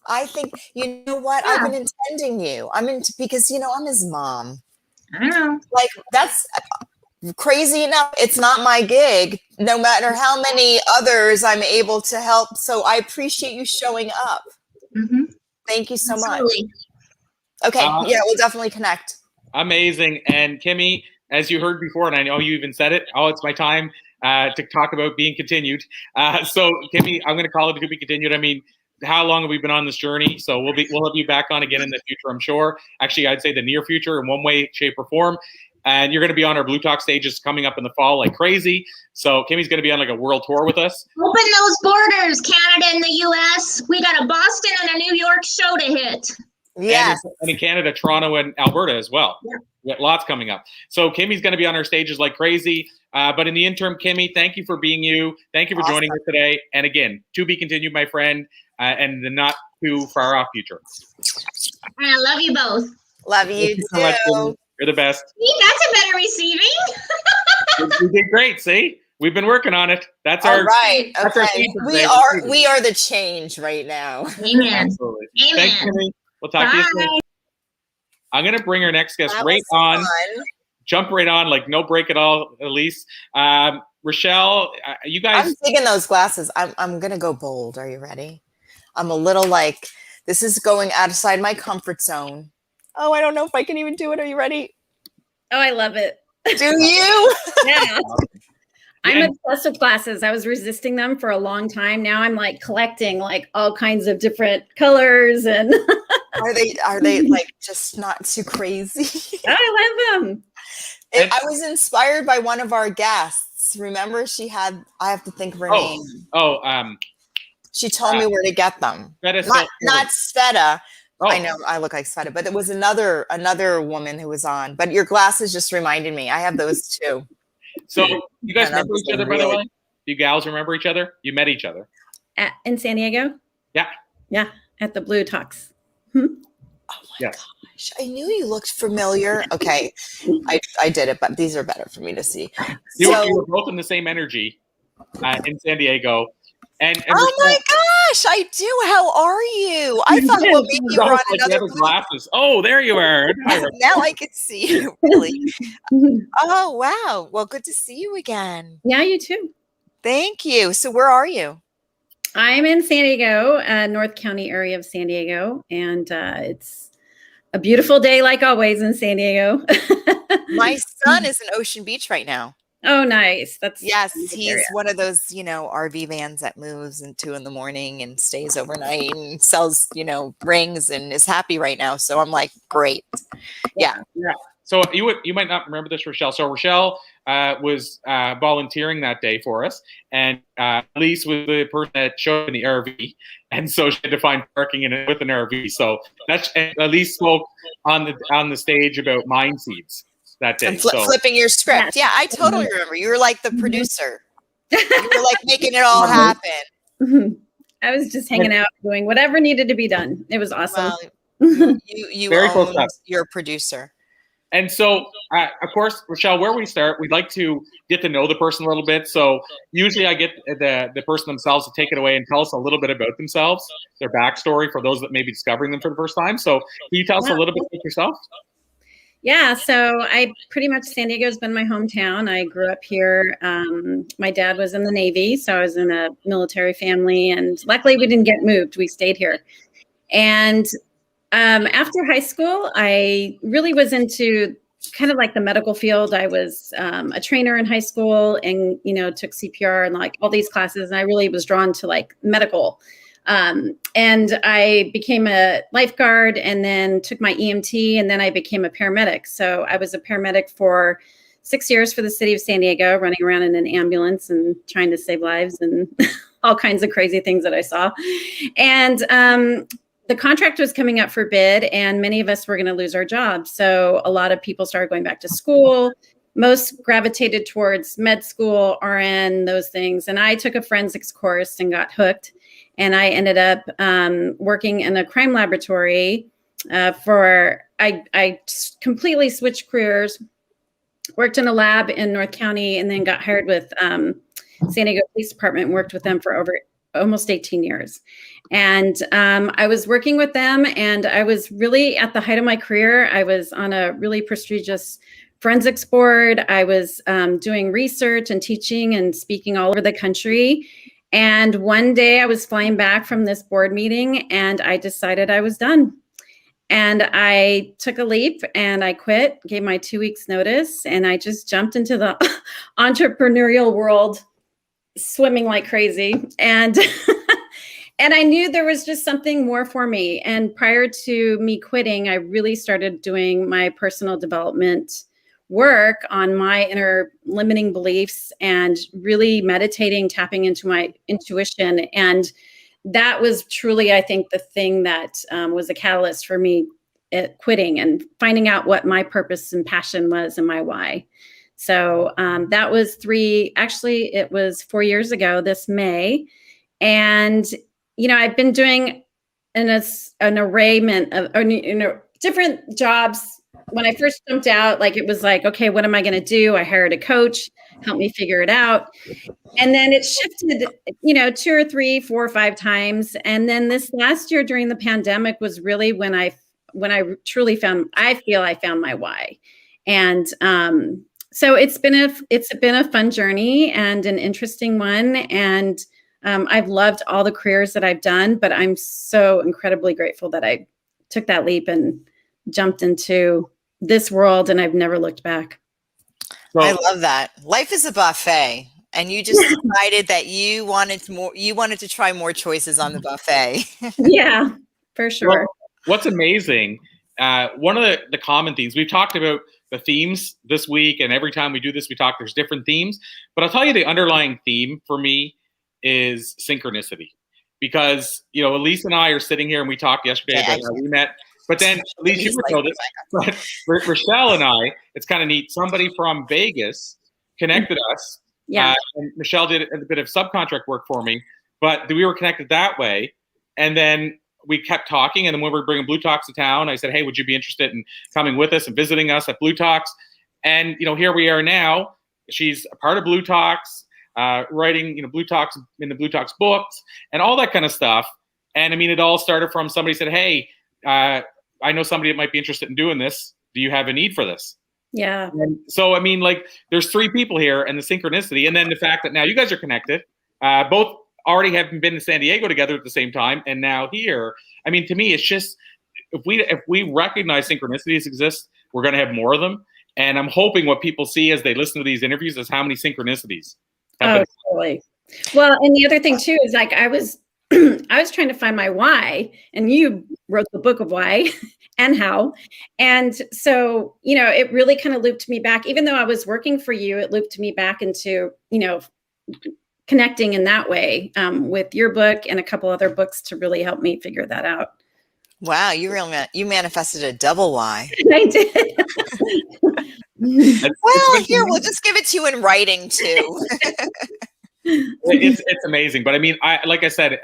I think, you know what? Yeah. I've been intending you. Because, I'm his mom. I know. Like, that's crazy enough. It's not my gig, no matter how many others I'm able to help. So I appreciate you showing up. Mm-hmm. Thank you so Absolutely. much. Okay. We'll definitely connect. Amazing. And Kimmy, as you heard before, and I know you even said it, it's my time to talk about being continued. So Kimmy, I'm going to call it to be continued. I mean, how long have we been on this journey? So we'll have you back on again in the future, I'm sure. Actually, I'd say the near future in one way, shape, or form. And you're going to be on our Blue Talk stages coming up in the fall like crazy. So Kimmy's going to be on like a world tour with us. Open those borders, Canada and the U.S. We got a Boston and a New York show to hit. Yes. And in Canada, Toronto, and Alberta as well. Yeah. We got lots coming up. So Kimmy's going to be on our stages like crazy. But in the interim, Kimmy, thank you for being you. Thank you for joining us today. And again, to be continued, my friend, and the not too far off future. I love you both. Love you too. So much, Kimmy. You're the best. See, that's a better receiving. We did great. See, we've been working on it. That's All our right. that's our Okay. feature We today. are the change right now. Amen. Absolutely. Amen. Thanks, Kimmy. We'll talk to you soon. Bye. I'm going to bring our next guest That right was on. fun. Jump right on, like no break at all, Elise. Rachelle, you guys. I'm digging those glasses. I'm gonna go bold. Are you ready? I'm a little like, this is going outside my comfort zone. Oh, I don't know if I can even do it. Are you ready? Oh, I love it. Do you? Yeah. I'm Yeah. obsessed with glasses. I was resisting them for a long time. Now I'm like collecting like all kinds of different colors and Are they like just not too crazy? I love them. I was inspired by one of our guests. Remember, I have to think of her name. She told me where to get them. Not Sveta. Oh. I know I look like Sveta, but it was another woman who was on. But your glasses just reminded me. I have those too. So you guys And remember each other, by the way? You gals remember each other? You met each other? In San Diego? Yeah. Yeah, at the BLU Talks. Oh my gosh. I knew you looked familiar. Okay. I did it, but these are better for me to see. You were both in the same energy in San Diego. And oh my gosh, I do. How are you? I thought, well, maybe you were on another glasses. Oh, there you are. Now I can see you, really. Oh, wow. Well, good to see you again. Yeah, you too. Thank you. So where are you? I'm in San Diego, North County area of San Diego, and it's a beautiful day like always in San Diego. My son is in Ocean Beach right now. Oh, nice. Yes, he's one of those, RV vans that moves at 2 a.m. and stays overnight and sells, rings and is happy right now. So I'm like, great. Yeah. So you might not remember this, Rachelle. So Rachelle was volunteering that day for us, and Elise was the person that showed in the RV, and so she had to find parking with an RV. So and Elise spoke on the stage about mind seeds that day. And flipping your script. Yeah, I totally remember. You were like the producer. You were like making it all happen. I was just hanging out doing whatever needed to be done. It was awesome. Well, you owned your producer. And so, of course, Rachelle, where we start, we'd like to get to know the person a little bit. So usually I get the person themselves to take it away and tell us a little bit about themselves, their backstory for those that may be discovering them for the first time. So can you tell us a little bit about yourself? Yeah, so San Diego's been my hometown. I grew up here. My dad was in the Navy, so I was in a military family, and luckily we didn't get moved. We stayed here. And after high school, I really was into kind of like the medical field. I was a trainer in high school and, took CPR and like all these classes. And I really was drawn to like medical. And I became a lifeguard and then took my EMT, and then I became a paramedic. So I was a paramedic for 6 years for the city of San Diego, running around in an ambulance and trying to save lives and all kinds of crazy things that I saw. And the contract was coming up for bid, and many of us were going to lose our jobs. So a lot of people started going back to school. Most gravitated towards med school, RN, those things. And I took a forensics course and got hooked. And I ended up working in a crime laboratory I completely switched careers, worked in a lab in North County, and then got hired with San Diego Police Department and worked with them for over almost 18 years. And I was working with them, and I was really at the height of my career. I was on a really prestigious forensics board. I was doing research and teaching and speaking all over the country. And one day I was flying back from this board meeting, and I decided I was done. And I took a leap and I quit, gave my 2 weeks notice, and I just jumped into the entrepreneurial world, swimming like crazy. And and I knew there was just something more for me. And prior to me quitting, I really started doing my personal development work on my inner limiting beliefs and really meditating, tapping into my intuition. And that was truly, I think, the thing that was a catalyst for me at quitting and finding out what my purpose and passion was and my why. So that was it was 4 years ago this May. And, I've been doing an arrayment of, different jobs. When I first jumped out, it was like, okay, what am I going to do? I hired a coach, help me figure it out. And then it shifted, 2 or 3, 4 or 5 times. And then this last year during the pandemic was really when I when I truly I feel I found my why. And so it's been a fun journey and an interesting one. And I've loved all the careers that I've done, but I'm so incredibly grateful that I took that leap and jumped into this world, and I've never looked back. So, I love that. Life is a buffet, and you just decided that you wanted more. You wanted to try more choices on the buffet. Yeah, for sure. Well, what's amazing, one of the common themes, we've talked about the themes this week, and every time we do this, there's different themes. But I'll tell you the underlying theme for me is synchronicity. Because, Elise and I are sitting here and we talked yesterday about how we met. But then, Elise, you would know this, but Rachelle and I, it's kind of neat. Somebody from Vegas connected us. Yeah. And Michelle did a bit of subcontract work for me, but we were connected that way. And then we kept talking. And then when we were bringing Blue Talks to town, I said, hey, would you be interested in coming with us and visiting us at Blue Talks? And, here we are now. She's a part of Blue Talks, writing, Blue Talks in the Blue Talks books and all that kind of stuff. And I mean, it all started from somebody said, hey, I know somebody that might be interested in doing this. Do you have a need for this? Yeah. And so, I mean, like, there's 3 people here, and the synchronicity, and then the fact that now you guys are connected, both already have been in San Diego together at the same time, and now here. I mean, to me, it's just, if we recognize synchronicities exist, we're going to have more of them. And I'm hoping what people see as they listen to these interviews is how many synchronicities have been. Totally. Well, and the other thing too is, like, I was trying to find my why, and you wrote the book of why and how. And so, it really kind of looped me back. Even though I was working for you, it looped me back into, connecting in that way with your book and a couple other books to really help me figure that out. Wow, you manifested a double why. I did. Well, here, we'll just give it to you in writing too. It's amazing. But I mean, like I said,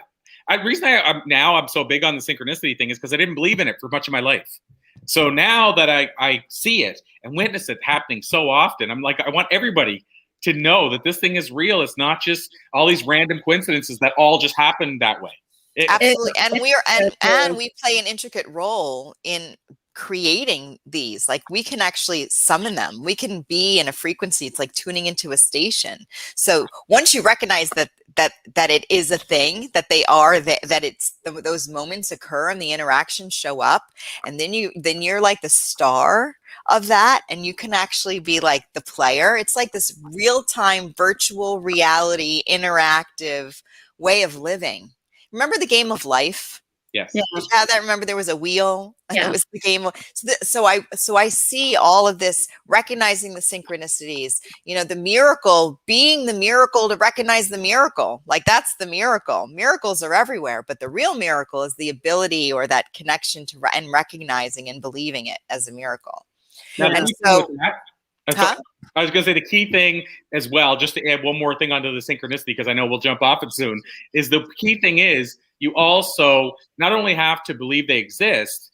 the reason I'm so big on the synchronicity thing is because I didn't believe in it for much of my life. So now that I see it and witness it happening so often, I'm like, I want everybody to know that this thing is real. It's not just all these random coincidences that all just happen that way. Absolutely. And we play an intricate role in creating these. Like, we can actually summon them. We can be in a frequency. It's like tuning into a station. So once you recognize that it is a thing, that they are, that it's those moments occur and the interactions show up, and then you're like the star of that, and you can actually be like the player. It's like this real-time virtual reality interactive way of living. Remember the game of life? Yes. Yeah. Did you have that? Remember there was a wheel? Yeah. It was the game of, so I see all of this, recognizing the synchronicities, the miracle, being the miracle to recognize the miracle. Like, that's the miracle. Miracles are everywhere, but the real miracle is the ability or that connection to and recognizing and believing it as a miracle. Now, and so, I was going to say the key thing as well, just to add one more thing onto the synchronicity, because I know we'll jump off it soon, is the key thing is you also not only have to believe they exist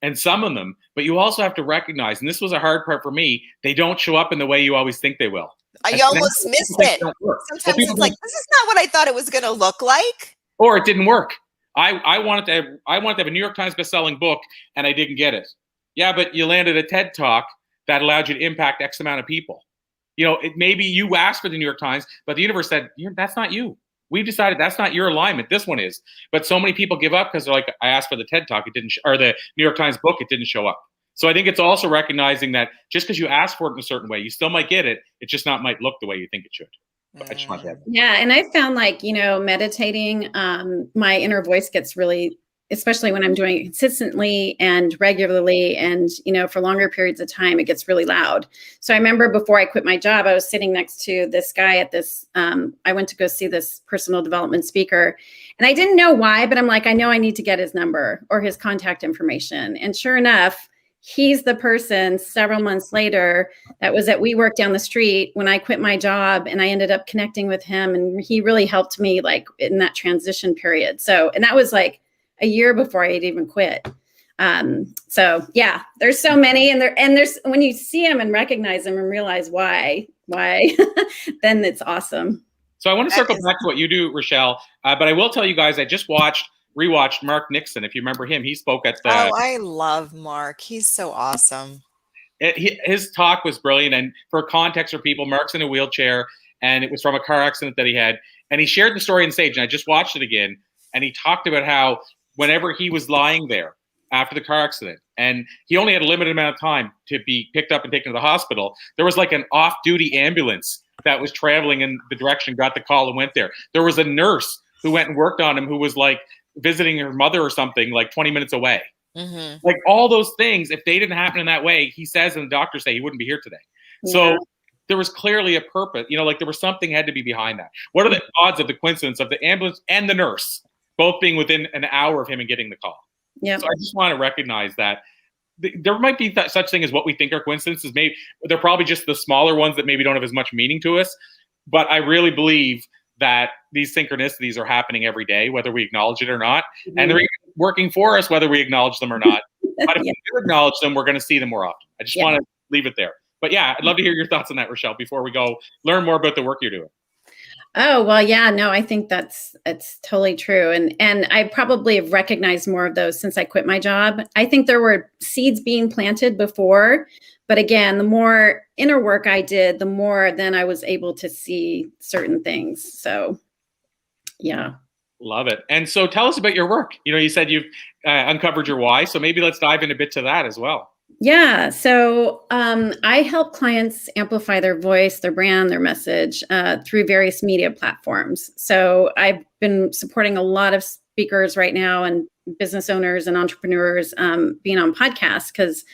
and summon them, but you also have to recognize, and this was a hard part for me, they don't show up in the way you always think they will. I almost missed it. Sometimes it's like, this is not what I thought it was going to look like. Or it didn't work. I wanted to have a New York Times bestselling book, and I didn't get it. Yeah, but you landed a TED Talk that allowed you to impact X amount of people. Maybe you asked for the New York Times, but the universe said, that's not you. We've decided that's not your alignment. This one is. But so many people give up because they're like, I asked for the TED Talk, it didn't, or the New York Times book, it didn't show up. So I think it's also recognizing that just because you ask for it in a certain way, you still might get it. It just might look the way you think it should. I just want that. Yeah, and I found, like, meditating, my inner voice gets really, especially when I'm doing it consistently and regularly and, for longer periods of time, it gets really loud. So I remember before I quit my job, I was sitting next to this guy at this, I went to go see this personal development speaker, and I didn't know why, but I'm like, I know I need to get his number or his contact information. And sure enough, he's the person several months later that was at WeWork down the street when I quit my job, and I ended up connecting with him, and he really helped me, like, in that transition period. So, and that was like a year before I had even quit. So yeah, there's so many, and there's, when you see them and recognize them and realize why, then it's awesome. So I want to circle back to what you do, Rachelle, but I will tell you guys, I just watched rewatched Mark Nixon. If you remember him, he spoke at the. Oh, I love Mark. He's so awesome. His talk was brilliant. And for context for people, Mark's in a wheelchair, and it was from a car accident that he had. And he shared the story on stage, and I just watched it again. And he talked about how whenever he was lying there after the car accident, and he only had a limited amount of time to be picked up and taken to the hospital, there was like an off-duty ambulance that was traveling in the direction, got the call and went there. There was a nurse who went and worked on him who was like visiting her mother or something like 20 minutes away. Mm-hmm. Like all those things, if they didn't happen in that way, he says, and the doctors say, he wouldn't be here today. Yeah. So there was clearly a purpose, like there was something had to be behind that. What are the odds of the coincidence of the ambulance and the nurse both being within an hour of him and getting the call? Yeah. So I just want to recognize that there might be such thing as what we think are coincidences. Maybe they're probably just the smaller ones that maybe don't have as much meaning to us. But I really believe that these synchronicities are happening every day, whether we acknowledge it or not. Mm-hmm. And they're even working for us, whether we acknowledge them or not. But if we do acknowledge them, we're going to see them more often. I just want to leave it there. But yeah, I'd love to hear your thoughts on that, Rachelle, before we go learn more about the work you're doing. Oh, well, yeah, no, I think it's totally true. And I probably have recognized more of those since I quit my job. I think there were seeds being planted before, but again, the more inner work I did, the more then I was able to see certain things. So, yeah. Love it. And so tell us about your work. You said you've uncovered your why. So maybe let's dive in a bit to that as well. Yeah. So I help clients amplify their voice, their brand, their message through various media platforms. So I've been supporting a lot of speakers right now and business owners and entrepreneurs being on podcasts because,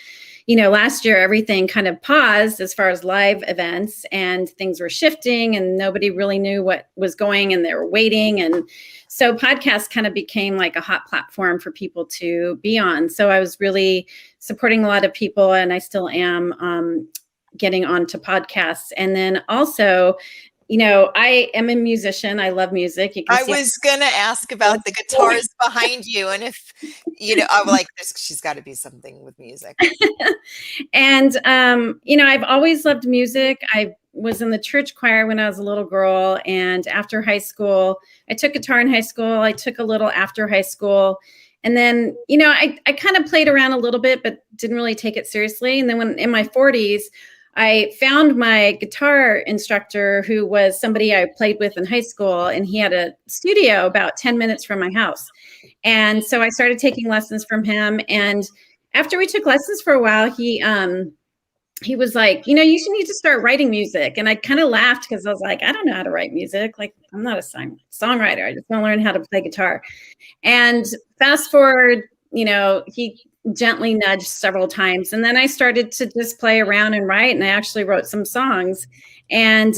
last year everything kind of paused as far as live events and things were shifting and nobody really knew what was going and they were waiting. And so podcasts kind of became like a hot platform for people to be on. So I was really supporting a lot of people and I still am getting onto podcasts. And then also, I am a musician. I love music. I was going to ask about the guitars behind you. And if, I'm like, she's got to be something with music. And, I've always loved music. I was in the church choir when I was a little girl. And after high school, I took guitar in high school. I took a little after high school. And then, I kind of played around a little bit, but didn't really take it seriously. And then when in my 40s, I found my guitar instructor who was somebody I played with in high school, and he had a studio about 10 minutes from my house. And so I started taking lessons from him. And after we took lessons for a while, he was like, you need to start writing music. And I kind of laughed because I was like, I don't know how to write music. Like, I'm not a songwriter. I just want to learn how to play guitar. And fast forward, he gently nudged several times. And then I started to just play around and write. And I actually wrote some songs. And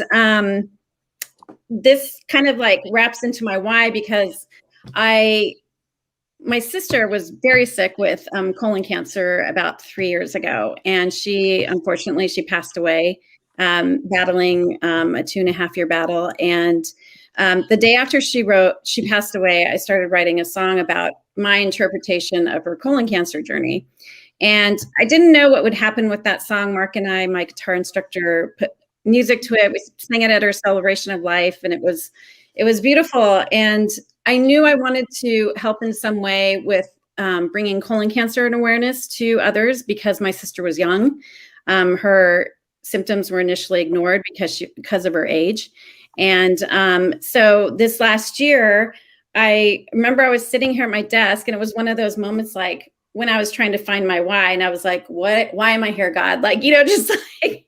this kind of like wraps into my why because my sister was very sick with colon cancer about 3 years ago. And unfortunately, she passed away battling a 2.5-year battle. And the day after she passed away, I started writing a song about my interpretation of her colon cancer journey. And I didn't know what would happen with that song. Mark and I, my guitar instructor, put music to it. We sang it at her celebration of life. And it was beautiful. And I knew I wanted to help in some way with bringing colon cancer and awareness to others because my sister was young. Her symptoms were initially ignored because of her age. And so this last year, I remember I was sitting here at my desk and it was one of those moments like when I was trying to find my why and I was like, why am I here, God? Like, just like,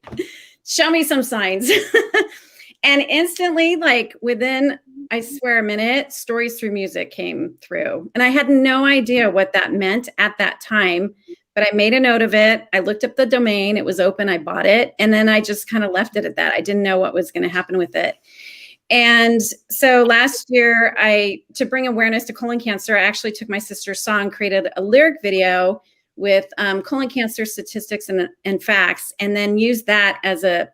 show me some signs. And instantly, like within, I swear, a minute, Stories Through Music came through. And I had no idea what that meant at that time, but I made a note of it. I looked up the domain. It was open. I bought it. And then I just kind of left it at that. I didn't know what was going to happen with it. And so last year, to bring awareness to colon cancer, I actually took my sister's song, created a lyric video with colon cancer statistics and facts, and then used that as a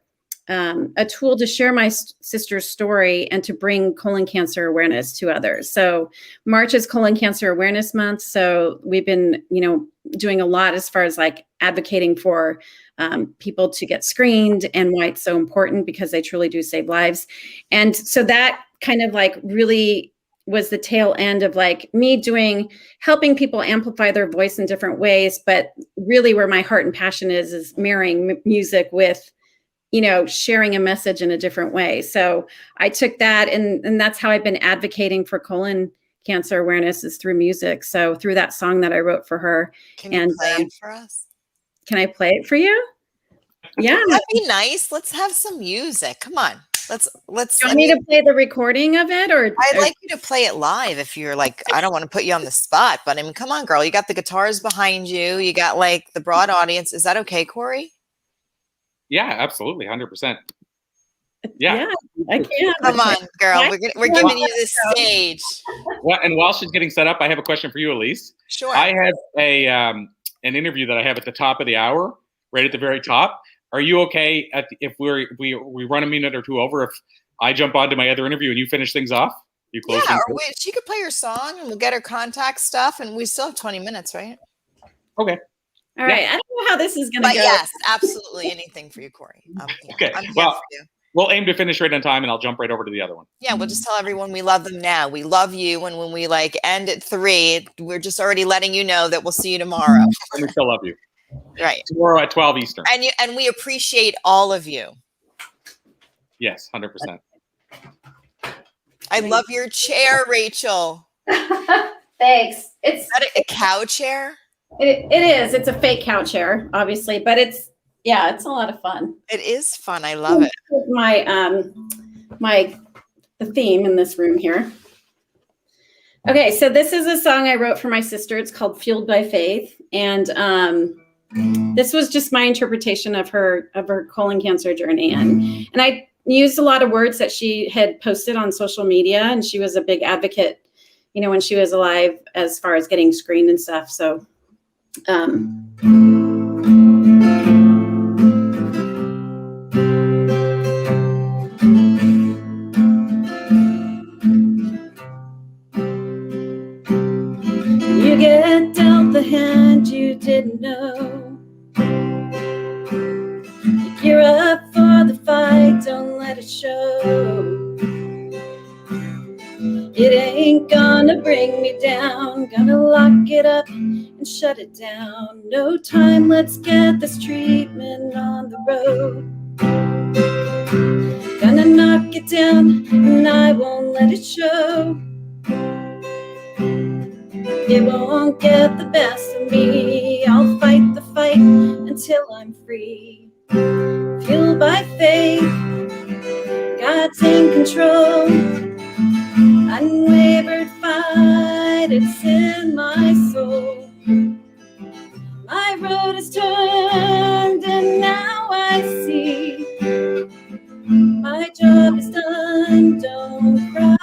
tool to share my sister's story and to bring colon cancer awareness to others. So March is Colon Cancer Awareness Month. So we've been, doing a lot as far as like advocating for people to get screened and why it's so important because they truly do save lives. And so that kind of like really was the tail end of like me helping people amplify their voice in different ways. But really where my heart and passion is marrying music with, sharing a message in a different way. So I took that and that's how I've been advocating for colon cancer awareness is through music. So through that song that I wrote for her. Can you play it for us? Can I play it for you? Yeah. That'd be nice. Let's have some music. Come on. Let's. Do you want me to play the recording of it, or I'd like you to play it live if you're like, I don't want to put you on the spot, but I mean, come on, girl. You got the guitars behind you. You got like the broad audience. Is that okay, Corey? Yeah, absolutely. 100%. Yeah. I can. Come on, girl. We're giving you the stage. Well, and while she's getting set up, I have a question for you, Elise. Sure. I have an interview that I have at the top of the hour, right at the very top. Are you okay if we run a minute or two over if I jump onto my other interview and you finish things off? You close things or she could play her song and we'll get her contact stuff and we still have 20 minutes, right? Okay. All right. I don't know how this is going to go. Yes, absolutely. Anything for you, Corey. Okay. I'm here well, for you. We'll aim to finish right on time and I'll jump right over to the other one. Yeah, we'll just tell everyone we love them now. We love you. And when we like end at 3, we're just already letting you know that we'll see you tomorrow. And we still love you. Right. Tomorrow at 12 Eastern. And we appreciate all of you. Yes, 100%. I love your chair, Rachel. Thanks. Is that a cow chair? It is. It's a fake cow chair, obviously, but it's a lot of fun. It is fun. I love it. The theme in this room here. Okay, so this is a song I wrote for my sister. It's called Fueled by Faith. And this was just my interpretation of her colon cancer journey. And I used a lot of words that she had posted on social media, and she was a big advocate, when she was alive as far as getting screened and stuff. So you get dealt the hand you didn't know. You're up for the fight, don't let it show. It ain't gonna bring me down, gonna lock it up and shut it down. No time, let's get this treatment on the road. Gonna knock it down and I won't let it show. It won't get the best of me. I'll fight the fight until I'm free. Fueled by faith, God's in control. Unwavered fight, it's in my soul. My road is turned and now I see. My job is done, don't cry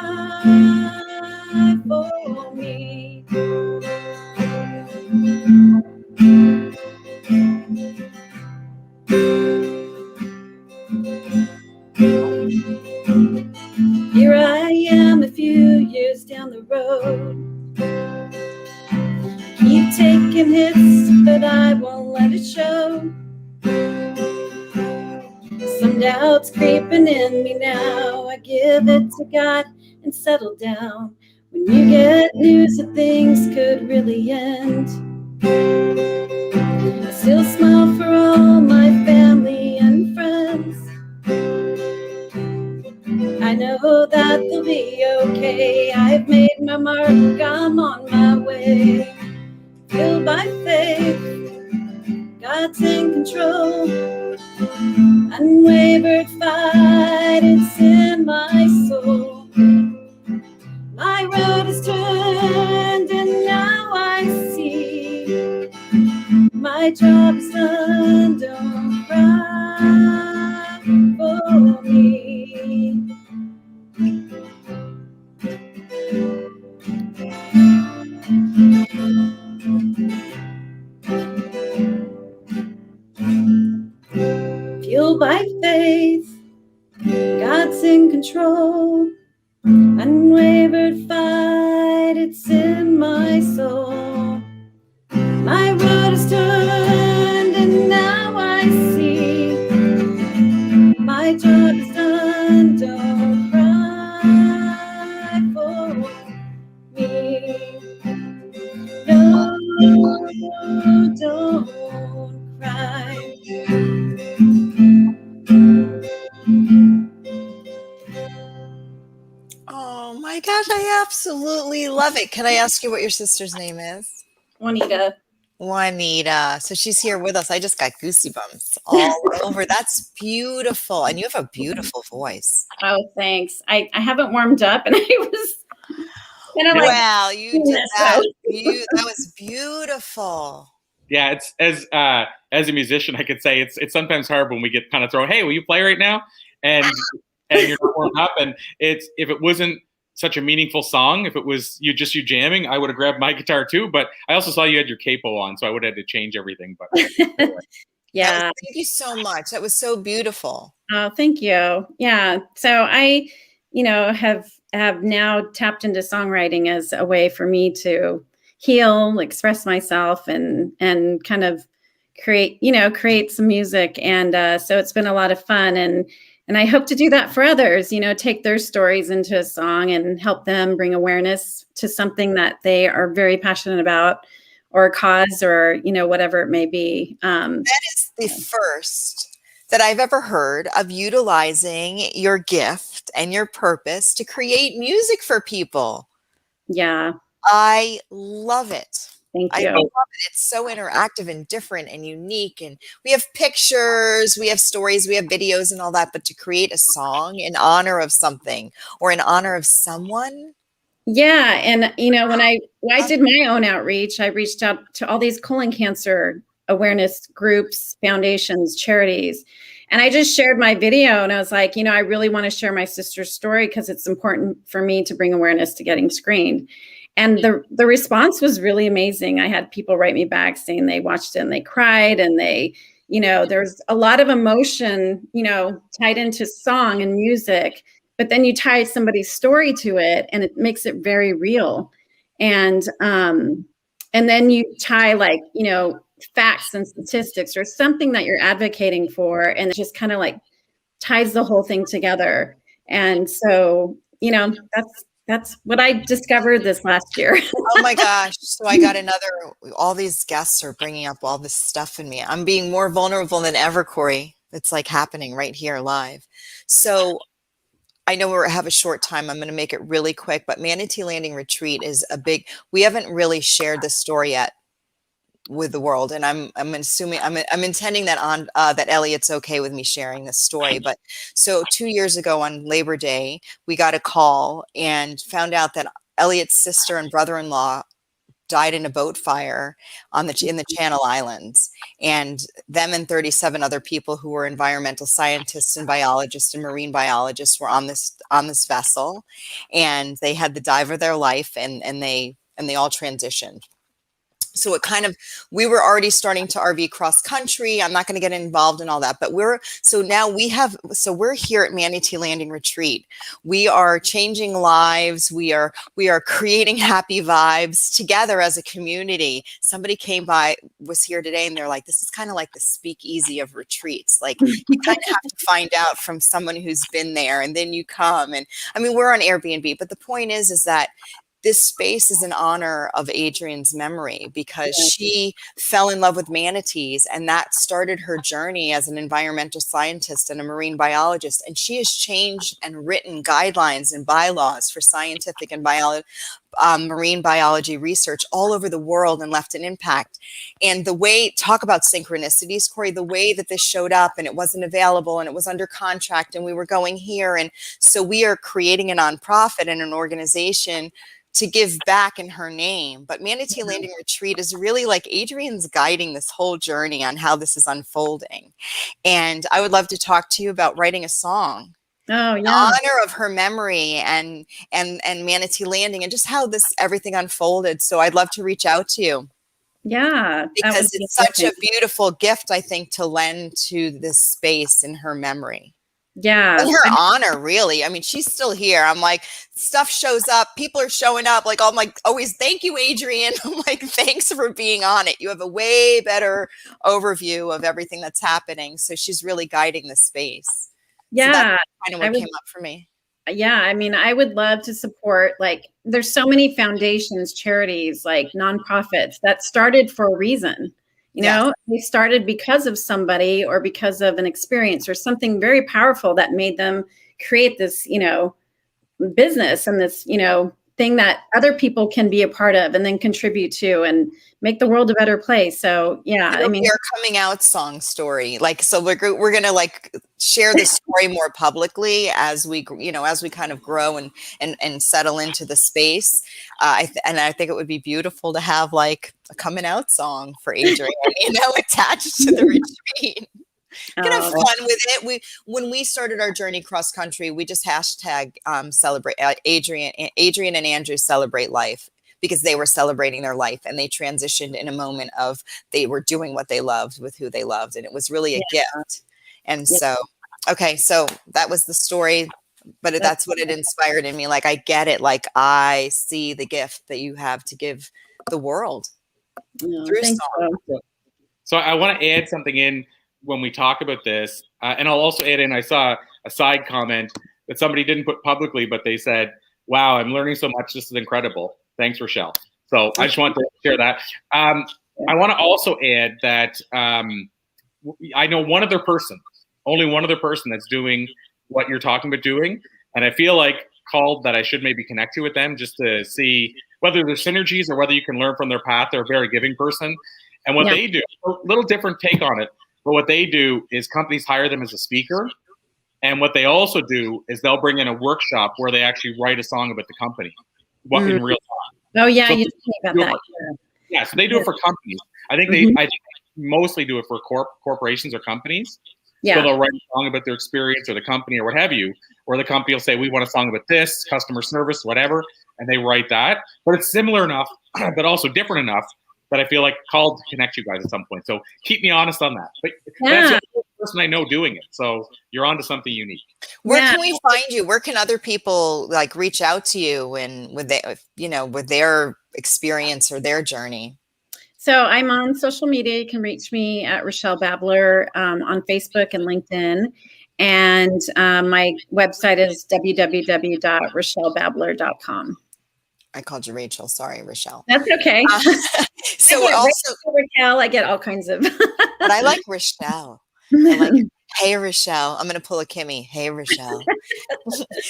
for me. Here I am a few years down the road. Keep taking hits, but I won't let it show. Some doubts creeping in me now. I give it to God and settle down. When you get news that things could really end, I still smile for all my family and friends. I know that they'll be okay. I've made my mark, I'm on my way. Fueled by faith, God's in control. Unwavered fight, it's in my soul. My road is turned and now I see. My job is done, don't cry for me. Fueled by faith, God's in control. Unwavered fight, it's in my soul. My road is turned and now I see. My job is done, don't cry for me. Don't cry. Oh my gosh, I absolutely love it. Can I ask you what your sister's name is? Juanita. Juanita. So she's here with us. I just got goosey bumps all over. That's beautiful. And you have a beautiful voice. Oh, thanks. I haven't warmed up, and I was kind of like, Wow, you did that. That was beautiful. Yeah, it's as a musician, I could say it's sometimes hard when we get kind of thrown, hey, will you play right now? And you're not warmed up. And it's, if it wasn't such a meaningful song, if it was you jamming, I would have grabbed my guitar too. But I also saw you had your capo on, so I would have had to change everything. But yeah. Thank you so much. That was so beautiful. Oh, thank you. Yeah. So I, have now tapped into songwriting as a way for me to heal, express myself, and kind of create some music. And so it's been a lot of fun. And I hope to do that for others, take their stories into a song and help them bring awareness to something that they are very passionate about, or a cause, or, whatever it may be. That is the first that I've ever heard of utilizing your gift and your purpose to create music for people. Yeah. I love it. Thank I you. love it. It's so interactive and different and unique. And we have pictures, we have stories, we have videos and all that. But to create a song in honor of something or in honor of someone. Yeah. And, when I did my own outreach, I reached out to all these colon cancer awareness groups, foundations, charities. And I just shared my video, and I was like, I really want to share my sister's story because it's important for me to bring awareness to getting screened. And the response was really amazing. I had people write me back saying they watched it and they cried, and they, there's a lot of emotion, tied into song and music, but then you tie somebody's story to it and it makes it very real. And then you tie facts and statistics or something that you're advocating for, and it just kind of ties the whole thing together. And so, that's what I discovered this last year. Oh my gosh. So I got all these guests are bringing up all this stuff in me. I'm being more vulnerable than ever, Corey. It's happening right here live. So I know we have a short time. I'm going to make it really quick, but Manatee Landing Retreat is we haven't really shared this story yet with the world. And I'm assuming, I'm intending that that Elliot's okay with me sharing this story. But so 2 years ago on Labor Day, we got a call and found out that Elliot's sister and brother-in-law died in a boat fire in the Channel Islands, and them and 37 other people who were environmental scientists and biologists and marine biologists were on this vessel, and they had the dive of their life, and they all transitioned. So we were already starting to RV cross country. I'm not going to get involved in all that, but we're here at Manatee Landing Retreat. We are changing lives. We are creating happy vibes together as a community. Somebody was here today, and they're like, this is kind of like the speakeasy of retreats. You kind of have to find out from someone who's been there, and then you come. And I mean, we're on Airbnb, but the point is that this space is in honor of Adrian's memory, because she fell in love with manatees, and that started her journey as an environmental scientist and a marine biologist. And she has changed and written guidelines and bylaws for scientific and marine biology research all over the world, and left an impact. And talk about synchronicities, Corey, the way that this showed up, and it wasn't available, and it was under contract, and we were going here. And so we are creating a nonprofit and an organization to give back in her name. But Manatee Landing Retreat is really Adrian's guiding this whole journey on how this is unfolding. And I would love to talk to you about writing a song. Oh, yeah. In honor of her memory and Manatee Landing, and just how everything unfolded. So I'd love to reach out to you. Yeah. Because it's such a beautiful gift, I think, to lend to this space in her memory. Yeah. In her honor, really. I mean, she's still here. I'm like, stuff shows up. People are showing up. I'm like, always, thank you, Adrian. I'm like, thanks for being on it. You have a way better overview of everything that's happening. So she's really guiding the space. Yeah. So that's kind of what came up for me. Yeah, I mean, I would love to support, like, there's so many foundations, charities, like nonprofits that started for a reason. You know, they started because of somebody or because of an experience or something very powerful that made them create this, business and this, thing that other people can be a part of and then contribute to and make the world a better place. So yeah, I mean, our coming out song story, like, so we're gonna like share the story more publicly as we, as we kind of grow and settle into the space. And I think it would be beautiful to have like a coming out song for Adrian, attached to the retreat. Can have fun with it. When we started our journey cross country, we just hashtag celebrate Adrian and Andrew celebrate life, because they were celebrating their life and they transitioned in a moment of they were doing what they loved with who they loved, and it was really a gift. And so, okay, so that was the story, but that's what it inspired in me. Like, I get it. Like, I see the gift that you have to give the world through song. So I want to add something in when we talk about this, and I'll also add in, I saw a side comment that somebody didn't put publicly, but they said, wow, I'm learning so much. This is incredible. Thanks, Rachelle. So I just want to share that. I want to also add that I know only one other person that's doing what you're talking about doing. And I feel like called that I should maybe connect you with them just to see whether there's synergies or whether you can learn from their path. They're a very giving person. And what they do, a little different take on it, but what they do is companies hire them as a speaker. And what they also do is they'll bring in a workshop where they actually write a song about the company in real time. Oh, yeah, so you told me about that. Yeah, so they do it for companies. I think I think mostly do it for corporations or companies. Yeah. So they'll write a song about their experience or the company or what have you, or the company will say, we want a song about this, customer service, whatever, and they write that. But it's similar enough, but also different enough that I feel like called to connect you guys at some point. So keep me honest on that. But that's the only person I know doing it. So you're onto something unique. Where can we find you? Where can other people like reach out to you and with their experience or their journey? So I'm on social media. You can reach me at Rachelle Babler on Facebook and LinkedIn. And my website is www.rachellebabler.com. I called you Rachel. Sorry, Rachelle. That's okay. So also Raquel, I get all kinds of. But I like Rachelle. I like, hey, Rachelle. I'm going to pull a Kimmy. Hey, Rachelle.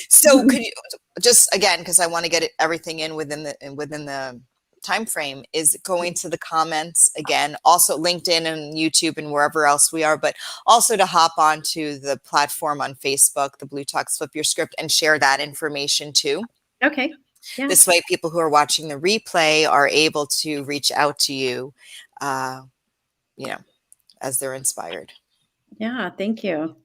So could you just, again, because I want to get everything in within the time frame, is going to the comments again, also LinkedIn and YouTube and wherever else we are, but also to hop onto the platform on Facebook, the Blue Talks Flip Your Script, and share that information too. Okay. Yeah. This way, people who are watching the replay are able to reach out to you, as they're inspired. Yeah, thank you.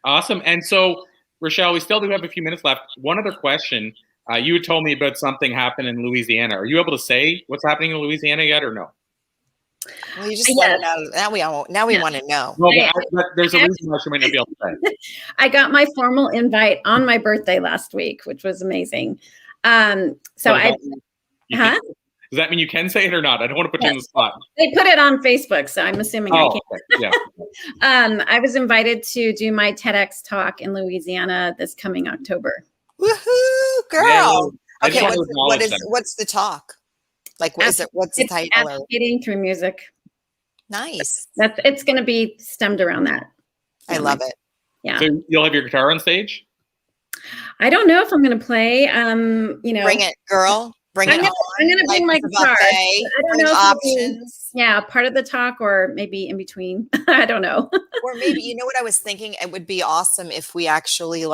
Awesome. And so, Rachelle, we still do have a few minutes left. One other question. You had told me about something happened in Louisiana. Are you able to say what's happening in Louisiana yet or no? Well, you just let it out. Now we want to know. No, but there's a reason why she might not be able to say. I got my formal invite on my birthday last week, which was amazing. Does that mean you can say it or not? I don't want to put you on the spot. They put it on Facebook, so I'm assuming I can. Okay. Yeah. I was invited to do my TEDx talk in Louisiana this coming October. Woohoo, girl! Yeah, okay, what's the talk? Like, what is it? What's the title? Advocating through music. Nice. It's going to be stemmed around that. I love it. Yeah. So you'll have your guitar on stage? I don't know if I'm going to play. Bring it, girl. Bring it on. I'm going to bring my guitar. I don't know options. Part of the talk or maybe in between. I don't know. Or maybe, you know what I was thinking? It would be awesome if we actually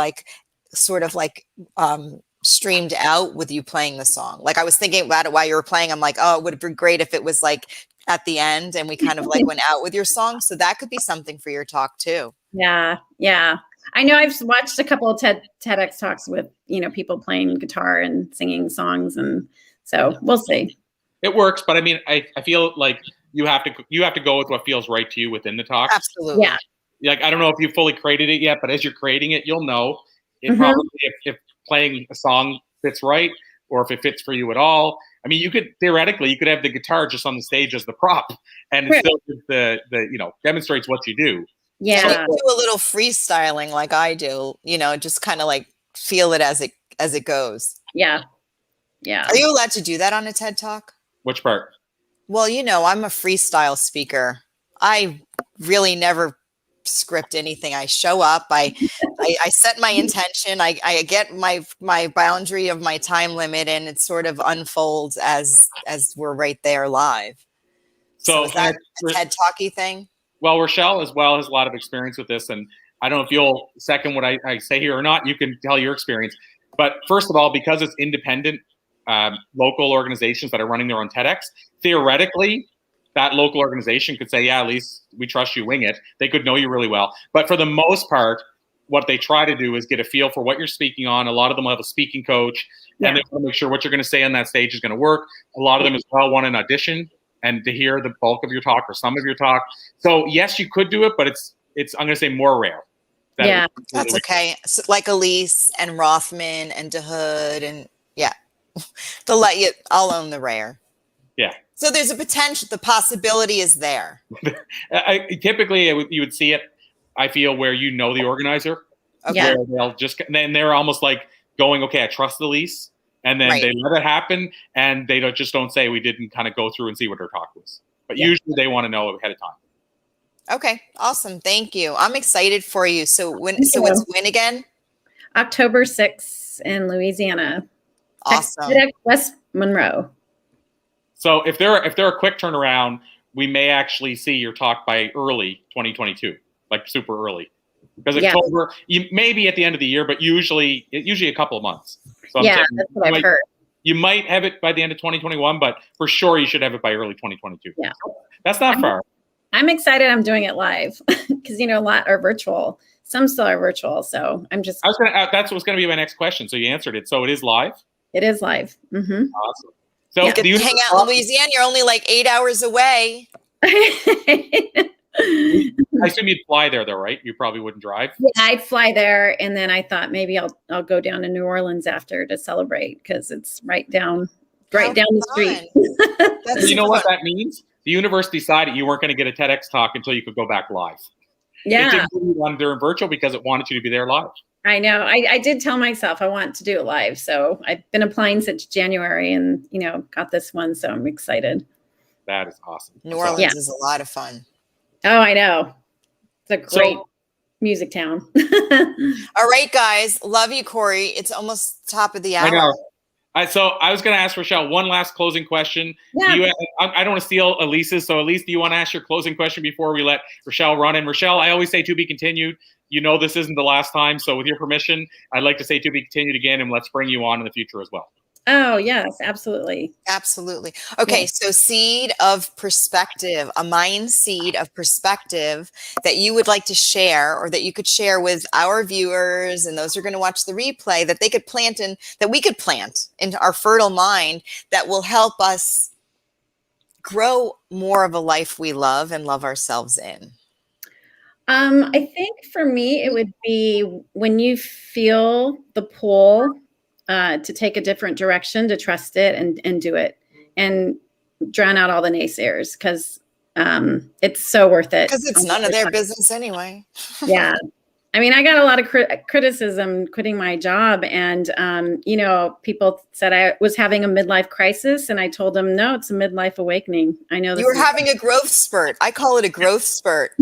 streamed out with you playing the song. Like, I was thinking about it while you were playing. I'm like, oh, it would be great if it was like at the end and we kind of like went out with your song. So that could be something for your talk too. Yeah. Yeah. I know I've watched a couple of TEDx talks with, people playing guitar and singing songs. And so we'll see. It works. But I mean, I feel like you have to go with what feels right to you within the talk. Absolutely. Yeah. Like, I don't know if you fully created it yet, but as you're creating it, you'll know it probably if playing a song fits right or if it fits for you at all. I mean, you could have the guitar just on the stage as the prop and it still the demonstrates what you do. Yeah. So do a little freestyling like I do, just kind of like feel it as it goes. Yeah. Yeah. Are you allowed to do that on a TED Talk? Which part? Well, I'm a freestyle speaker. I really never script anything. I show up. I set my intention. I get my boundary of my time limit, and it sort of unfolds as we're right there live. So is that a TED Talky thing? Well, Rachelle as well has a lot of experience with this, and I don't know if you'll second what I say here or not. You can tell your experience. But first of all, because it's independent local organizations that are running their own TEDx, theoretically, that local organization could say, yeah, at least we trust you, wing it. They could know you really well. But for the most part, what they try to do is get a feel for what you're speaking on. A lot of them have a speaking coach, and they want to make sure what you're going to say on that stage is going to work. A lot of them as well want an audition and to hear the bulk of your talk or some of your talk. So yes, you could do it, but it's I'm going to say more rare. That's okay. So like Elise and Rothman and DeHood and they'll let you. I'll own the rare. Yeah. So there's a potential. The possibility is there. Typically, you would see it. I feel where the organizer. Okay. Where they'll then they're almost like going, okay, I trust Elise, and then they let it happen, and they don't say we didn't kind of go through and see what her talk was. But usually they want to know ahead of time. Okay, awesome. Thank you. I'm excited for you. So it's when again? October 6th in Louisiana. Awesome. West Monroe. So if they're a quick turnaround, we may actually see your talk by early 2022, like super early. Because October, you maybe at the end of the year, but usually a couple of months. So that's what I've heard. You might have it by the end of 2021, but for sure you should have it by early 2022. Yeah. That's not far. I'm excited I'm doing it live because, a lot are virtual. Some still are virtual. So that's what's going to be my next question. So you answered it. So it is live? It is live. Mm-hmm. Awesome. So you can hang out in Louisiana. You're only like 8 hours away. I assume you'd fly there though, right? You probably wouldn't drive. Yeah, I'd fly there, and then I thought maybe I'll go down to New Orleans after to celebrate because it's right down the street. You know what that means? The universe decided you weren't going to get a TEDx talk until you could go back live. Yeah, it didn't put you on during virtual because it wanted you to be there live. I know. I did tell myself I want to do it live, so I've been applying since January, and got this one, so I'm excited. That is awesome. New Orleans is a lot of fun. Oh, I know. It's a great music town. All right, guys. Love you, Corey. It's almost top of the hour. I know. So I was going to ask Rachelle one last closing question. Yeah. I don't want to steal Elise's. So Elise, do you want to ask your closing question before we let Rachelle run? And Rachelle, I always say to be continued. This isn't the last time. So with your permission, I'd like to say to be continued again, and let's bring you on in the future as well. Oh, yes, absolutely. Absolutely. Okay, so seed of perspective, a mind seed of perspective that you would like to share or that you could share with our viewers and those who are going to watch the replay that they could plant in, that we could plant into our fertile mind that will help us grow more of a life we love and love ourselves in. I think for me, it would be when you feel the pull to take a different direction, to trust it and do it and drown out all the naysayers because it's so worth it. Because it's none of their business anyway. Yeah. I mean, I got a lot of criticism quitting my job, and people said I was having a midlife crisis, and I told them, no, it's a midlife awakening. I know you were having a growth spurt. I call it a growth spurt.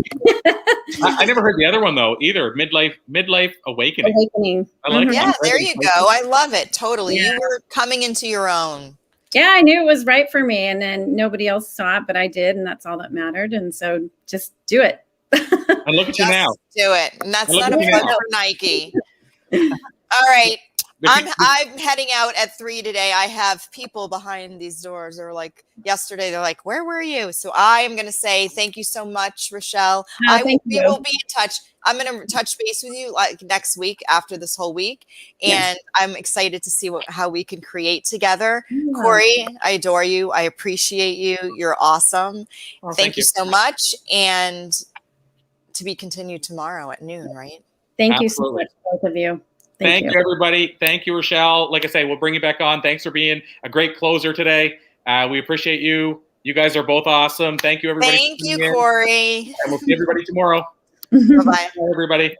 I never heard the other one though either. Midlife awakening. I like it. Yeah, there you go. I love it totally. Yeah. You were coming into your own. Yeah, I knew it was right for me, and then nobody else saw it, but I did, and that's all that mattered. And so, just do it. And look at you now. Do it. And that's not a plug for Nike. All right. I'm heading out at 3 today. I have people behind these doors. They're like, yesterday, they're like, where were you? So I am going to say thank you so much, Rachelle. We will be in touch. I'm going to touch base with you like next week after this whole week. And I'm excited to see how we can create together. Yeah. Corey, I adore you. I appreciate you. You're awesome. Well, thank you so much. And to be continued tomorrow at noon, right? Thank you so much, both of you. Thank you, everybody. Thank you, Rachelle. Like I say, we'll bring you back on. Thanks for being a great closer today. We appreciate you. You guys are both awesome. Thank you, everybody. Thank you, Corey. And we'll see everybody tomorrow. Bye-bye. Bye, everybody.